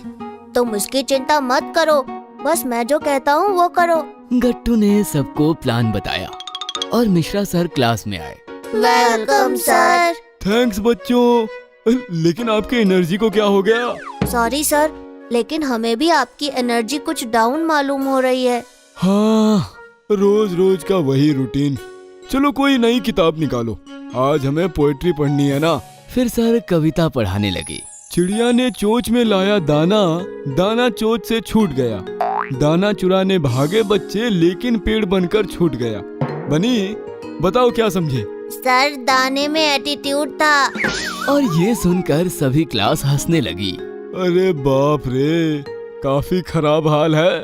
तुम उसकी चिंता मत करो, बस मैं जो कहता हूँ वो करो। गट्टू ने सबको प्लान बताया और मिश्रा सर क्लास में आए। Welcome sir. थैंक्स बच्चों, लेकिन आपकी एनर्जी को क्या हो गया? सॉरी सर, लेकिन हमें भी आपकी एनर्जी कुछ डाउन मालूम हो रही है। हाँ, रोज रोज का वही रूटीन। चलो कोई नई किताब निकालो, आज हमें पोएट्री पढ़नी है ना। फिर सर कविता पढ़ाने लगे। चिड़िया ने चोंच में लाया दाना, दाना चोंच से छूट गया। दाना चुराने भागे बच्चे, लेकिन पेड़ बनकर छूट गया। बनी, बताओ क्या समझे? सर, दाने में एटीट्यूड था। और ये सुनकर सभी क्लास हंसने लगी। अरे बाप रे, काफी खराब हाल है।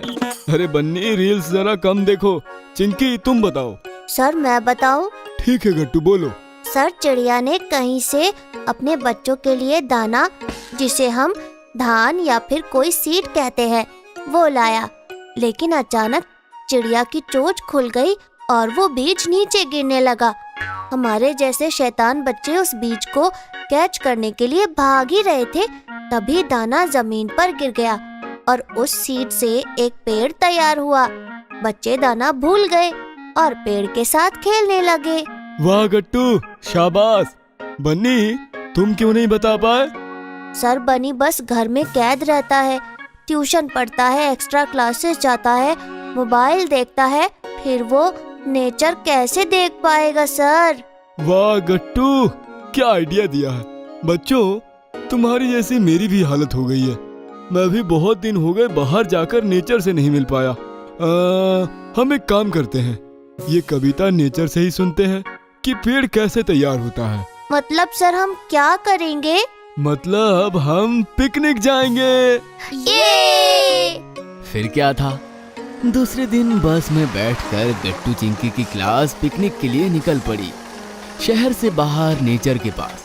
अरे बन्नी, रील्स जरा कम देखो। चिंकी, तुम बताओ। सर, मैं बताऊं? ठीक है गट्टू, बोलो। सर, चिड़िया ने कहीं से अपने बच्चों के लिए दाना, जिसे हम धान या फिर कोई सीड कहते हैं, वो लाया। लेकिन अचानक चिड़िया की चोंच खुल गई और वो बीज नीचे गिरने लगा। हमारे जैसे शैतान बच्चे उस बीज को कैच करने के लिए भाग ही रहे थे, तभी दाना जमीन पर गिर गया और उस सीड से एक पेड़ तैयार हुआ। बच्चे दाना भूल गए और पेड़ के साथ खेलने लगे। वाह गट्टू, शाबाश। बन्नी, तुम क्यों नहीं बता पाए? सर, बनी बस घर में कैद रहता है, ट्यूशन पढ़ता है, एक्स्ट्रा क्लासेस जाता है, मोबाइल देखता है, फिर वो नेचर कैसे देख पाएगा सर? वाह गट्टू, क्या आइडिया दिया है। बच्चों, तुम्हारी जैसी मेरी भी हालत हो गई है। मैं भी बहुत दिन हो गए बाहर जाकर नेचर से नहीं मिल पाया। हम एक काम करते हैं, ये कविता नेचर से ही सुनते हैं कि पेड़ कैसे तैयार होता है। मतलब सर, हम क्या करेंगे? मतलब हम पिकनिक जाएंगे। ये! फिर क्या था, दूसरे दिन बस में बैठकर गट्टू चिंकी की क्लास पिकनिक के लिए निकल पड़ी। शहर से बाहर नेचर के पास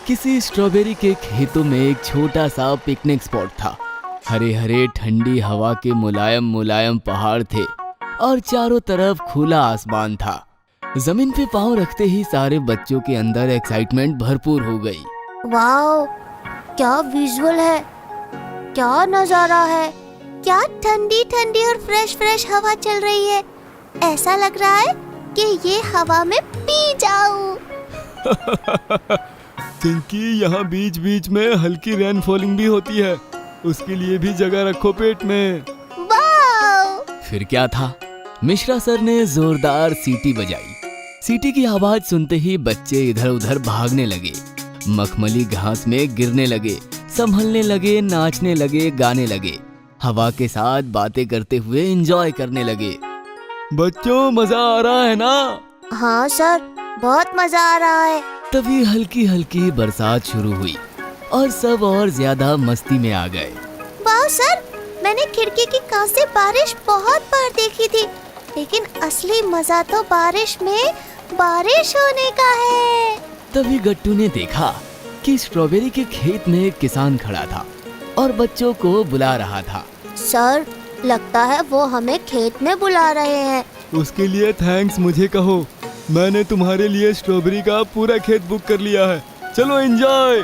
किसी स्ट्रॉबेरी के खेतों में एक छोटा सा पिकनिक स्पॉट था। हरे हरे ठंडी हवा के मुलायम मुलायम पहाड़ थे और चारों तरफ खुला आसमान था। जमीन पे पांव रखते ही सारे बच्चों के अंदर एक्साइटमेंट भरपूर हो गई। वाओ, क्या विजुअल है, क्या नजारा है, क्या ठंडी ठंडी और फ्रेश फ्रेश हवा चल रही है। ऐसा लग रहा है कि ये हवा में पी जाऊं। चिंकी, यहाँ बीच बीच में हल्की रेन फॉलिंग भी होती है, उसके लिए भी जगह रखो पेट में। वाओ! फिर क्या था, मिश्रा सर ने जोरदार सीटी बजाई। सीटी की आवाज सुनते ही बच्चे इधर उधर भागने लगे, मखमली घास में गिरने लगे, संभलने लगे, नाचने लगे, गाने लगे, हवा के साथ बातें करते हुए एंजॉय करने लगे। बच्चों, मजा आ रहा है ना? हाँ सर, बहुत मजा आ रहा है। तभी हल्की हल्की बरसात शुरू हुई और सब और ज्यादा मस्ती में आ गए। वाह सर, मैंने खिड़की की कांच से बारिश बहुत बार देखी थी, लेकिन असली मजा तो बारिश में बारिश होने का है। तभी गट्टू ने देखा कि स्ट्रॉबेरी के खेत में एक किसान खड़ा था और बच्चों को बुला रहा था। सर, लगता है वो हमें खेत में बुला रहे हैं। उसके लिए थैंक्स मुझे कहो, मैंने तुम्हारे लिए स्ट्रॉबेरी का पूरा खेत बुक कर लिया है। चलो एंजॉय।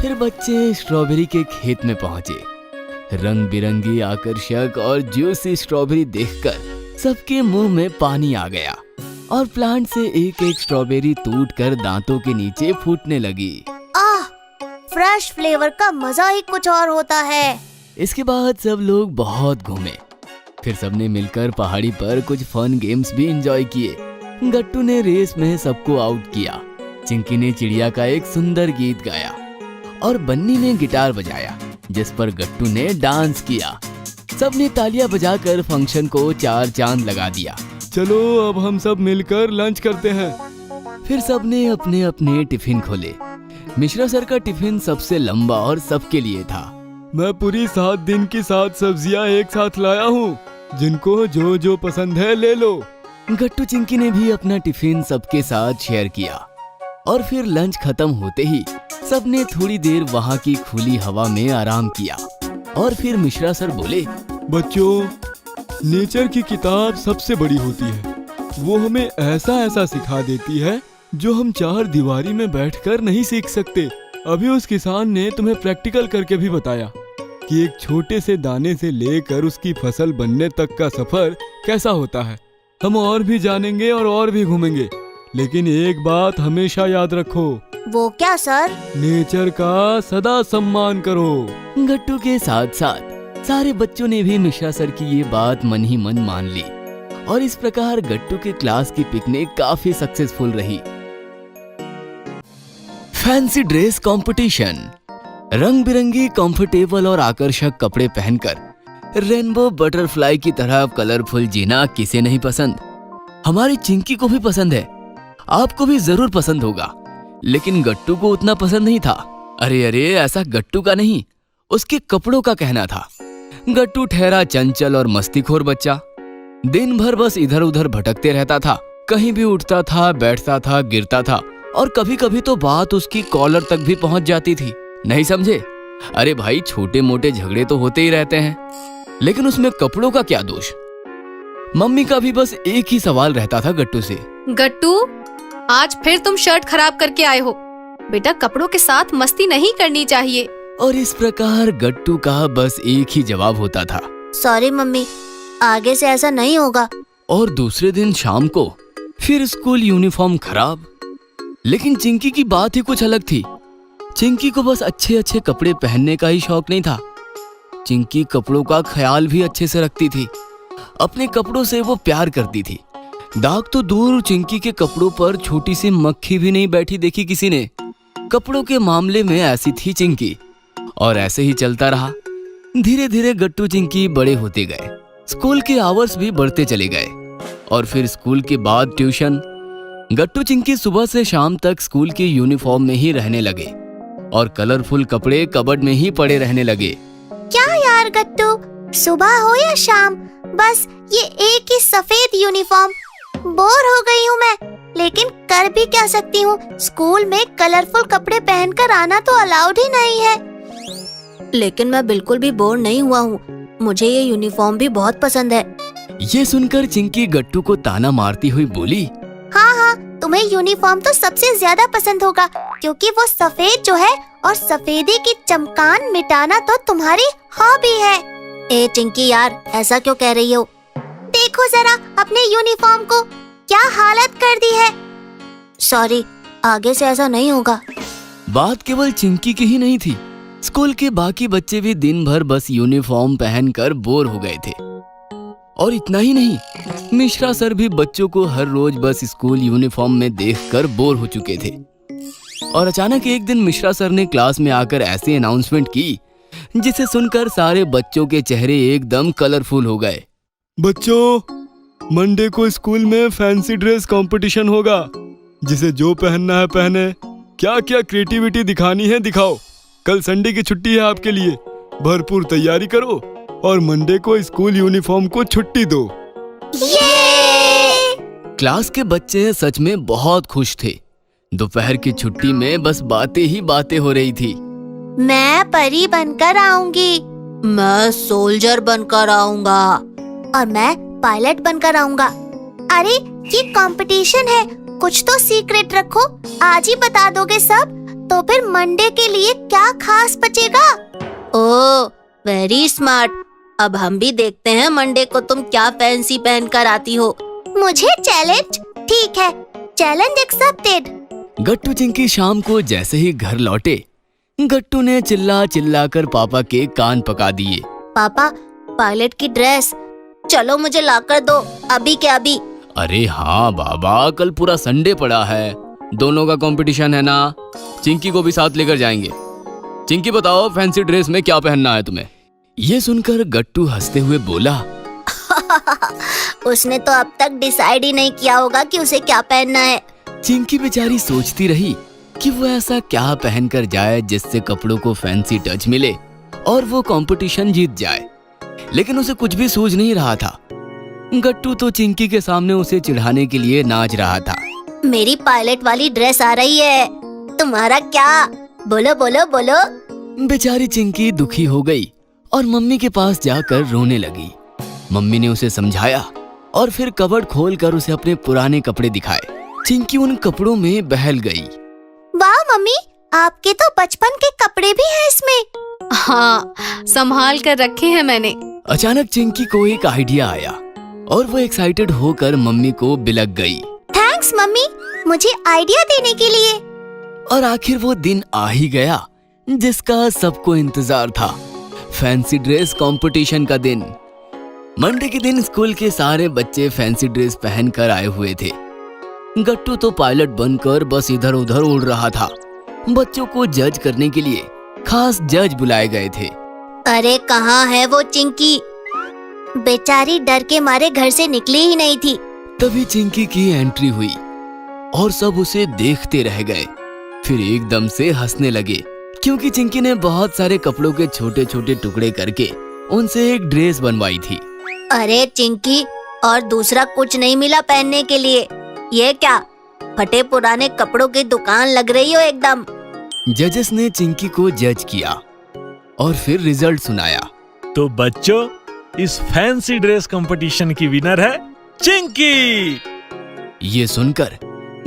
फिर बच्चे स्ट्रॉबेरी के खेत में पहुंचे। रंग बिरंगी, आकर्षक और जूसी स्ट्रॉबेरी देखकर सबके मुंह में पानी आ गया और प्लांट से एक एक स्ट्रॉबेरी टूटकर दांतों के नीचे फूटने लगी। आह, फ्रेश फ्लेवर का मजा ही कुछ और होता है। इसके बाद सब लोग बहुत घूमे। फिर सबने मिलकर पहाड़ी पर कुछ फन गेम्स भी एंजॉय किए। गट्टू ने रेस में सबको आउट किया, चिंकी ने चिड़िया का एक सुंदर गीत गाया और बन्नी ने गिटार बजाया, जिस पर गट्टू ने डांस किया। सबने तालियां बजाकर फंक्शन को 4 चांद लगा दिया। चलो अब हम सब मिलकर लंच करते हैं। फिर सबने अपने अपने टिफिन खोले। मिश्रा सर का टिफिन सबसे लंबा और सबके लिए था। मैं पूरी 7 दिन की 7 सब्जियां एक साथ लाया हूँ, जिनको जो जो पसंद है ले लो। गट्टू चिंकी ने भी अपना टिफिन सबके साथ शेयर किया और फिर लंच खत्म होते ही सबने थोड़ी देर वहां की खुली हवा में आराम किया। और फिर मिश्रा सर बोले, बच्चों, नेचर की किताब सबसे बड़ी होती है। वो हमें ऐसा ऐसा सिखा देती है जो हम चार दीवारी में बैठकर नहीं सीख सकते। अभी उस किसान ने तुम्हें प्रैक्टिकल करके भी बताया कि एक छोटे से दाने से लेकर उसकी फसल बनने तक का सफर कैसा होता है। हम और भी जानेंगे और भी घूमेंगे, लेकिन एक बात हमेशा याद रखो। वो क्या सर? नेचर का सदा सम्मान करो। गट्टू के साथ साथ सारे बच्चों ने भी मिश्रा सर की ये बात मन ही मन मान ली और इस प्रकार गट्टू के क्लास की पिकनिक काफी सक्सेसफुल रही। Fancy dress competition. रंग बिरंगी, कंफर्टेबल और आकर्षक कपड़े पहनकर रेनबो बटरफ्लाई की तरह कलरफुल जीना किसे नहीं पसंद। हमारी चिंकी को भी पसंद है, आपको भी जरूर पसंद होगा, लेकिन गट्टू को उतना पसंद नहीं था। अरे ऐसा गट्टू का नहीं, उसके कपड़ों का कहना था। गट्टू ठहरा चंचल और मस्तीखोर बच्चा, दिन भर बस इधर उधर भटकते रहता था। कहीं भी उठता था, बैठता था, गिरता था और कभी कभी तो बात उसकी कॉलर तक भी पहुंच जाती थी। नहीं समझे? अरे भाई, छोटे मोटे झगड़े तो होते ही रहते हैं, लेकिन उसमें कपड़ों का क्या दोष। मम्मी का भी बस एक ही सवाल रहता था गट्टू से, गट्टू, आज फिर तुम शर्ट खराब करके आए हो। बेटा, कपड़ों के साथ मस्ती नहीं करनी चाहिए। और इस प्रकार गट्टू का बस एक ही जवाब होता था, सॉरी मम्मी, आगे से ऐसा नहीं होगा। और दूसरे दिन शाम को फिर स्कूल यूनिफॉर्म खराब। लेकिन चिंकी की बात ही कुछ अलग थी। चिंकी को बस अच्छे अच्छे कपड़े पहनने का ही शौक नहीं था, चिंकी कपड़ों का ख्याल भी अच्छे से रखती थी। अपने कपड़ों से वो प्यार करती थी। दाग तो दूर, चिंकी के कपड़ों पर छोटी सी मक्खी भी नहीं बैठी देखी किसी ने। कपड़ों के मामले में ऐसी थी चिंकी, और ऐसे ही चलता रहा। धीरे धीरे गट्टू चिंकी बड़े होते गए, स्कूल के आवर्स भी बढ़ते चले गए और फिर स्कूल के बाद ट्यूशन। गट्टू चिंकी सुबह से शाम तक स्कूल की यूनिफॉर्म में ही रहने लगे और कलरफुल कपड़े कबर्ड में ही पड़े रहने लगे। क्या यार गट्टू, सुबह हो या शाम, बस ये एक ही सफेद यूनिफॉर्म। बोर हो गई हूँ मैं, लेकिन कर भी क्या सकती हूँ। स्कूल में कलरफुल कपड़े पहनकर आना तो अलाउड ही नहीं है। लेकिन मैं बिल्कुल भी बोर नहीं हुआ हूँ, मुझे ये यूनिफॉर्म भी बहुत पसंद है। ये सुनकर चिंकी गट्टू को ताना मारती हुई बोली, हाँ, तुम्हें यूनिफॉर्म तो सबसे ज्यादा पसंद होगा, क्योंकि वो सफेद जो है और सफेदी की चमकान मिटाना तो तुम्हारी हॉबी है। ए चिंकी यार, ऐसा क्यों कह रही हो? देखो जरा अपने यूनिफॉर्म को, क्या हालत कर दी है। सॉरी, आगे से ऐसा नहीं होगा। बात केवल चिंकी की ही नहीं थी, स्कूल के बाकी बच्चे भी दिन भर बस यूनिफॉर्म पहनकर बोर हो गए थे। और इतना ही नहीं, मिश्रा सर भी बच्चों को हर रोज बस स्कूल यूनिफॉर्म में देखकर बोर हो चुके थे। और अचानक एक दिन मिश्रा सर ने क्लास में आकर ऐसी अनाउंसमेंट की जिसे सुनकर सारे बच्चों के चेहरे एकदम कलरफुल हो गए। बच्चों, मंडे को स्कूल में फैंसी ड्रेस कंपटीशन होगा। जिसे जो पहनना है पहने, क्या क्या क्रिएटिविटी दिखानी है दिखाओ। कल संडे की छुट्टी है आपके लिए, भरपूर तैयारी करो और मंडे को स्कूल यूनिफॉर्म को छुट्टी दो। क्लास के बच्चे सच में बहुत खुश थे। दोपहर की छुट्टी में बस बातें ही बातें हो रही थी। मैं परी बनकर आऊंगी, मैं सोल्जर बनकर आऊंगा और मैं पायलट बनकर आऊंगा। अरे ये कंपटीशन है, कुछ तो सीक्रेट रखो। आज ही बता दोगे सब तो फिर मंडे के लिए क्या खास बचेगा। ओह, वेरी स्मार्ट। अब हम भी देखते हैं मंडे को तुम क्या फैंसी पहनकर आती हो। मुझे चैलेंज? ठीक है, चैलेंज एक्सेप्टेड। गट्टू चिंकी शाम को जैसे ही घर लौटे, गट्टू ने चिल्ला चिल्ला कर पापा के कान पका दिए। पापा, पायलट की ड्रेस चलो मुझे लाकर दो, अभी के अभी। अरे हाँ बाबा, कल पूरा संडे पड़ा है, दोनों का कंपटीशन है ना, चिंकी को भी साथ लेकर जाएंगे। चिंकी बताओ, फैंसी ड्रेस में क्या पहनना है तुम्हें? ये सुनकर गट्टू हंसते हुए बोला, उसने तो अब तक डिसाइड ही नहीं किया होगा कि उसे क्या पहनना है। चिंकी बेचारी सोचती रही कि वो ऐसा क्या पहनकर जाए जिससे कपड़ों को फैंसी टच मिले और वो कंपटीशन जीत जाए, लेकिन उसे कुछ भी सूझ नहीं रहा था। गट्टू तो चिंकी के सामने उसे चिढ़ाने के लिए नाच रहा था। मेरी पायलट वाली ड्रेस आ रही है, तुम्हारा क्या? बोलो बोलो बोलो। बेचारी चिंकी दुखी हो गई और मम्मी के पास जाकर रोने लगी। मम्मी ने उसे समझाया और फिर कबर्ड खोलकर उसे अपने पुराने कपड़े दिखाए। चिंकी उन कपड़ों में बहल गई। वाह मम्मी, आपके तो बचपन के कपड़े भी हैं इसमें। हाँ, संभाल कर रखे हैं मैंने। अचानक चिंकी को एक आइडिया आया और वो एक्साइटेड होकर मम्मी को बिलक गई। थैंक्स मम्मी, मुझे आइडिया देने के लिए। और आखिर वो दिन आ ही गया जिसका सबको इंतजार था, फैंसी ड्रेस कंपटीशन का दिन। मंडे के दिन स्कूल के सारे बच्चे फैंसी ड्रेस पहनकर आए हुए थे। गट्टू तो पायलट बनकर बस इधर उधर उड़ रहा था। बच्चों को जज करने के लिए खास जज बुलाए गए थे। अरे कहाँ है वो चिंकी? बेचारी डर के मारे घर से निकली ही नहीं थी। तभी चिंकी की एंट्री हुई और सब उसे देखते रह गए। फिर एकदम से हंसने लगे क्योंकि चिंकी ने बहुत सारे कपड़ों के छोटे छोटे टुकड़े करके उनसे एक ड्रेस बनवाई थी। अरे चिंकी, और दूसरा कुछ नहीं मिला पहनने के लिए? ये क्या फटे पुराने कपड़ों की दुकान लग रही हो एकदम। जजेस ने चिंकी को जज किया और फिर रिजल्ट सुनाया। तो बच्चों, इस फैंसी ड्रेस कंपटीशन की विनर है चिंकी। ये सुनकर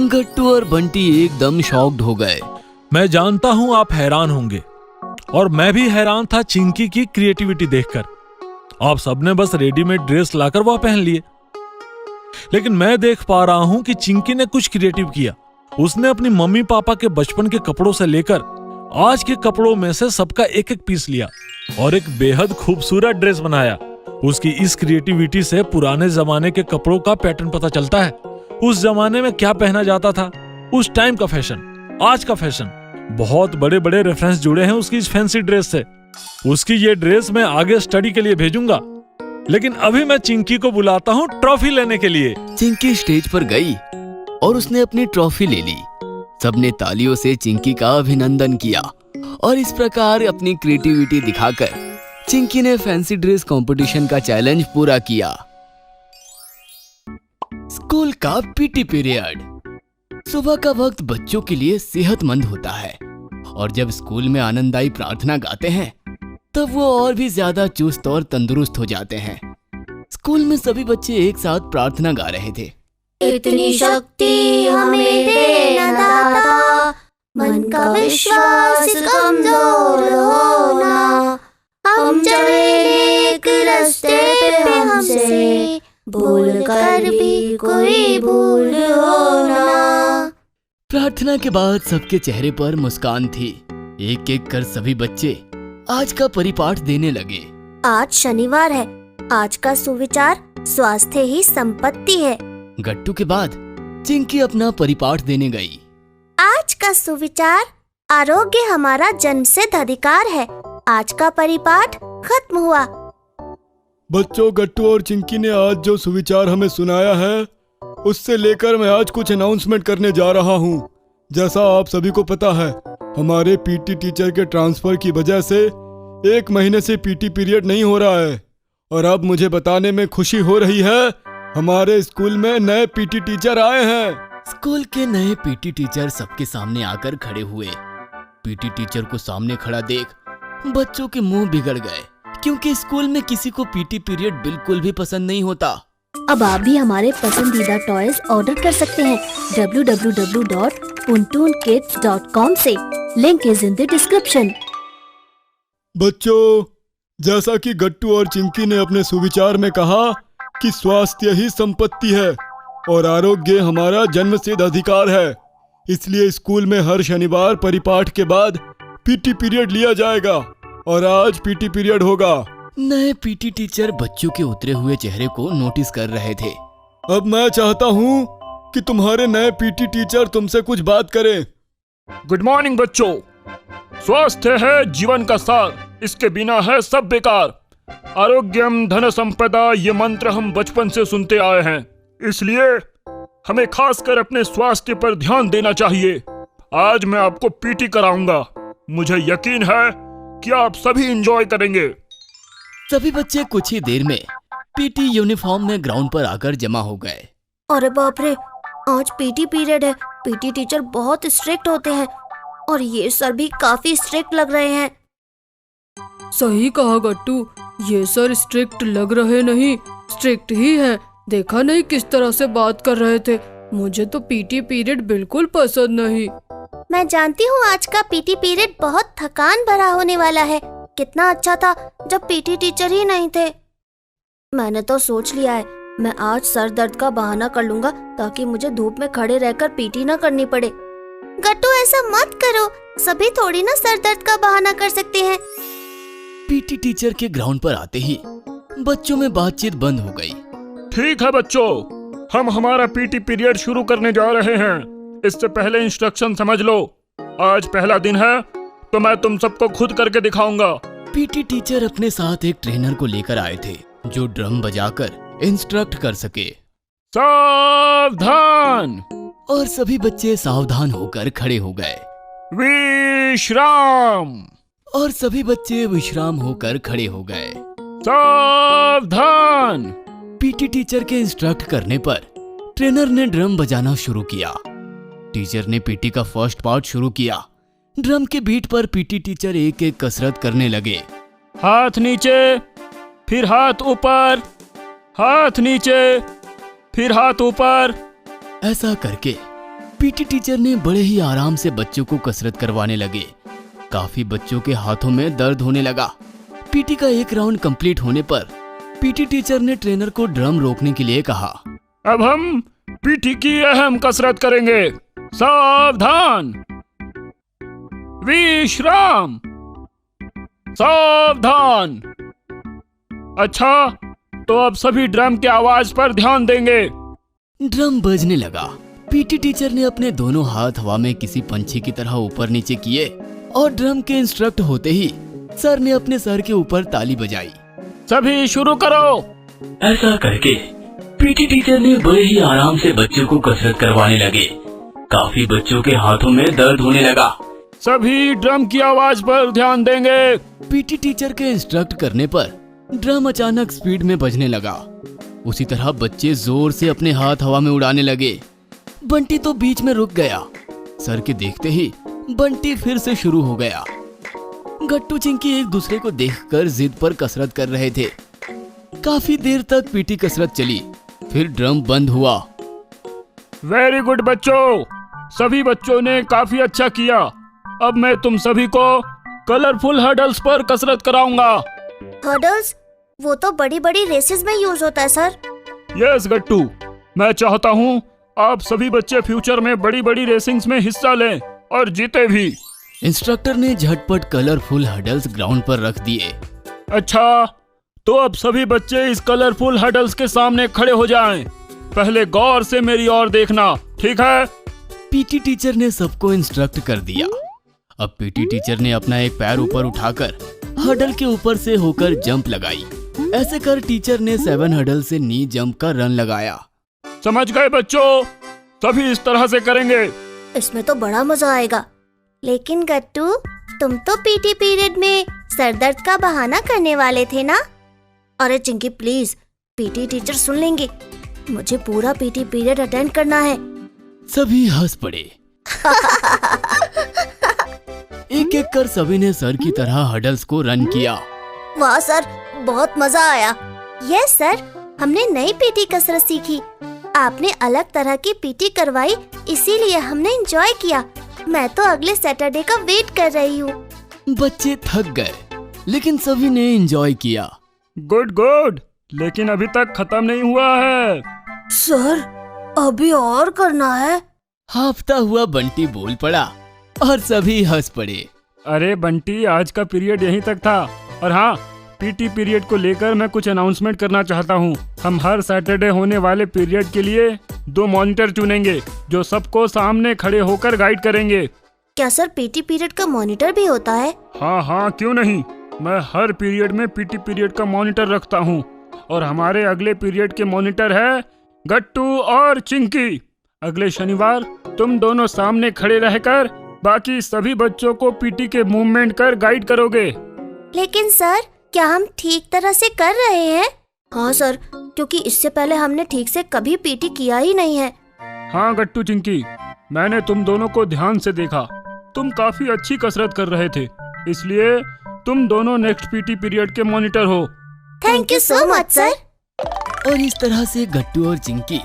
गट्टू और बंटी एकदम शॉक्ड हो गए। मैं जानता हूं आप हैरान होंगे और मैं भी हैरान था चिंकी की क्रिएटिविटी देखकर। आप सबने बस रेडीमेड ड्रेस लाकर वह पहन लिए, लेकिन मैं देख पा रहा हूं कि चिंकी ने कुछ क्रिएटिव किया। उसने अपनी मम्मी पापा के बचपन के कपड़ों से लेकर आज के कपड़ों में से सबका एक एक पीस लिया और एक बेहद खूबसूरत ड्रेस बनाया। उसकी इस क्रिएटिविटी से पुराने जमाने के कपड़ों का पैटर्न पता चलता है। उस जमाने में क्या पहना जाता था, उस टाइम का फैशन, आज का फैशन, बहुत बड़े बड़े रेफरेंस जुड़े हैं उसकी इस फैंसी ड्रेस से। उसकी ये ड्रेस मैं आगे स्टडी के लिए भेजूंगा, लेकिन अभी मैं चिंकी को बुलाता हूँ ट्रॉफी लेने के लिए। चिंकी स्टेज पर गई और उसने अपनी ट्रॉफी ले ली। सबने तालियों से चिंकी का अभिनंदन किया और इस प्रकार अपनी क्रिएटिविटी दिखाकर चिंकी ने फैंसी ड्रेस कंपटीशन का चैलेंज पूरा किया। स्कूल का पीटी पीरियड। सुबह का वक्त बच्चों के लिए सेहतमंद होता है और जब स्कूल में आनंददायी प्रार्थना गाते हैं तब वो और भी ज्यादा चुस्त और तंदुरुस्त हो जाते हैं। स्कूल में सभी बच्चे एक साथ प्रार्थना गा रहे थे। इतनी शक्ति हमें देना दाता, मन का विश्वास कमजोर होना, हम चले एक रास्ते पे हमसे भूल कर भी कोई भूल होना। प्रार्थना के बाद सबके चेहरे पर मुस्कान थी। एक एक कर सभी बच्चे आज का परिपाठ देने लगे। आज शनिवार है। आज का सुविचार स्वास्थ्य ही संपत्ति है। गट्टू के बाद चिंकी अपना परिपाठ देने गई। आज का सुविचार आरोग्य हमारा जन्मसिद्ध अधिकार है। आज का परिपाठ खत्म हुआ। बच्चों, गट्टू और चिंकी ने आज जो सुविचार हमें सुनाया है उससे लेकर मैं आज कुछ अनाउंसमेंट करने जा रहा हूँ। जैसा आप सभी को पता है, हमारे पीटी टीचर के ट्रांसफर की वजह से 1 महीने से पीटी पीरियड नहीं हो रहा है और अब मुझे बताने में खुशी हो रही है, हमारे स्कूल में नए पीटी टीचर आए हैं। स्कूल के नए पीटी टीचर सबके सामने आकर खड़े हुए। पीटी टीचर को सामने खड़ा देख बच्चों के मुंह बिगड़ गए क्योंकि स्कूल में किसी को पीटी पीरियड बिल्कुल भी पसंद नहीं होता। अब आप भी हमारे पसंदीदा टॉयज ऑर्डर कर सकते हैं www.puntoonkids.com से। Link is in the description. बच्चों, जैसा कि गट्टू और चिंकी ने अपने सुविचार में कहा कि स्वास्थ्य ही संपत्ति है और आरोग्य हमारा जन्मसिद्ध अधिकार है, इसलिए स्कूल में हर शनिवार परिपाठ के बाद पीटी पीरियड लिया जाएगा और आज पीटी पीरियड होगा। नए पीटी टीचर बच्चों के उतरे हुए चेहरे को नोटिस कर रहे थे। अब मैं चाहता हूँ कि तुम्हारे नए पीटी टीचर तुमसे कुछ बात करें। गुड मॉर्निंग बच्चों। स्वास्थ्य है जीवन का सार, इसके बिना है सब बेकार। आरोग्यम धन संपदा, ये मंत्र हम बचपन से सुनते आए हैं, इसलिए हमें खासकर अपने स्वास्थ्य पर ध्यान देना चाहिए। आज मैं आपको पीटी कराऊंगा। मुझे यकीन है कि आप सभी एंजॉय करेंगे। सभी बच्चे कुछ ही देर में पीटी यूनिफॉर्म में ग्राउंड पर आकर जमा हो गए। अरे बाप रे, आज पीटी पीरियड है। पीटी टीचर बहुत स्ट्रिक्ट होते हैं और ये सर भी काफी स्ट्रिक्ट लग रहे हैं। सही कहा गट्टू, ये सर स्ट्रिक्ट लग रहे नहीं, स्ट्रिक्ट ही है। देखा नहीं किस तरह से बात कर रहे थे। मुझे तो पीटी पीरियड बिल्कुल पसंद नहीं। मैं जानती हूँ आज का पीटी पीरियड बहुत थकान भरा होने वाला है। कितना अच्छा था जब पीटी टीचर ही नहीं थे। मैंने तो सोच लिया है, मैं आज सर दर्द का बहाना कर लूंगा ताकि मुझे धूप में खड़े रहकर पीटी ना करनी पड़े। गट्टू ऐसा मत करो, सभी थोड़ी ना सर दर्द का बहाना कर सकते हैं। पीटी टीचर के ग्राउंड पर आते ही बच्चों में बातचीत बंद हो गई। ठीक है बच्चों, हम हमारा पीटी पीरियड शुरू करने जा रहे हैं। इससे पहले इंस्ट्रक्शन समझ लो। आज पहला दिन है तो मैं तुम सबको खुद करके दिखाऊंगा। पीटी टीचर अपने साथ एक ट्रेनर को लेकर आए थे जो ड्रम बजाकर इंस्ट्रक्ट कर सके। सावधान! और सभी बच्चे सावधान होकर खड़े हो गए। विश्राम! और सभी बच्चे विश्राम होकर खड़े हो गए। सावधान! पीटी टीचर के इंस्ट्रक्ट करने पर ट्रेनर ने ड्रम बजाना शुरू किया। टीचर ने पीटी का फर्स्ट पार्ट शुरू किया। ड्रम के बीट पर पीटी टीचर एक एक कसरत करने लगे। हाथ नीचे, फिर हाथ ऊपर, हाथ नीचे, फिर हाथ ऊपर। ऐसा करके पीटी टीचर ने बड़े ही आराम से बच्चों को कसरत करवाने लगे। काफी बच्चों के हाथों में दर्द होने लगा। पीटी का एक राउंड कंप्लीट होने पर पीटी टीचर ने ट्रेनर को ड्रम रोकने के लिए कहा। अब हम पीटी की अहम कसरत करेंगे। सावधान! विश्राम! सावधान! अच्छा, तो अब सभी ड्रम की आवाज पर ध्यान देंगे। ड्रम बजने लगा। पीटी टीचर ने अपने दोनों हाथ हवा में किसी पंछी की तरह ऊपर नीचे किए और ड्रम के इंस्ट्रक्ट होते ही सर ने अपने सर के ऊपर ताली बजाई। सभी शुरू करो। ऐसा करके पीटी टीचर ने बड़े ही आराम से बच्चों को कसरत करवाने लगे। काफी बच्चों के हाथों में दर्द होने लगा। सभी ड्रम की आवाज पर ध्यान देंगे। पीटी टीचर के इंस्ट्रक्ट करने पर ड्रम अचानक स्पीड में बजने लगा। उसी तरह बच्चे जोर से अपने हाथ हवा में उड़ाने लगे। बंटी तो बीच में रुक गया। सर के देखते ही बंटी फिर से शुरू हो गया। गट्टू चिंकी एक दूसरे को देखकर जिद पर कसरत कर रहे थे। काफी देर तक पीटी कसरत चली, फिर ड्रम बंद हुआ। वेरी गुड बच्चों, सभी बच्चों ने काफी अच्छा किया। अब मैं तुम सभी को कलरफुल हर्डल्स पर कसरत कराऊंगा। हर्डल्स? वो तो बड़ी बड़ी रेसेस में यूज होता है सर। यस गट्टू, मैं चाहता हूँ आप सभी बच्चे फ्यूचर में बड़ी बड़ी रेसिंग्स में हिस्सा लें और जीते भी। इंस्ट्रक्टर ने झटपट कलरफुल हर्डल्स ग्राउंड पर रख दिए। अच्छा, तो अब सभी बच्चे इस कलरफुल हर्डल्स के सामने खड़े हो जाएं। पहले गौर से मेरी ओर देखना, ठीक है? पीटी टीचर ने सबको इंस्ट्रक्ट कर दिया। अब पीटी टीचर ने अपना एक पैर ऊपर उठाकर हर्डल के ऊपर से होकर जंप लगाई। ऐसे कर टीचर ने 7 हर्डल से नी जंप का रन लगाया। समझ गए बच्चों? सभी इस तरह से करेंगे। इसमें तो बड़ा मजा आएगा। लेकिन गट्टू, तुम तो पीटी पीरियड में सर दर्द का बहाना करने वाले थे ना? अरे चिंकी प्लीज, पीटी टीचर सुन लेंगे। मुझे पूरा पीटी पीरियड अटेंड करना है। सभी हंस पड़े। एक एक कर सभी ने सर की तरह हर्डल्स को रन किया। वाह सर, बहुत मजा आया। यस सर, हमने नई पीटी कसरत सीखी। आपने अलग तरह की पीटी करवाई, इसीलिए हमने एंजॉय किया। मैं तो अगले सैटरडे का वेट कर रही हूँ। बच्चे थक गए, लेकिन सभी ने एंजॉय किया। गुड गुड, लेकिन अभी तक खत्म नहीं हुआ है। सर, अभी और करना है। हाफता हुआ बंटी बोल पड़ा और सभी हंस पड़े। अरे बंटी, आज का पीरियड यहीं तक था। और हाँ, पीटी पीरियड को लेकर मैं कुछ अनाउंसमेंट करना चाहता हूँ। हम हर सैटरडे होने वाले पीरियड के लिए 2 मॉनिटर चुनेंगे जो सबको सामने खड़े होकर गाइड करेंगे। क्या सर पीटी पीरियड का मॉनिटर भी होता है? हाँ हाँ, क्यों नहीं। मैं हर पीरियड में पीटी पीरियड का मॉनिटर रखता हूँ। और हमारे अगले पीरियड के मॉनिटर है गट्टू और चिंकी। अगले शनिवार तुम दोनों सामने खड़े रहकर बाकी सभी बच्चों को पीटी के मूवमेंट कर गाइड करोगे। लेकिन सर, क्या हम ठीक तरह से कर रहे हैं? हाँ सर, क्योंकि इससे पहले हमने ठीक से कभी पीटी किया ही नहीं है। हाँ गट्टू चिंकी, मैंने तुम दोनों को ध्यान से देखा। तुम काफी अच्छी कसरत कर रहे थे, इसलिए तुम दोनों नेक्स्ट पीटी पीरियड के मॉनिटर हो। Thank you so much sir. और इस तरह से गट्टू और चिंकी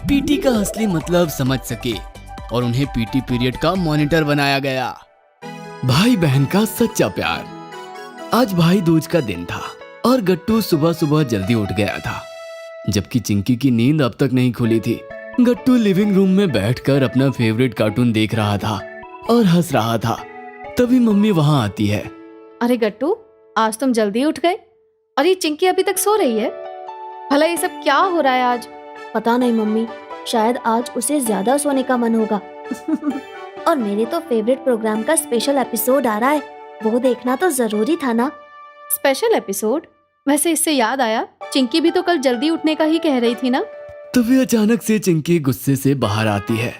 पीटी का असली मतलब समझ सके और उन्हें पीटी पीरियड का मॉनिटर बनाया गया। भाई बहन का सच्चा प्यार। आज भाई दूज का दिन था और गट्टू सुबह सुबह जल्दी उठ गया था, जबकि चिंकी की नींद अब तक नहीं खुली थी। गट्टू लिविंग रूम में बैठकर अपना फेवरेट कार्टून देख रहा था और हंस रहा था। तभी मम्मी वहां आती है। अरे गट्टू, आज तुम जल्दी उठ गए और ये चिंकी अभी तक सो रही है। भला ये सब क्या हो रहा है आज? पता नहीं मम्मी, शायद आज उसे ज्यादा सोने का मन होगा। और मेरे तो फेवरेट प्रोग्राम का स्पेशल एपिसोड आ रहा है, वो देखना तो जरूरी था ना। Special episode? वैसे इससे याद आया, चिंकी भी तो कल जल्दी उठने का ही कह रही थी ना। तभी अचानक से चिंकी गुस्से से बाहर आती है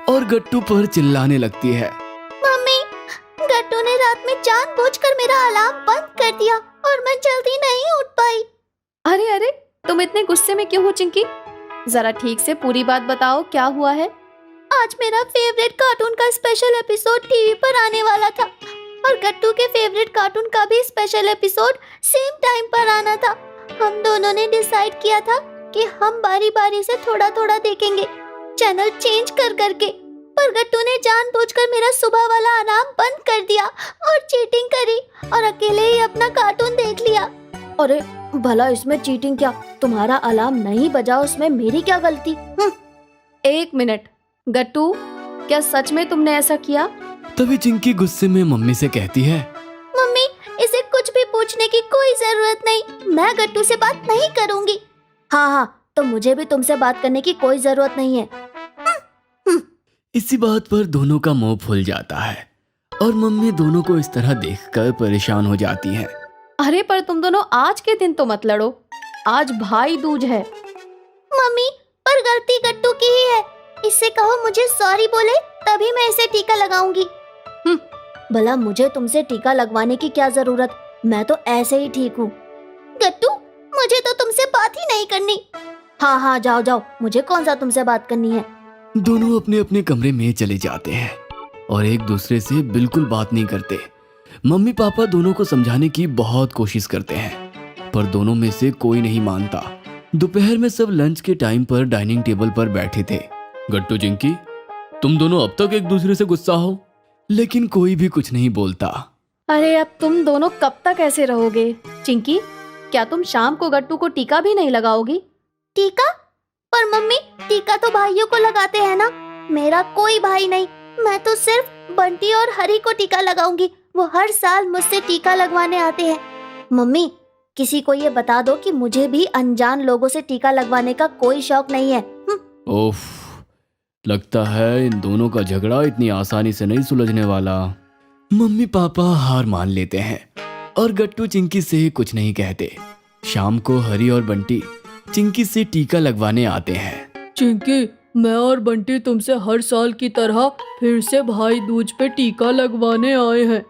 और गट्टू पर चिल्लाने लगती है। मम्मी, गट्टू ने रात में जानबूझकर मेरा अलार्म बंद कर दिया और मैं जल्दी नहीं उठ पाई। अरे अरे, तुम इतने गुस्से में क्यों हो चिंकी? जरा ठीक से पूरी बात बताओ, क्या हुआ है? आज मेरा फेवरेट कार्टून का स्पेशल एपिसोड टीवी पर आने वाला था और गट्टू के फेवरेट कार्टून का भी स्पेशल एपिसोड सेम टाइम पर आना था। हम दोनों ने डिसाइड किया था कि हम बारी बारी से थोड़ा थोड़ा देखेंगे, चैनल चेंज कर करके। पर गट्टू ने जानबूझकर मेरा सुबह वाला अलार्म बंद कर दिया और चीटिंग करी और अकेले ही अपना कार्टून देख लिया। अरे भला इसमें चीटिंग क्या? तुम्हारा अलार्म नहीं बजा, उसमें मेरी क्या गलती? एक मिनट गट्टू, क्या सच में तुमने ऐसा किया? तभी चिंकी गुस्से में मम्मी से कहती है, मम्मी, इसे कुछ भी पूछने की कोई जरूरत नहीं, मैं गट्टू से बात नहीं करूंगी। हाँ हाँ, तो मुझे भी तुमसे बात करने की कोई जरूरत नहीं है। इसी बात पर दोनों का मुंह फूल जाता है और मम्मी दोनों को इस तरह देखकर परेशान हो जाती है। अरे पर तुम दोनों आज के दिन तो मत लड़ो, आज भाई दूज है। मम्मी, पर गलती गट्टू की ही है, इससे कहो मुझे सॉरी बोले, तभी मैं इसे टीका लगाऊंगी। भला मुझे तुमसे टीका लगवाने की क्या जरूरत? मैं तो ऐसे ही ठीक हूँ। गट्टू, मुझे तो तुमसे बात ही नहीं करनी। हाँ हाँ, जाओ जाओ, मुझे कौन सा तुमसे बात करनी है। दोनों अपने अपने कमरे में चले जाते हैं और एक दूसरे से बिल्कुल बात नहीं करते। मम्मी पापा दोनों को समझाने की बहुत कोशिश करते हैं, पर दोनों में से कोई नहीं मानता। दोपहर में सब लंच के टाइम पर डाइनिंग टेबल पर बैठे थे। गट्टू चिंकी, तुम दोनों अब तक एक दूसरे से गुस्सा हो, लेकिन कोई भी कुछ नहीं बोलता। अरे अब तुम दोनों कब तक ऐसे रहोगे? चिंकी, क्या तुम शाम को गट्टू को टीका भी नहीं लगाओगी? टीका? पर मम्मी, टीका तो भाइयों को लगाते हैं ना, मेरा कोई भाई नहीं। मैं तो सिर्फ बंटी और हरी को टीका लगाऊंगी, वो हर साल मुझसे टीका लगवाने आते हैं। मम्मी, किसी को ये बता दो कि मुझे भी अनजान लोगों से टीका लगवाने का कोई शौक नहीं है। ओफ, लगता है इन दोनों का झगड़ा इतनी आसानी से नहीं सुलझने वाला। मम्मी पापा हार मान लेते हैं और गट्टू चिंकी से कुछ नहीं कहते। शाम को हरी और बंटी चिंकी से टीका लगवाने आते हैं। चिंकी, मैं और बंटी तुमसे हर साल की तरह फिर से भाई दूज पे टीका लगवाने आए हैं।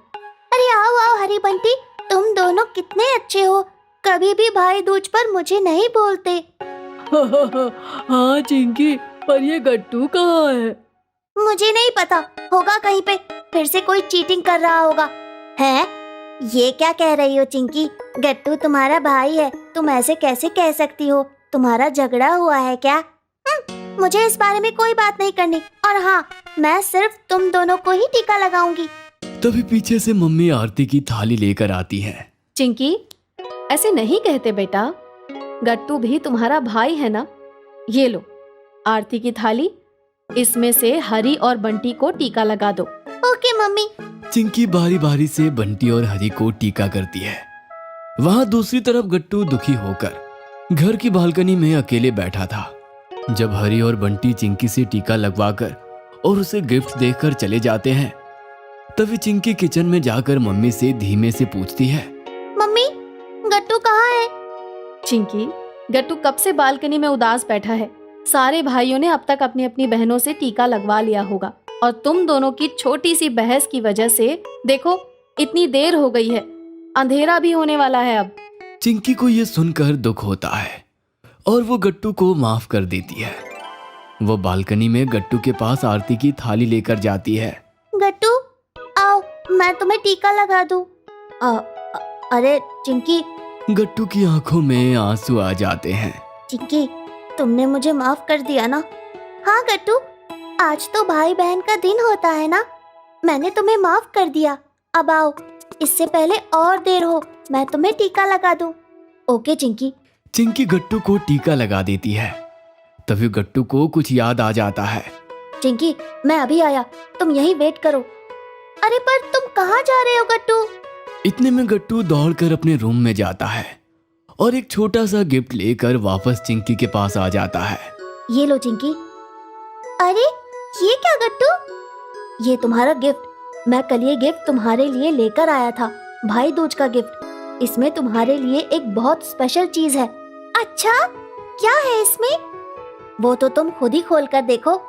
अरे आओ आओ हरी बंटी, तुम दोनों कितने अच्छे हो, कभी भी भाई दूज पर मुझे नहीं बोलते। हाँ चिंकी, पर ये गट्टू कहाँ है? मुझे नहीं पता, होगा कहीं पे, फिर से कोई चीटिंग कर रहा होगा। है? ये क्या कह रही हो चिंकी? गट्टू तुम्हारा भाई है, तुम ऐसे कैसे कह सकती हो? तुम्हारा झगड़ा हुआ है क्या? मुझे इस बारे में कोई बात नहीं करनी, और हाँ, मैं सिर्फ तुम दोनों को ही टीका लगाऊंगी। तभी पीछे से मम्मी आरती की थाली लेकर आती है। चिंकी, ऐसे नहीं कहते बेटा, गट्टू भी तुम्हारा भाई है ना। ये लो आरती की थाली, इसमें से हरी और बंटी को टीका लगा दो। Okay mummy. चिंकी बारी बारी से बंटी और हरी को टीका करती है। वहां दूसरी तरफ गट्टू दुखी होकर घर की बालकनी में अकेले बैठा था। जब हरी और बंटी चिंकी से टीका लगवाकर और उसे गिफ्ट देकर चले जाते हैं, तभी चिंकी किचन में जाकर मम्मी से धीमे से पूछती है, मम्मी, गट्टू कहाँ है? चिंकी, गट्टू कब से बालकनी में उदास बैठा है। सारे भाइयों ने अब तक अपनी अपनी बहनों से टीका लगवा लिया होगा और तुम दोनों की छोटी सी बहस की वजह से देखो इतनी देर हो गई है, अंधेरा भी होने वाला है अब। चिंकी को ये सुनकर दुख होता है और वो गट्टू को माफ कर देती है। वो बालकनी में गट्टू के पास आरती की थाली लेकर जाती है। गट्टू आओ, मैं तुम्हें टीका लगा दूं। अरे चिंकी। गट्टू की आंखों में आंसू आ जाते हैं। चिंकी, तुमने मुझे माफ कर दिया ना? हाँ गट्टू, आज तो भाई बहन का दिन होता है ना, मैंने तुम्हें माफ कर दिया। अब आओ, इससे पहले और देर हो मैं तुम्हें टीका लगा दूं। ओके चिंकी। चिंकी गट्टू को टीका लगा देती है। तभी गट्टू को कुछ याद आ जाता है। चिंकी, मैं अभी आया, तुम यहीं वेट करो। अरे पर तुम कहाँ जा रहे हो गट्टू? इतने में गट्टू दौड़कर अपने रूम में जाता है और एक छोटा सा गिफ्ट लेकर वापस चिंकी के पास आ जाता है। ये लो चिंकी। अरे ये क्या गट्टू? ये तुम्हारा गिफ्ट। मैं कल ये गिफ्ट तुम्हारे लिए लेकर आया था, भाई दूज का गिफ्ट। इसमें तुम्हारे लिए एक बहुत स्पेशल चीज है। अच्छा, क्या है इसमें? वो तो तुम खुद ही खोल कर देखो।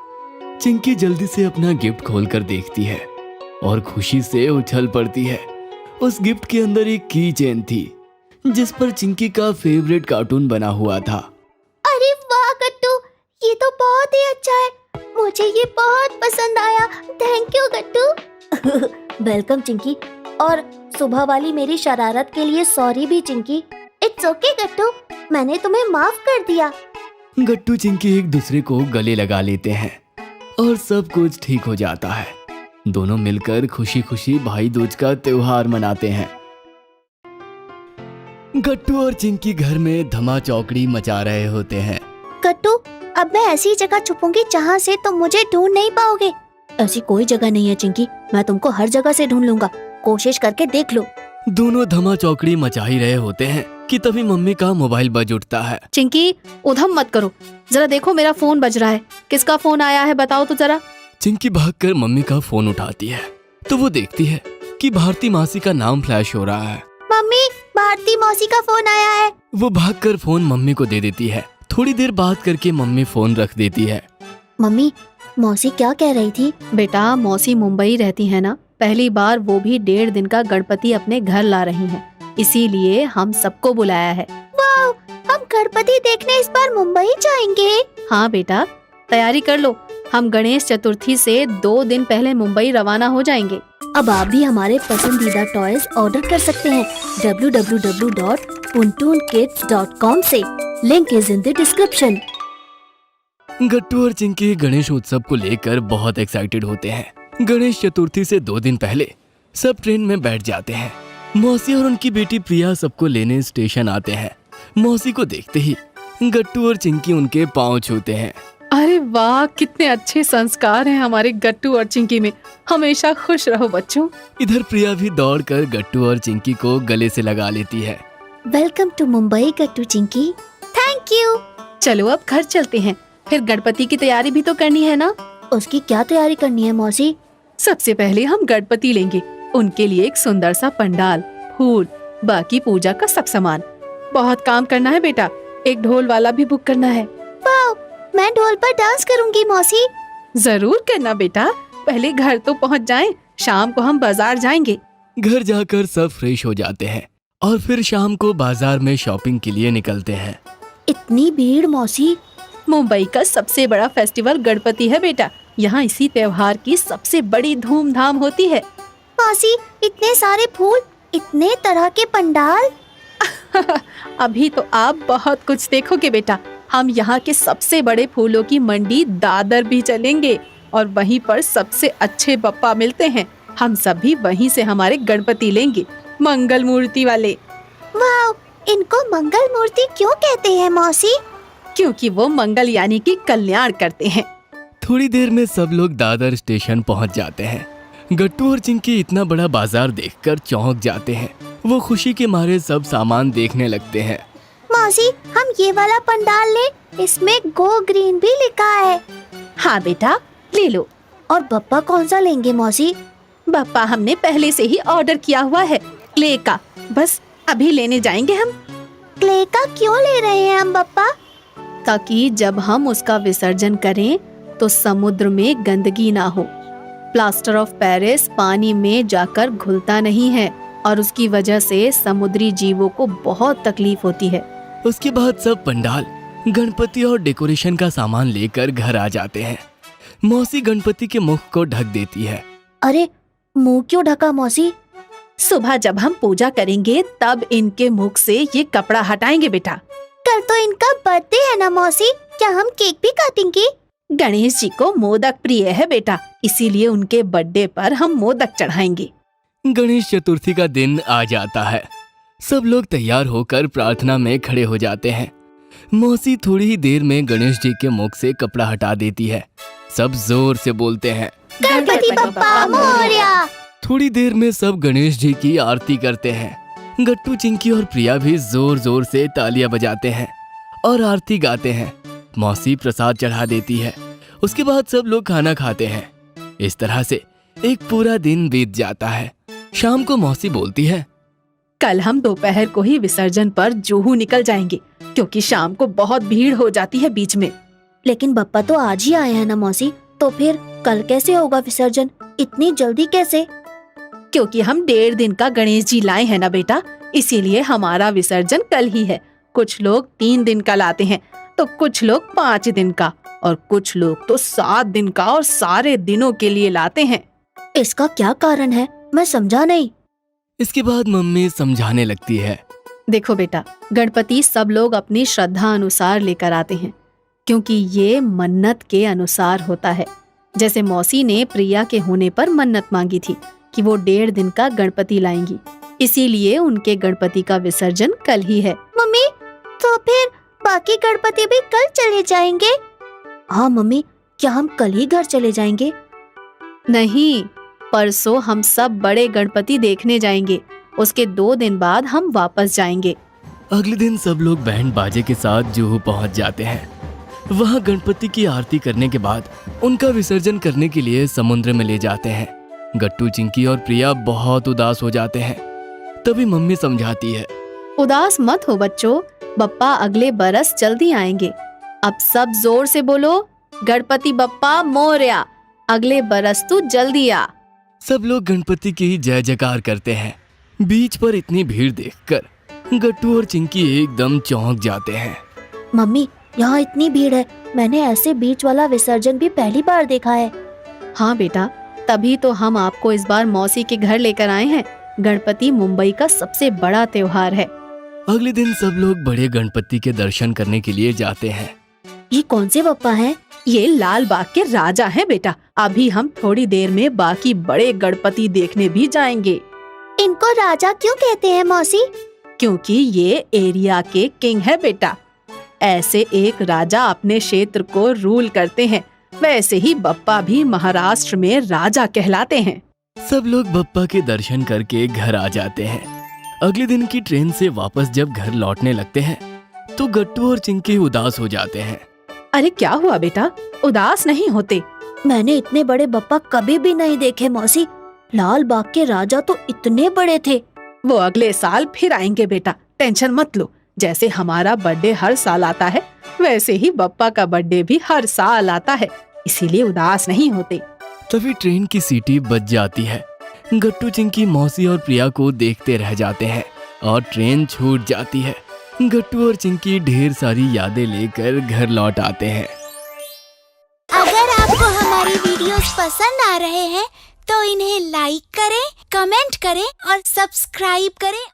चिंकी जल्दी से अपना गिफ्ट खोलकर देखती है और खुशी से उछल पड़ती है। उस गिफ्ट के अंदर एक की चेन थी जिस पर चिंकी का फेवरेट कार्टून बना हुआ था। अरे वाह गट्टू, ये तो बहुत ही अच्छा है, मुझे ये बहुत पसंद आया। Thank you Gattu. Welcome Chinki, और सुबह वाली मेरी शरारत के लिए सॉरी भी चिंकी। इट्स ओके गट्टू, मैंने तुम्हें माफ कर दिया। गट्टू चिंकी एक दूसरे को गले लगा लेते हैं और सब कुछ ठीक हो जाता है। दोनों मिलकर खुशी खुशी भाई दूज का त्योहार मनाते हैं। गट्टू और चिंकी घर में धमा चौकड़ी मचा रहे होते हैं। गट्टू, अब मैं ऐसी जगह छुपूंगी जहाँ से तुम मुझे ढूंढ नहीं पाओगे। ऐसी कोई जगह नहीं है चिंकी, मैं तुमको हर जगह से ढूंढ लूंगा, कोशिश करके देख लो। दोनों धमा चौकड़ी मचा ही रहे होते हैं कि तभी मम्मी का मोबाइल बज उठता है। चिंकी, उधम मत करो, जरा देखो मेरा फोन बज रहा है। किसका फोन आया है बताओ तो जरा। चिंकी भागकर मम्मी का फोन उठाती है तो वो देखती है कि भारती मासी का नाम फ्लैश हो रहा है। मम्मी, भारती मौसी का फोन आया है। वो भागकर फोन मम्मी को दे देती है। थोड़ी देर बात करके मम्मी फोन रख देती है। मम्मी, मौसी क्या कह रही थी? बेटा, मौसी मुंबई रहती है ना, पहली बार वो भी 1.5 दिन का गणपति अपने घर ला रही हैं, इसीलिए हम सबको बुलाया है। वाह, हम गणपति देखने इस बार मुंबई जाएंगे। हाँ बेटा, तैयारी कर लो, हम गणेश चतुर्थी से 2 दिन पहले मुंबई रवाना हो जाएंगे। अब आप भी हमारे पसंदीदा टॉयज ऑर्डर कर सकते हैं www.puntoonkids.com से। Link is in the description. Gattu और चिंकी गणेश उत्सव को लेकर बहुत एक्साइटेड होते हैं। गणेश चतुर्थी से 2 दिन पहले सब ट्रेन में बैठ जाते हैं। मौसी और उनकी बेटी प्रिया सबको लेने स्टेशन आते हैं। मौसी को देखते ही गट्टू और चिंकी उनके पांव छूते हैं। अरे वाह, कितने अच्छे संस्कार हैं हमारे गट्टू और चिंकी में। हमेशा खुश रहो बच्चों। इधर प्रिया भी दौड़कर गट्टू और चिंकी को गले से लगा लेती है। Welcome to Mumbai Gattu Chinki. Thank you. चलो अब घर चलते हैं, फिर गणपति की तैयारी भी तो करनी है ना। उसकी क्या तैयारी करनी है मौसी? सबसे पहले हम गणपति लेंगे, उनके लिए एक सुंदर सा पंडाल, फूल, बाकी पूजा का सब सामान। बहुत काम करना है बेटा, एक ढोल वाला भी बुक करना है। वाह, मैं ढोल पर डांस करूंगी मौसी। जरूर करना बेटा, पहले घर तो पहुंच जाएं, शाम को हम बाजार जाएंगे। घर जाकर सब फ्रेश हो जाते हैं और फिर शाम को बाजार में शॉपिंग के लिए निकलते हैं। इतनी भीड़ मौसी? मुंबई का सबसे बड़ा फेस्टिवल गणपति है बेटा, यहाँ इसी त्योहार की सबसे बड़ी धूमधाम होती है। मौसी, इतने सारे फूल, इतने तरह के पंडाल। अभी तो आप बहुत कुछ देखोगे बेटा। हम यहाँ के सबसे बड़े फूलों की मंडी दादर भी चलेंगे और वहीं पर सबसे अच्छे बप्पा मिलते हैं। हम सभी वहीं से हमारे गणपति लेंगे, मंगल मूर्ति वाले। वाह, इनको मंगल मूर्ति क्यों कहते हैं मौसी? क्योंकि वो मंगल यानी कि कल्याण करते हैं। थोड़ी देर में सब लोग दादर स्टेशन पहुंच जाते हैं। गट्टू और चिंकी इतना बड़ा बाजार देखकर चौंक जाते हैं। वो खुशी के मारे सब सामान देखने लगते हैं। मौसी, हम ये वाला पंडाल ले, इसमें गो ग्रीन भी लिखा है। हाँ बेटा, ले लो। और बप्पा कौन सा लेंगे मौसी? बप्पा हमने पहले से ही ऑर्डर किया हुआ है, क्ले का, बस अभी लेने जाएंगे हम। क्ले का क्यों ले रहे हैं हम बप्पा? ताकि जब हम उसका विसर्जन करें तो समुद्र में गंदगी ना हो। प्लास्टर ऑफ पेरिस पानी में जाकर घुलता नहीं है और उसकी वजह से समुद्री जीवों को बहुत तकलीफ होती है। उसके बाद सब पंडाल, गणपति और डेकोरेशन का सामान लेकर घर आ जाते हैं। मौसी गणपति के मुख को ढक देती है। अरे मुंह क्यों ढका मौसी? सुबह जब हम पूजा करेंगे तब इनके मुख से ये कपड़ा हटाएंगे बेटा। कल तो इनका बर्थडे है ना मौसी, क्या हम केक भी काटेंगे? गणेश जी को मोदक प्रिय है बेटा, इसीलिए उनके बर्थडे पर हम मोदक चढ़ाएंगे। गणेश चतुर्थी का दिन आ जाता है। सब लोग तैयार होकर प्रार्थना में खड़े हो जाते हैं। मौसी थोड़ी ही देर में गणेश जी के मुख से कपड़ा हटा देती है। सब जोर से बोलते हैं, गणपति बप्पा मोरया। थोड़ी देर में सब गणेश जी की आरती करते हैं। गट्टू, चिंकी और प्रिया भी जोर जोर से तालियां बजाते हैं और आरती गाते हैं। मौसी प्रसाद चढ़ा देती है। उसके बाद सब लोग खाना खाते हैं। इस तरह से एक पूरा दिन बीत जाता है। शाम को मौसी बोलती है, कल हम दोपहर को ही विसर्जन पर जुहू निकल जाएंगे, क्योंकि शाम को बहुत भीड़ हो जाती है बीच में। लेकिन बप्पा तो आज ही आए हैं ना मौसी, तो फिर कल कैसे होगा विसर्जन? इतनी जल्दी कैसे? क्योंकि हम 1.5 दिन का गणेश जी लाए हैं ना बेटा, इसीलिए हमारा विसर्जन कल ही है। कुछ लोग 3 दिन का लाते हैं, तो कुछ लोग 5 दिन का, और कुछ लोग तो 7 दिन का और सारे दिनों के लिए लाते हैं। इसका क्या कारण है, मैं समझा नहीं। इसके बाद मम्मी समझाने लगती है। देखो बेटा, गणपति सब लोग अपनी श्रद्धा अनुसार लेकर आते हैं, क्योंकि ये मन्नत के अनुसार होता है। जैसे मौसी ने प्रिया के होने पर मन्नत मांगी थी कि वो 1.5 दिन का गणपति लाएंगी, इसीलिए उनके गणपति का विसर्जन कल ही है। मम्मी, तो फिर बाकी गणपति भी कल चले जाएंगे? हाँ मम्मी, क्या हम कल ही घर चले जाएंगे? नहीं, परसों हम सब बड़े गणपति देखने जाएंगे। उसके 2 दिन बाद हम वापस जाएंगे। अगले दिन सब लोग बैंड बाजे के साथ जुहू पहुंच जाते हैं। वहां गणपति की आरती करने के बाद उनका विसर्जन करने के लिए समुद्र में ले जाते हैं। गट्टू, चिंकी और प्रिया बहुत उदास हो जाते हैं। तभी मम्मी समझाती है, उदास मत हो बच्चों, बप्पा अगले बरस जल्दी आएंगे। अब सब जोर से बोलो, गणपति बप्पा मोरया, अगले बरस तू जल्दी आ। सब लोग गणपति की जय जयकार करते हैं। बीच पर इतनी भीड़ देखकर गट्टू और चिंकी एकदम चौंक जाते हैं। मम्मी, यहाँ इतनी भीड़ है, मैंने ऐसे बीच वाला विसर्जन भी पहली बार देखा है। हाँ बेटा, तभी तो हम आपको इस बार मौसी के घर लेकर आए हैं। गणपति मुंबई का सबसे बड़ा त्योहार है। अगले दिन सब लोग बड़े गणपति के दर्शन करने के लिए जाते हैं। ये कौन से बप्पा हैं? ये लाल बाग के राजा हैं बेटा। अभी हम थोड़ी देर में बाकी बड़े गणपति देखने भी जाएंगे। इनको राजा क्यों कहते हैं मौसी? क्योंकि ये एरिया के किंग है बेटा। ऐसे एक राजा अपने क्षेत्र को रूल करते हैं, वैसे ही बप्पा भी महाराष्ट्र में राजा कहलाते हैं। सब लोग बप्पा के दर्शन करके घर आ जाते हैं। अगले दिन की ट्रेन से वापस जब घर लौटने लगते हैं तो गट्टू और चिंकी उदास हो जाते हैं। अरे क्या हुआ बेटा, उदास नहीं होते? मैंने इतने बड़े बप्पा कभी भी नहीं देखे मौसी। लाल बाग के राजा तो इतने बड़े थे। वो अगले साल फिर आएंगे बेटा, टेंशन मत लो। जैसे हमारा बर्थडे हर साल आता है, वैसे ही बप्पा का बर्थडे भी हर साल आता है, इसीलिए उदास नहीं होते। तभी ट्रेन की सीटी बज जाती है। गट्टू, चिंकी, मौसी और प्रिया को देखते रह जाते हैं और ट्रेन छूट जाती है। गट्टू और चिंकी ढेर सारी यादें लेकर घर लौट आते हैं। अगर आपको हमारी वीडियोस पसंद आ रहे हैं तो इन्हें लाइक करें, कमेंट करें और सब्सक्राइब करें